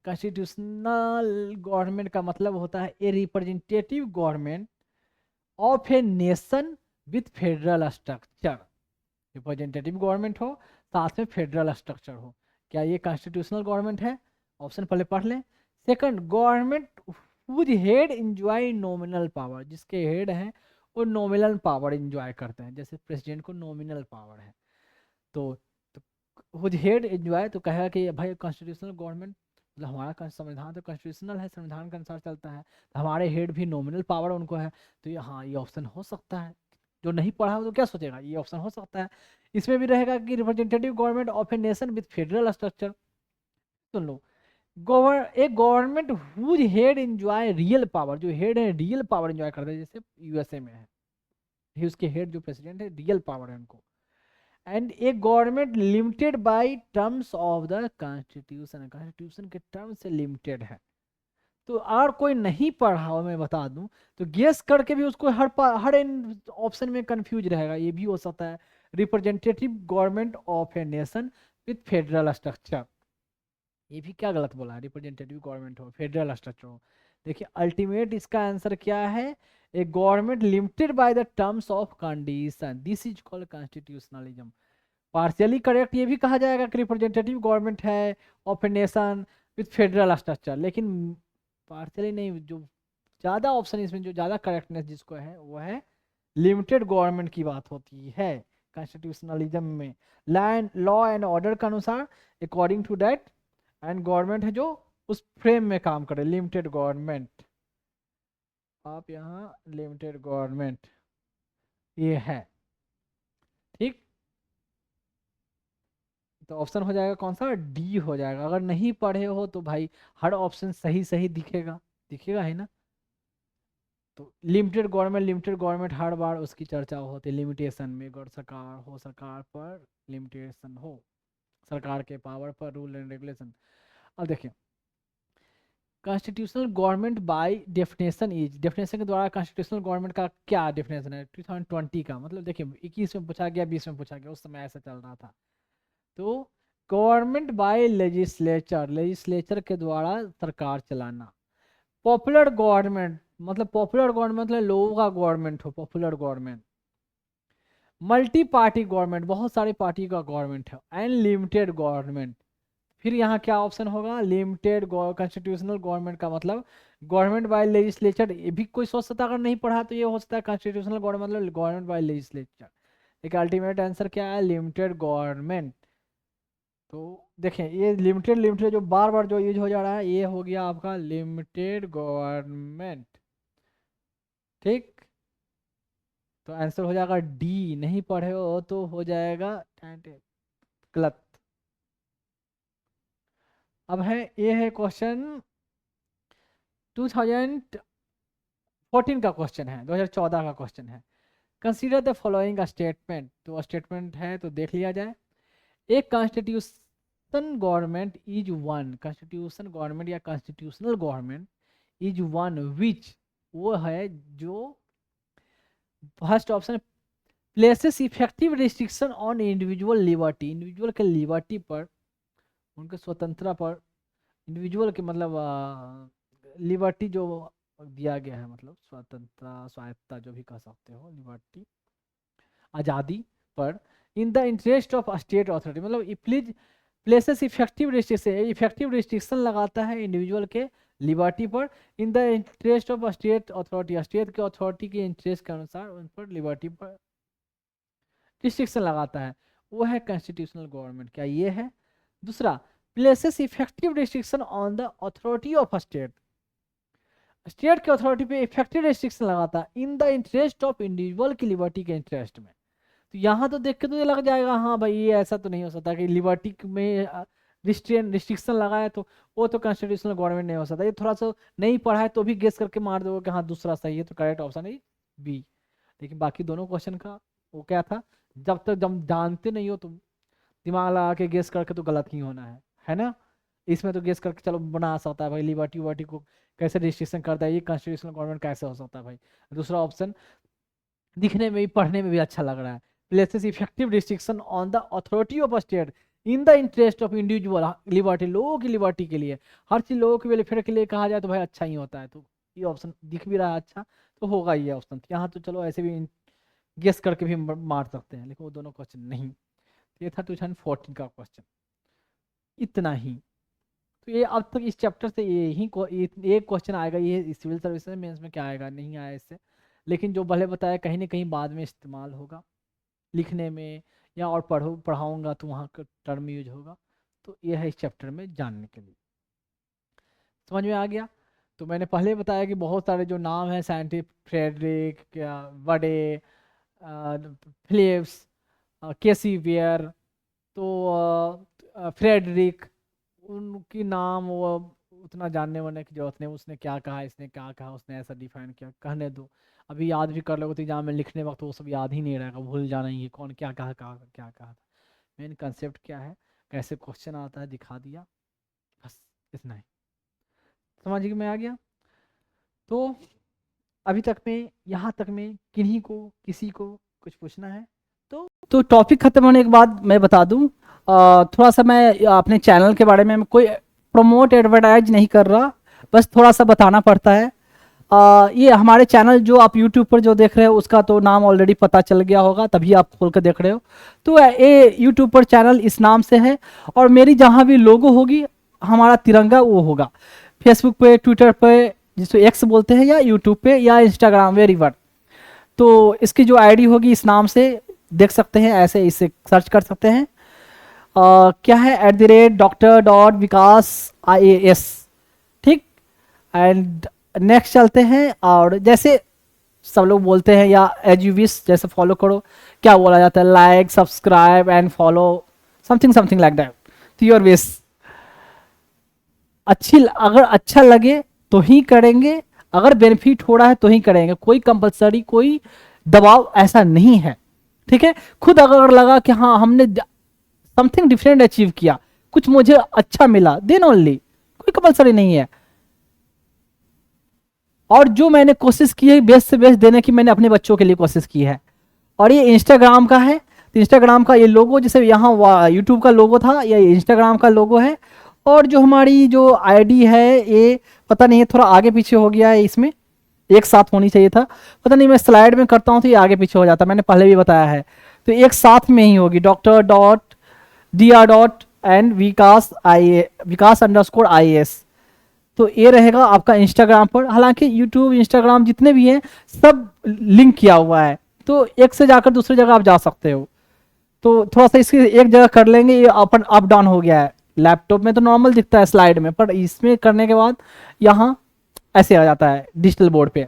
कॉन्स्टिट्यूशनल गवर्नमेंट का मतलब होता है a representative government of a nation with federal structure. Representative government हो, साथ में फेडरल स्ट्रक्चर हो। क्या ये कॉन्स्टिट्यूशनल गवर्नमेंट है? ऑप्शन पहले पढ़ लें। Second, government whose head enjoy nominal power, जिसके हेड हैं वो नॉमिनल पावर एंजॉय करते हैं, जैसे प्रेसिडेंट को नॉमिनल पावर है। तो हुज हेड एंजॉय तो कहेगा कि भाई कॉन्स्टिट्यूशनल गवर्नमेंट, मतलब हमारा संविधान तो कॉन्स्टिट्यूशनल है, संविधान के अनुसार चलता है, तो हमारे हेड भी नॉमिनल पावर उनको है। तो ये हाँ, ये ऑप्शन हो सकता है। जो नहीं पढ़ा हो तो क्या सोचेगा, ये ऑप्शन हो सकता है। इसमें भी रहेगा कि representative government of a nation with federal structure. सुन लो, एक government whose head enjoy real power, जो हेड है रियल पावर एंजॉय करते हैं, जैसे यूएसए में है, ये उसके हेड जो प्रेसिडेंट है रियल पावर है उनको। And A government limited bye terms of the constitution, constitution के टर्म से लिमिटेड है। तो और कोई नहीं पढ़ा हो मैं बता दूं तो गेस करके भी उसको हर ऑप्शन में कंफ्यूज रहेगा, ये भी हो सकता है। Representative government of a nation with federal structure, ये भी क्या गलत बोला है, रिप्रेजेंटेटिव गवर्नमेंट हो फेडरल स्ट्रक्चर हो। देखिए अल्टीमेट इसका आंसर क्या है, a government limited by the terms of condition, this is called constitutionalism. Partially correct ये भी कहा जाएगा कि रिप्रेजेंटेटिव गवर्नमेंट है of a nation with federal structure, लेकिन पार्शियली नहीं, जो ज़्यादा ऑप्शन इसमें जो ज़्यादा करेक्टनेस जिसको है वो है लिमिटेड गवर्नमेंट की बात होती है कॉन्स्टिट्यूशनलिज्म में। लॉ एंड ऑर्डर के अनुसार according to that, and government है जो उस फ्रेम में काम करे, लिमिटेड गवर्नमेंट। आप यहाँ लिमिटेड गवर्नमेंट ये है, ठीक। तो ऑप्शन हो जाएगा कौन सा, डी हो जाएगा। अगर नहीं पढ़े हो तो भाई हर ऑप्शन सही सही दिखेगा, दिखेगा है ना। तो लिमिटेड गवर्नमेंट हर बार उसकी चर्चा होती है, लिमिटेशन में गौर सरकार हो, सरकार पर लिमिटेशन हो, सरकार के पावर पर रूल एंड रेगुलेशन। अब देखिए constitutional government by definition is, definition के द्वारा कॉन्स्टिट्यूशनल गवर्नमेंट का क्या डेफिनेशन है 2020 का, मतलब देखिए 21 में पूछा गया, 20 में पूछा गया, उस समय ऐसा चल रहा था। तो गवर्नमेंट बाय लेजिस्लेचर, लेजिस्लेचर के द्वारा सरकार चलाना। पॉपुलर गवर्नमेंट, मतलब पॉपुलर गवर्नमेंट मतलब लोगों का गवर्नमेंट हो, popular government. Multi party government, बहुत सारी पार्टी का गवर्नमेंट है। एंड लिमिटेड गवर्नमेंट, फिर यहाँ क्या ऑप्शन होगा, लिमिटेड कॉन्स्टिट्यूशनल गवर्नमेंट का मतलब गवर्नमेंट बाय लेजिस्लेचर, ये भी कोई सोच सकता है, अगर नहीं पढ़ा तो ये हो सकता है कॉन्स्टिट्यूशनल गवर्नमेंट मतलब गवर्नमेंट बाय लेजिस्लेचर, लेकिन अल्टीमेट आंसर क्या है, लिमिटेड गवर्नमेंट। तो देखें ये लिमिटेड लिमिटेड जो बार बार जो यूज हो जा रहा है, ये हो गया आपका लिमिटेड गवर्नमेंट, ठीक। तो आंसर हो जाएगा डी, नहीं पढ़े हो तो हो जाएगा गलत। अब है ये है क्वेश्चन 2014 का क्वेश्चन है, 2014 का क्वेश्चन है। कंसीडर द फॉलोइंग स्टेटमेंट, तो स्टेटमेंट है तो देख लिया जाए। एक constitution government is one, constitution government या constitutional government is one which, वो है जो first option places effective restriction on individual liberty, individual के लिबर्टी पर, उनके स्वतंत्रता पर, इंडिविजुअल के मतलब लिबर्टी जो दिया गया है, मतलब स्वतंत्रता स्वायत्ता जो भी कह सकते हो, लिबर्टी आज़ादी पर, in the interest of state authority, मतलब please places effective restriction, effective restriction लगाता है इंडिविजुअल के लिबर्टी पर, in the interest of state authority, state के अथॉरिटी के इंटरेस्ट के अनुसार उन पर लिबर्टी पर रिस्ट्रिक्शन लगाता है, वो है कॉन्स्टिट्यूशनल गवर्नमेंट। क्या ये है? दूसरा, places effective restriction on the authority of state, state के अथॉरिटी पे इफेक्टिव रिस्ट्रिक्शन लगाता है इन द इंटरेस्ट ऑफ इंडिविजुअल की लिबर्टी के इंटरेस्ट में। तो यहाँ तो देख के तो ये लग जाएगा हाँ भाई ये ऐसा तो नहीं हो सकता कि लिबर्टी में रिस्ट्रिक्शन लगाए, तो वो तो कॉन्स्टिट्यूशनल गवर्नमेंट नहीं हो सकता। ये थोड़ा सा नहीं पढ़ा है तो भी गेस करके मार दोगे कि हाँ दूसरा सही है, तो करेक्ट ऑप्शन है बी। लेकिन बाकी दोनों क्वेश्चन का वो क्या था, जब तक जब जानते नहीं हो तो दिमाग लगा के गेस करके तो गलत ही होना है ना। इसमें तो गेस करके चलो बना सकता है भाई, लिबर्टी वर्टी को कैसे रिस्ट्रिक्शन करता है, ये कॉन्स्टिट्यूशनल गवर्नमेंट कैसे हो सकता है भाई। दूसरा ऑप्शन दिखने में भी पढ़ने में भी अच्छा लग रहा है, places effective restriction on the authority of state in the interest of individual liberty, लोगों की लिबर्टी के लिए, हर चीज लोगों के वेलफेयर के लिए कहा जाए तो भाई अच्छा ही होता है। तो ये ऑप्शन दिख भी रहा है अच्छा, तो होगा ये ऑप्शन। यहाँ तो चलो ऐसे भी गेस करके भी मार सकते हैं, लेकिन वो दोनों क्वेश्चन नहीं। ये था 2014 का क्वेश्चन, इतना ही। तो ये अब तक इस चैप्टर से यही एक क्वेश्चन आएगा, ये सिविल सर्विसेज मेंस में क्या आएगा, नहीं आया इससे। लेकिन जो भले बताया कहीं ना कहीं बाद में इस्तेमाल होगा लिखने में, या और पढ़ाऊँगा तो वहाँ का टर्म यूज होगा। तो ये है इस चैप्टर में जानने के लिए। समझ में आ गया? तो मैंने पहले बताया कि बहुत सारे जो नाम हैं साइंटिस्ट, फ्रेडरिक, बडे, फिलिप्स, केसी वेयर, तो फ्रेडरिक, उनकी नाम वो उतना जानने वाने की जरूरत नहीं, उसने क्या कहा, इसने क्या कहा, उसने ऐसा डिफाइन किया, कहने दो। अभी याद भी कर लोगे तो एग्जाम में लिखने वक्त वो सब याद ही नहीं रहेगा, भूल जाना ही है कौन क्या कहा क्या कहा था। मेन कंसेप्ट क्या है, कैसे क्वेश्चन आता है दिखा दिया, बस इतना ही। समझ में आ गया? तो अभी तक में यहाँ तक में किन्हीं को किसी को कुछ पूछना है? तो टॉपिक खत्म होने के बाद मैं बता दूं, थोड़ा सा मैं अपने चैनल के बारे में कोई प्रमोट एडवर्टाइज नहीं कर रहा, बस थोड़ा सा बताना पड़ता है। ये हमारे चैनल जो आप यूट्यूब पर जो देख रहे हो उसका तो नाम ऑलरेडी पता चल गया होगा, तभी आप खोल कर देख रहे हो। तो ये यूट्यूब पर चैनल इस नाम से है, और मेरी जहाँ भी लोगो होगी हमारा तिरंगा वो होगा। फेसबुक पे, ट्विटर पे जिसको एक्स बोलते हैं, या यूट्यूब पे या इंस्टाग्राम, वेरीवर। तो इसकी जो आईडी होगी इस नाम से देख सकते हैं, ऐसे इसे सर्च कर सकते हैं। क्या है, @Dr.Vikas IAS, ठीक। एंड नेक्स्ट चलते हैं, और जैसे सब लोग बोलते हैं या एज यू विश, जैसे फॉलो करो, क्या बोला जाता है, like, subscribe and follow, something something like that, तो योर विश। अगर अच्छा लगे तो ही करेंगे, अगर बेनिफिट हो रहा है तो ही करेंगे, कोई कंपलसरी, कोई दबाव ऐसा नहीं है, ठीक है। खुद अगर लगा कि हाँ हमने समथिंग डिफरेंट अचीव किया, कुछ मुझे अच्छा मिला, देन ओनली, कोई कंपलसरी नहीं है। और जो मैंने कोशिश की है बेस्ट से बेस्ट देने की, मैंने अपने बच्चों के लिए कोशिश की है। और ये इंस्टाग्राम का है, तो इंस्टाग्राम का ये लोगो, जैसे यहाँ यूट्यूब का लोगो था, ये इंस्टाग्राम का लोगो है। और जो हमारी जो आईडी है ये पता नहीं है, थोड़ा आगे पीछे हो गया है, इसमें एक साथ होनी चाहिए था, पता नहीं मैं स्लाइड में करता हूँ तो ये आगे पीछे हो जाता है, मैंने पहले भी बताया है। तो एक साथ में ही होगी, Dr.Dr. Vikas_IAS। तो ये रहेगा आपका इंस्टाग्राम पर। हालांकि यूट्यूब, इंस्टाग्राम जितने भी हैं सब लिंक किया हुआ है, तो एक से जाकर दूसरी जगह आप जा सकते हो। तो थोड़ा सा इसकी एक जगह कर लेंगे, ये अपन अप डाउन हो गया है। लैपटॉप में तो नॉर्मल दिखता है स्लाइड में, पर इसमें करने के बाद यहाँ ऐसे आ जाता है डिजिटल बोर्ड पे।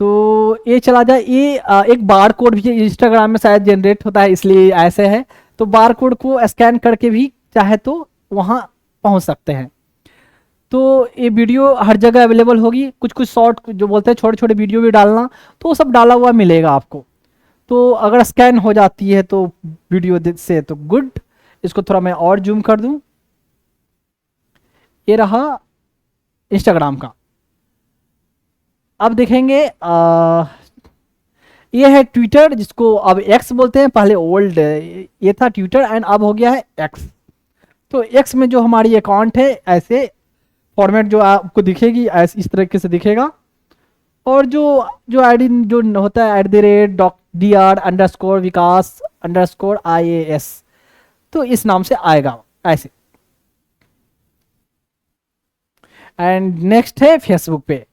तो ये चला जाए, ये एक बार कोड भी इंस्टाग्राम में शायद जनरेट होता है, इसलिए ऐसे है। तो बार कोड को स्कैन करके भी चाहे तो वहाँ पहुँच सकते हैं। तो ये वीडियो हर जगह अवेलेबल होगी, कुछ कुछ शॉर्ट जो बोलते हैं छोटे छोटे वीडियो भी डालना, तो वो सब डाला हुआ मिलेगा आपको। तो अगर स्कैन हो जाती है तो वीडियो से तो गुड। इसको थोड़ा मैं और जूम कर दूं, ये रहा इंस्टाग्राम का। अब देखेंगे ये है ट्विटर, जिसको अब एक्स बोलते हैं, पहले ओल्ड ये था ट्विटर एंड अब हो गया है एक्स। तो एक्स में जो हमारी अकाउंट है ऐसे फॉर्मेट जो आपको दिखेगी, ऐसे इस तरीके से दिखेगा। और जो जो आईडी जो होता है @Dr.Vikas_IAS, तो इस नाम से आएगा ऐसे। एंड नेक्स्ट है फेसबुक पे।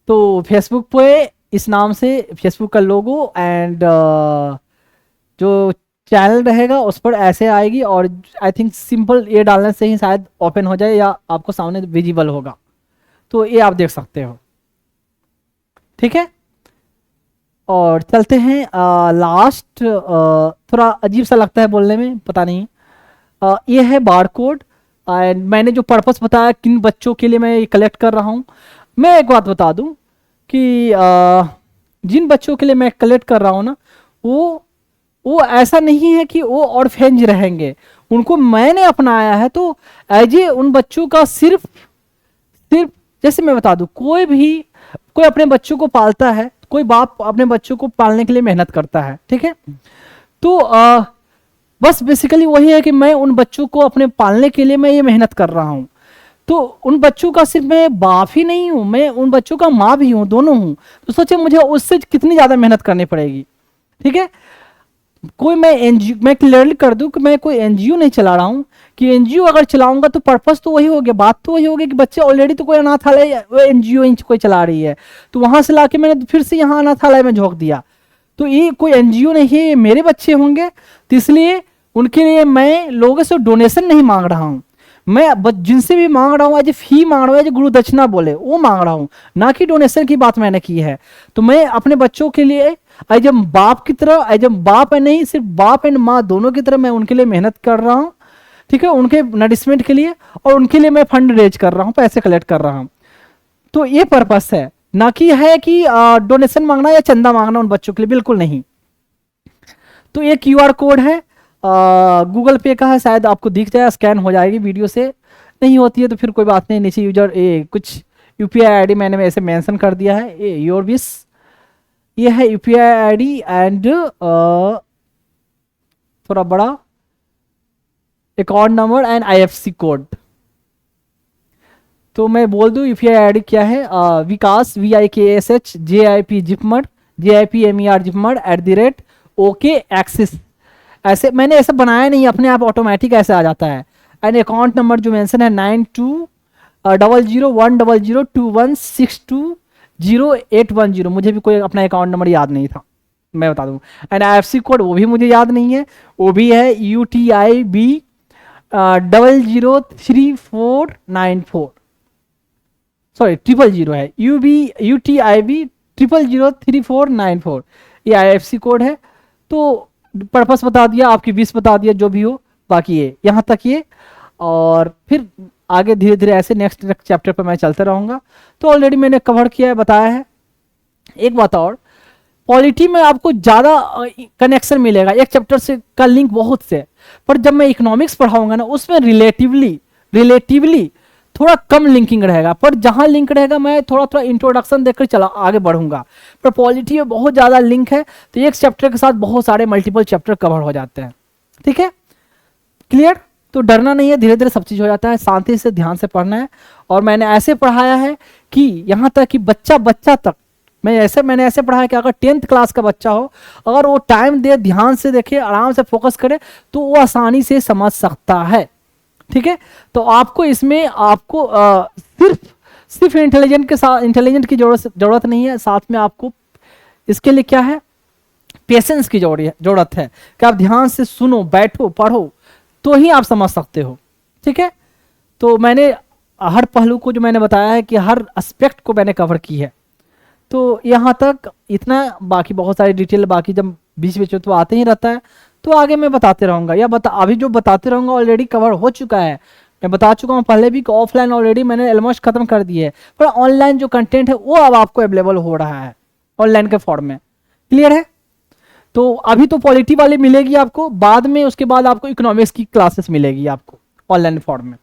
तो फेसबुक पे इस नाम से फेसबुक का लोगो एंड जो चैनल रहेगा उस पर ऐसे आएगी, और आई थिंक सिंपल ये डालने से ही शायद ओपन हो जाए या आपको सामने विजिबल होगा। तो ये आप देख सकते हो, ठीक है। और चलते हैं लास्ट, थोड़ा अजीब सा लगता है बोलने में, पता नहीं। ये है बार कोड। एंड मैंने जो पर्पस बताया किन बच्चों के लिए मैं ये कलेक्ट कर रहा हूँ, मैं एक बात बता दूं कि जिन बच्चों के लिए मैं कलेक्ट कर रहा हूँ ना, वो ऐसा नहीं है कि वो ऑर्फेंज रहेंगे, उनको मैंने अपनाया है। तो एज ए उन बच्चों का सिर्फ जैसे मैं बता दूं, कोई अपने बच्चों को पालता है, कोई बाप अपने बच्चों को पालने के लिए मेहनत करता है, ठीक है। तो बस बेसिकली वही है कि मैं उन बच्चों को अपने पालने के लिए मैं ये मेहनत कर रहा हूँ। तो उन बच्चों का सिर्फ मैं बाप ही नहीं हूं, मैं उन बच्चों का माँ भी हूं, दोनों हूं। तो सोचे मुझे उससे कितनी ज्यादा मेहनत करनी पड़ेगी। ठीक है, कोई मैं एनजीओ, मैं क्लियरली कर दूं कि मैं कोई एनजीओ नहीं चला रहा हूं, कि एनजीओ अगर चलाऊंगा तो पर्पस तो वही हो गया, बात तो वही होगी कि बच्चे ऑलरेडी तो कोई अनाथालय एनजीओ कोई चला रही है, तो वहां से लाके मैंने फिर से यहाँ अनाथालय में झोंक दिया। तो ये कोई एनजीओ नहीं है, ये मेरे बच्चे होंगे, तो इसलिए उनके लिए मैं लोगों से डोनेशन नहीं मांग रहा हूँ। मैं जिनसे भी मांग रहा हूँ एज फी मांग रहा हूँ, एज गुरु दक्षिणा बोले वो मांग रहा हूँ, ना कि डोनेशन की बात मैंने की है। तो मैं अपने बच्चों के लिए एज बाप की तरह, एज बाप है नहीं, सिर्फ बाप एंड माँ दोनों की तरह मैं उनके लिए मेहनत कर रहा हूँ। ठीक है, उनके नरिशमेंट के लिए, और उनके लिए मैं फंड रेज कर रहा हूँ, पैसे कलेक्ट कर रहा हूँ। तो ये पर्पस है, ना कि है कि डोनेशन मांगना या चंदा मांगना उन बच्चों के लिए, बिल्कुल नहीं। तो ये क्यूआर कोड है, गूगल पे का है, शायद आपको दिख जाए, स्कैन हो जाएगी वीडियो से, नहीं होती है तो फिर कोई बात नहीं, नीचे यूजर कुछ यूपीआई आईडी मैंने ऐसे मेंशन कर दिया है, योर विश, ये है यूपीआई आईडी एंड थोड़ा बड़ा account number and IFSC code. तो मैं बोल दूं यूपीआई आईडी क्या है, विकास VIKSH JIP JIPMER @okay axis. ऐसे मैंने ऐसा बनाया नहीं, अपने आप ऑटोमेटिक ऐसे आ जाता है। एंड अकाउंट नंबर जो मेंशन है 9200100216200810, मुझे भी कोई अपना अकाउंट नंबर याद नहीं था, मैं बता दूं। एंड IFSC कोड वो भी मुझे याद नहीं है, वो भी है UTIB 003494, सॉरी 000 है, UTIB 003494, ये IFSC कोड है। तो पर्पस बता दिया, आपकी विश बता दिया, जो भी हो, बाकी ये यहाँ तक ये, और फिर आगे धीरे धीरे ऐसे नेक्स्ट चैप्टर पर मैं चलते रहूँगा। तो ऑलरेडी मैंने कवर किया है, बताया है। एक बात और, पॉलिटी में आपको ज़्यादा कनेक्शन मिलेगा, एक चैप्टर से का लिंक बहुत से, पर जब मैं इकोनॉमिक्स पढ़ाऊंगा ना, उसमें रिलेटिवली थोड़ा कम लिंकिंग रहेगा, पर जहां लिंक रहेगा मैं थोड़ा थोड़ा इंट्रोडक्शन देकर चला आगे बढ़ूंगा। पर पॉलिटी में बहुत ज़्यादा लिंक है, तो एक चैप्टर के साथ बहुत सारे मल्टीपल चैप्टर कवर हो जाते हैं। ठीक है, क्लियर? तो डरना नहीं है, धीरे धीरे सब चीज़ हो जाता है, शांति से ध्यान से पढ़ना है। और मैंने ऐसे पढ़ाया है कि यहाँ तक कि बच्चा तक मैंने ऐसे पढ़ा है कि अगर 10th क्लास का बच्चा हो, अगर वो टाइम दे, ध्यान से देखे, आराम से फोकस करे, तो वो आसानी से समझ सकता है। ठीक है, तो आपको इसमें आपको सिर्फ इंटेलिजेंट की जरूरत नहीं है, साथ में आपको इसके लिए क्या है, पेशेंस की जरूरत है, कि आप ध्यान से सुनो, बैठो, पढ़ो, तो ही आप समझ सकते हो। ठीक है, तो मैंने हर पहलू को जो मैंने बताया है कि हर एस्पेक्ट को मैंने कवर की है। तो यहाँ तक इतना, बाकी बहुत सारी डिटेल बाकी जब बीच बीच में तो आते ही रहता है, तो आगे मैं बताते रहूँगा, या अभी जो बताते रहूँगा ऑलरेडी कवर हो चुका है, मैं बता चुका हूँ पहले भी कि ऑफलाइन ऑलरेडी मैंने ऑलमोस्ट खत्म कर दी है, पर ऑनलाइन जो कंटेंट है वो अब आपको अवेलेबल हो रहा है ऑनलाइन के फॉर्म में। क्लियर है? तो अभी तो पॉलिटी वाली मिलेगी आपको, बाद में उसके बाद आपको इकोनॉमिक्स की क्लासेस मिलेगी आपको ऑनलाइन फॉर्म में।